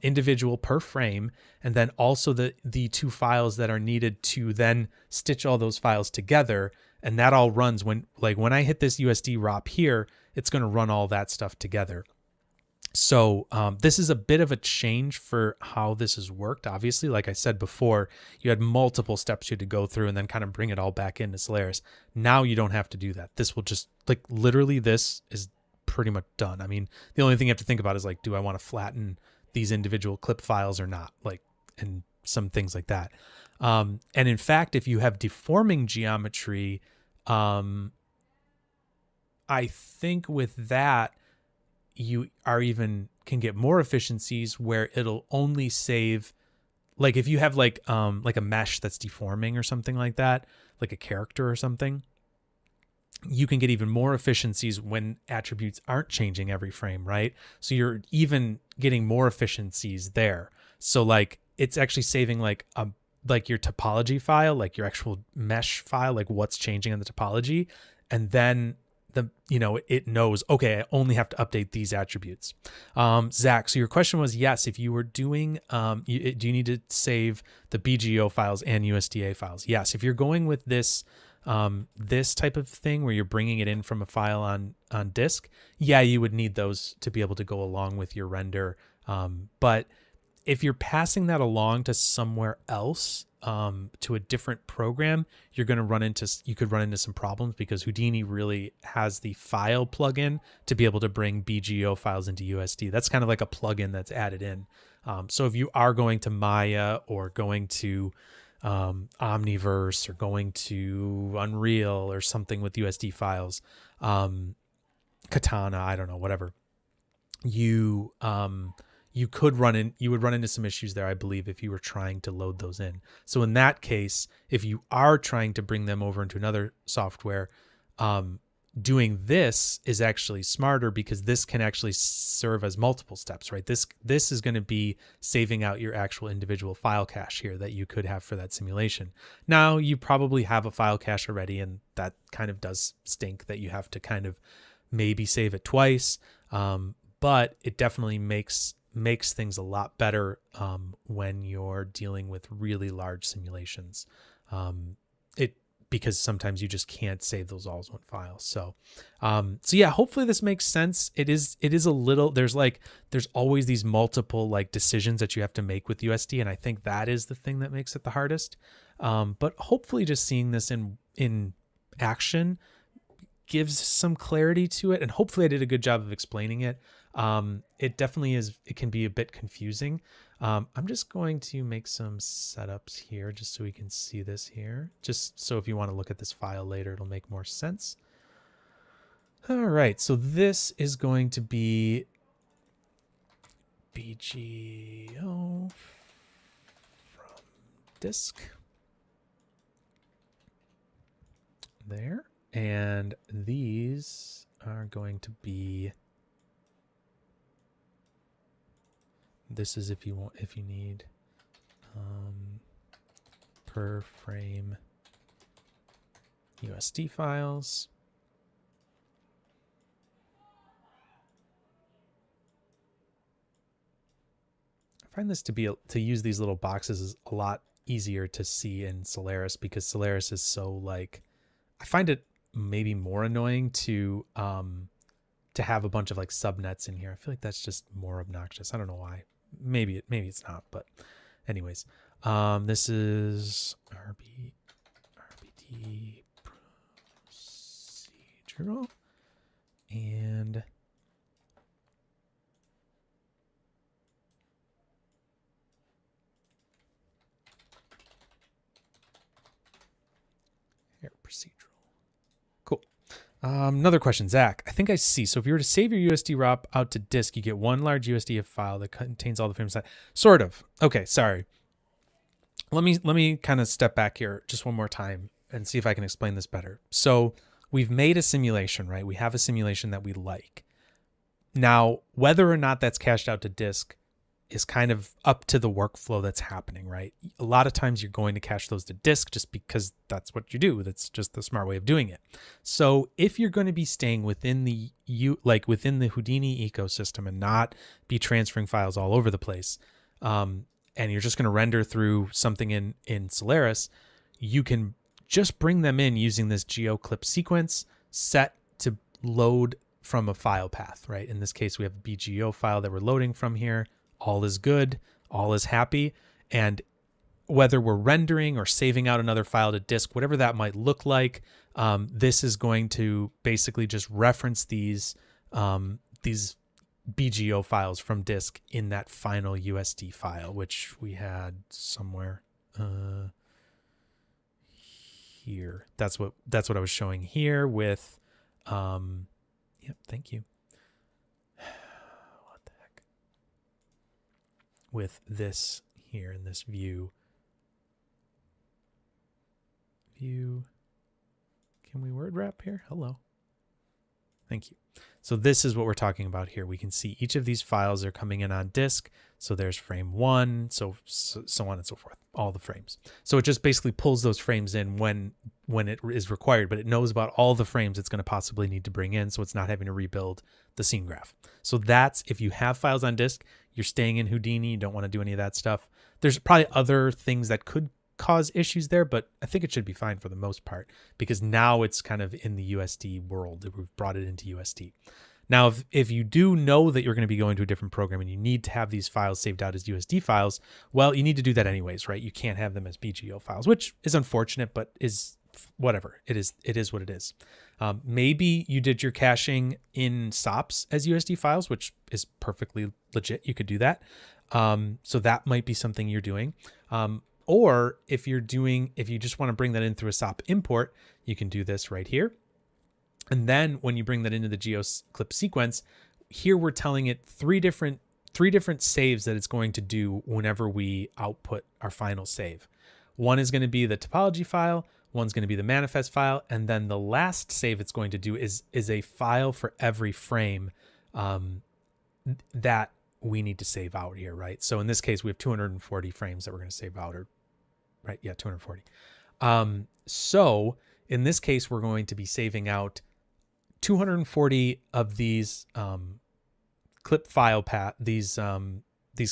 individual per frame, and then also the two files that are needed to then stitch all those files together. And that all runs when I hit this USD ROP here, it's going to run all that stuff together. So this is a bit of a change for how this has worked. Obviously, like I said before, you had multiple steps you had to go through and then kind of bring it all back into Solaris. Now you don't have to do that. This will just, literally this is pretty much done. I mean, the only thing you have to think about is do I want to flatten these individual clip files or not? And some things like that. And in fact, if you have deforming geometry, I think with that, you can get more efficiencies where it'll only save, if you have a mesh that's deforming or something like that, like a character or something, you can get even more efficiencies when attributes aren't changing every frame, right? So you're even getting more efficiencies there. So it's actually saving your topology file, your actual mesh file, what's changing in the topology, and then it knows, okay, I only have to update these attributes. Zach, so your question was, yes, if you were doing, do you need to save the BGO files and USDA files? Yes, if you're going with this type of thing where you're bringing it in from a file on disk, yeah, you would need those to be able to go along with your render. But if you're passing that along to somewhere else, to a different program, you could run into some problems, because Houdini really has the file plugin to be able to bring BGO files into USD. That's kind of like a plugin that's added in. So if you are going to Maya or going to Omniverse or going to Unreal or something with USD files, Katana, I don't know, whatever, you would run into some issues there, I believe, if you were trying to load those in. So in that case, if you are trying to bring them over into another software, doing this is actually smarter, because this can actually serve as multiple steps, right? This is going to be saving out your actual individual file cache here that you could have for that simulation. Now, you probably have a file cache already, and that kind of does stink that you have to kind of maybe save it twice. But it definitely makes things a lot better when you're dealing with really large simulations. Because sometimes you just can't save those all as one file. So yeah, hopefully this makes sense. It is a little, there's always these multiple decisions that you have to make with USD, and I think that is the thing that makes it the hardest. But hopefully just seeing this in action gives some clarity to it, and hopefully I did a good job of explaining it. It definitely is, it can be a bit confusing. I'm just going to make some setups here just so we can see this here, just so if you want to look at this file later, it'll make more sense. All right, so this is going to be BGO from disk there, and these are going to be, this is if you need per frame USD files. I find this to use these little boxes is a lot easier to see in Solaris, because Solaris is so I find it maybe more annoying to have a bunch of subnets in here. I feel like that's just more obnoxious. I don't know why. Maybe it's not, but anyways, this is RBD procedural, and here, procedural. Cool. Another question, Zach. I think I see. So if you were to save your USD ROP out to disk, you get one large USD file that contains all the frames. Sort of. Okay, sorry. Let me kind of step back here just one more time and see if I can explain this better. So we've made a simulation, right? We have a simulation that we like. Now, whether or not that's cached out to disk is kind of up to the workflow that's happening, right? A lot of times you're going to cache those to disk just because that's what you do. That's just the smart way of doing it. So if you're going to be staying within the within the Houdini ecosystem and not be transferring files all over the place, and you're just going to render through something in Solaris, you can just bring them in using this geoclip sequence set to load from a file path, right? In this case, we have a BGO file that we're loading from here. All is good, all is happy. And whether we're rendering or saving out another file to disk, whatever that might look like, this is going to basically just reference these BGO files from disk in that final USD file, which we had somewhere here. That's what I was showing here with yep, thank you. What the heck? With this here in this view. Can we word wrap here? Hello. Thank you. So this is what we're talking about here. We can see each of these files are coming in on disk. So there's frame 1, so on and so forth, all the frames. So it just basically pulls those frames in when it is required, but it knows about all the frames it's going to possibly need to bring in, so it's not having to rebuild the scene graph. So that's, if you have files on disk, you're staying in Houdini, you don't want to do any of that stuff. There's probably other things that could cause issues there, but I think it should be fine for the most part because now it's kind of in the USD world. We've brought it into USD. Now, if you do know that you're going to be going to a different program and you need to have these files saved out as USD files, well, you need to do that anyways, right? You can't have them as BGO files, which is unfortunate, but is whatever. It is what it is. Maybe you did your caching in SOPs as USD files, which is perfectly legit. You could do that. So that might be something you're doing. Or if you just want to bring that in through a SOP import, you can do this right here. And then when you bring that into the geoclip sequence, here we're telling it three different saves that it's going to do whenever we output our final save. One is going to be the topology file, one's going to be the manifest file, and then the last save it's going to do is a file for every frame that we need to save out here, right? So in this case, we have 240 frames that we're going to save out, or right? Yeah, 240. So in this case, we're going to be saving out 240 of these clip file path, these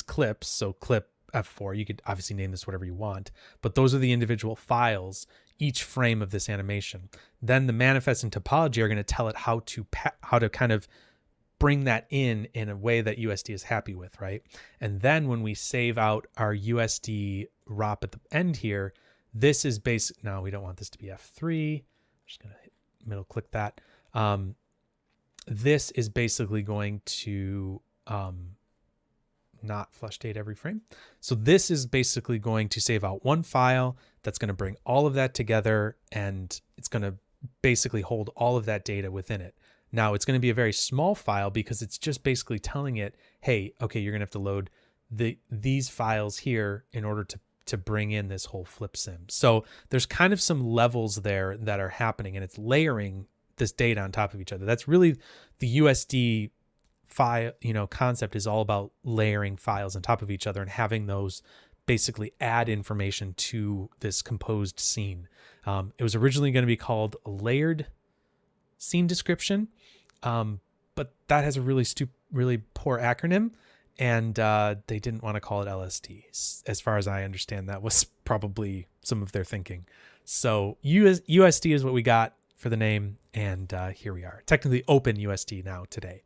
clips. So clip F4, you could obviously name this whatever you want, but those are the individual files, each frame of this animation. Then the manifest and topology are going to tell it how to kind of bring that in a way that USD is happy with, right? And then when we save out our USD ROP at the end here, this is basic. No, we don't want this to be F3. I'm just going to hit middle click that. This is basically going to not flush date every frame. So this is basically going to save out one file that's going to bring all of that together, and it's going to basically hold all of that data within it. Now it's going to be a very small file because it's just basically telling it, hey, okay, you're going to have to load these files here in order to bring in this whole flip sim. So there's kind of some levels there that are happening, and it's layering this data on top of each other. That's really the USD file, concept is all about layering files on top of each other and having those basically add information to this composed scene. It was originally going to be called a layered scene description, but that has a really poor acronym, and they didn't want to call it LSD. As far as I understand, that was probably some of their thinking. So USD is what we got for the name, and here we are. Technically open USD now today.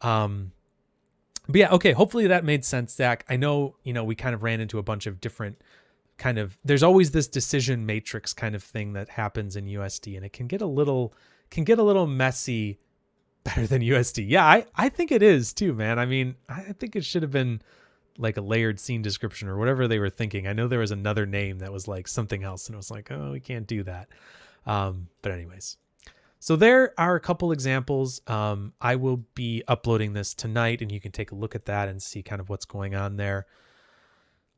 But yeah, okay, hopefully that made sense, Zach. I know, we kind of ran into a bunch of different there's always this decision matrix kind of thing that happens in USD, and it can get a little messy better than USD. Yeah, I think it is too, man. I mean, I think it should have been like a layered scene description or whatever they were thinking. I know there was another name that was like something else, and it was like, oh, we can't do that. But anyways, So there are a couple examples. I will be uploading this tonight, and you can take a look at that and see kind of what's going on there.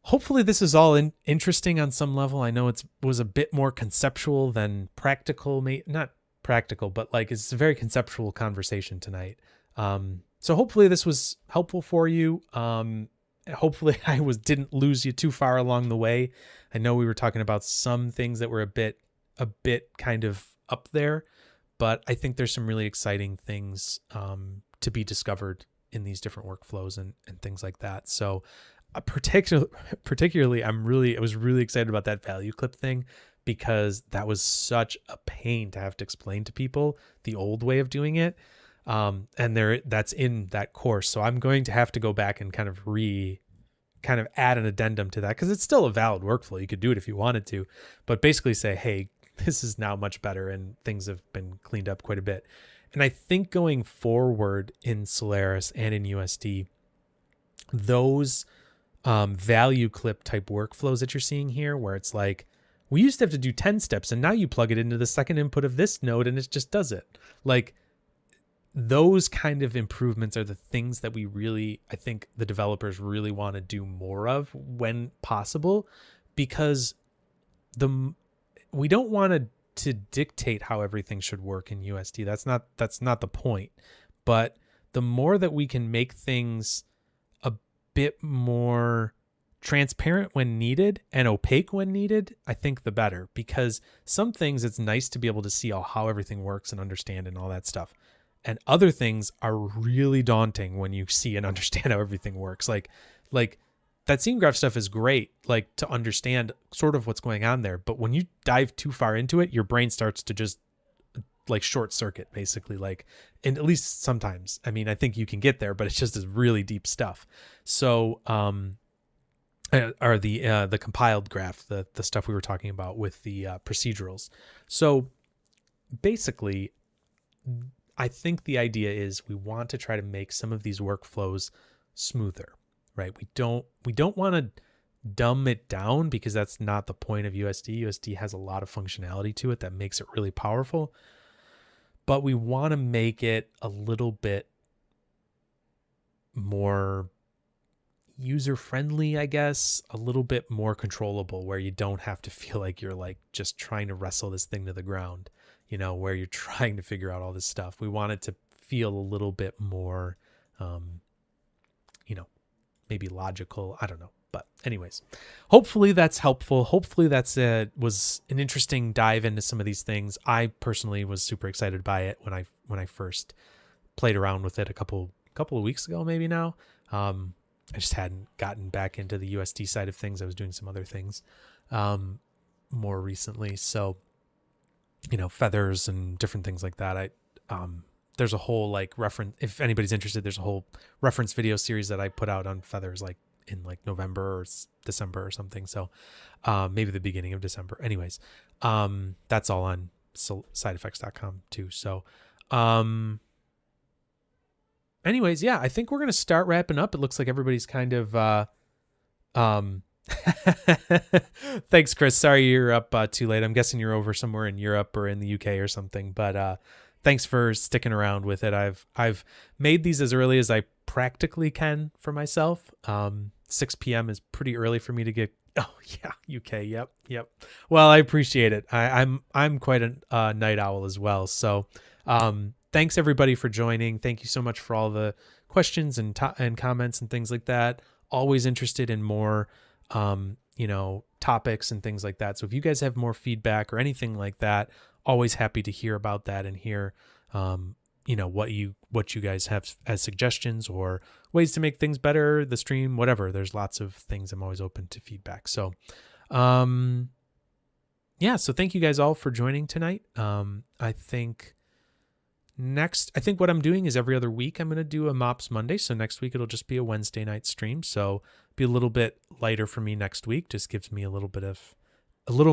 Hopefully this is all interesting on some level. I know it was a bit more conceptual than practical, not practical, but like it's a very conceptual conversation tonight. So hopefully this was helpful for you. Hopefully I didn't lose you too far along the way. I know we were talking about some things that were a bit kind of up there, but I think there's some really exciting things to be discovered in these different workflows and things like that. So particularly I was really excited about that value clip thing, because that was such a pain to have to explain to people the old way of doing it. And that's in that course. So I'm going to have to go back and kind of add an addendum to that, because it's still a valid workflow. You could do it if you wanted to, but basically say, hey, this is now much better and things have been cleaned up quite a bit. And I think going forward in Solaris and in USD, those value clip type workflows that you're seeing here, where it's like, we used to have to do 10 steps and now you plug it into the second input of this node and it just does it. Like, those kind of improvements are the things that I think the developers really want to do more of when possible, because we don't want to dictate how everything should work in USD. That's not the point. But the more that we can make things a bit more transparent when needed and opaque when needed, I think the better, because some things it's nice to be able to see how everything works and understand and all that stuff. And other things are really daunting when you see and understand how everything works. Like that scene graph stuff is great, like to understand sort of what's going on there. But when you dive too far into it, your brain starts to just like short circuit, basically. Like, and at least sometimes, I mean, I think you can get there, but it's just this really deep stuff. So, or the compiled graph, the stuff we were talking about with the procedurals. So basically, I think the idea is we want to try to make some of these workflows smoother, right? We don't want to dumb it down, because that's not the point of USD. USD has a lot of functionality to it that makes it really powerful, but we want to make it a little bit more user-friendly, I guess, a little bit more controllable, where you don't have to feel like you're like just trying to wrestle this thing to the ground, where you're trying to figure out all this stuff. We want it to feel a little bit more, maybe logical. I don't know. But anyways, hopefully that's helpful. Hopefully was an interesting dive into some of these things. I personally was super excited by it when I first played around with it a couple of weeks ago, maybe now. I just hadn't gotten back into the USD side of things. I was doing some other things more recently. So, feathers and different things like that. There's a whole like reference, if anybody's interested, there's a whole reference video series that I put out on feathers like in like November or December or something. So maybe the beginning of December. Anyways, that's all on sideeffects.com too. So anyways, yeah, I think we're going to start wrapping up. It looks like everybody's kind of thanks, Chris. Sorry you're up too late. I'm guessing you're over somewhere in Europe or in the UK or something, but thanks for sticking around with it. I've made these as early as I practically can for myself. 6 p.m. is pretty early for me to get. Oh yeah, UK. Yep. Well, I appreciate it. I'm quite a night owl as well. So thanks everybody for joining. Thank you so much for all the questions and comments and things like that. Always interested in more topics and things like that. So if you guys have more feedback or anything like that, always happy to hear about that and hear, what you guys have as suggestions or ways to make things better, the stream, whatever. There's lots of things. I'm always open to feedback. So, so thank you guys all for joining tonight. I think what I'm doing is every other week I'm going to do a MOPS Monday. So next week it'll just be a Wednesday night stream. So be a little bit lighter for me next week. Just gives me a little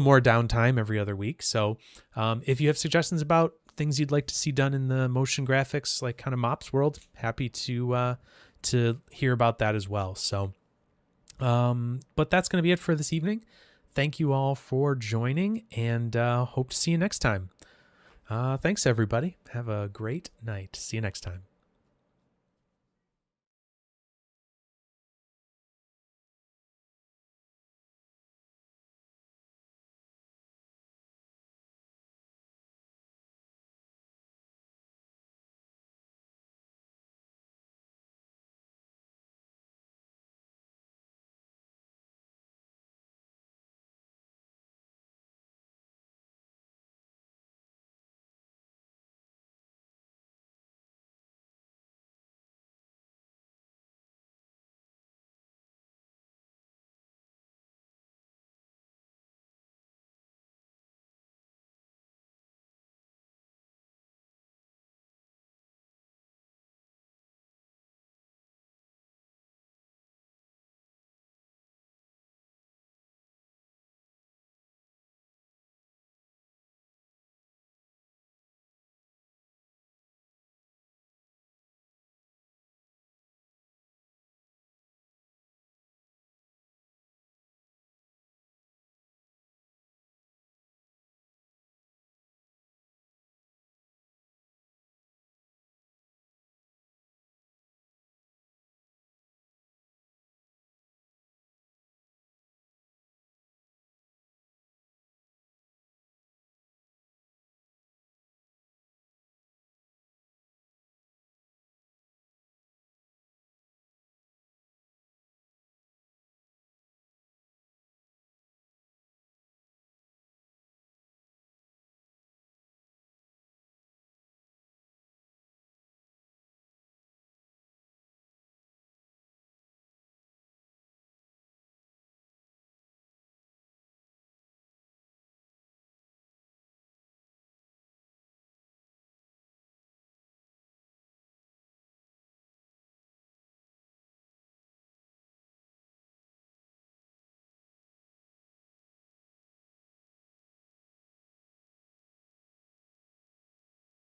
more downtime every other week. So if you have suggestions about things you'd like to see done in the motion graphics, like kind of MOPS world, happy to hear about that as well. So, but that's going to be it for this evening. Thank you all for joining, and hope to see you next time. Thanks, everybody. Have a great night. See you next time.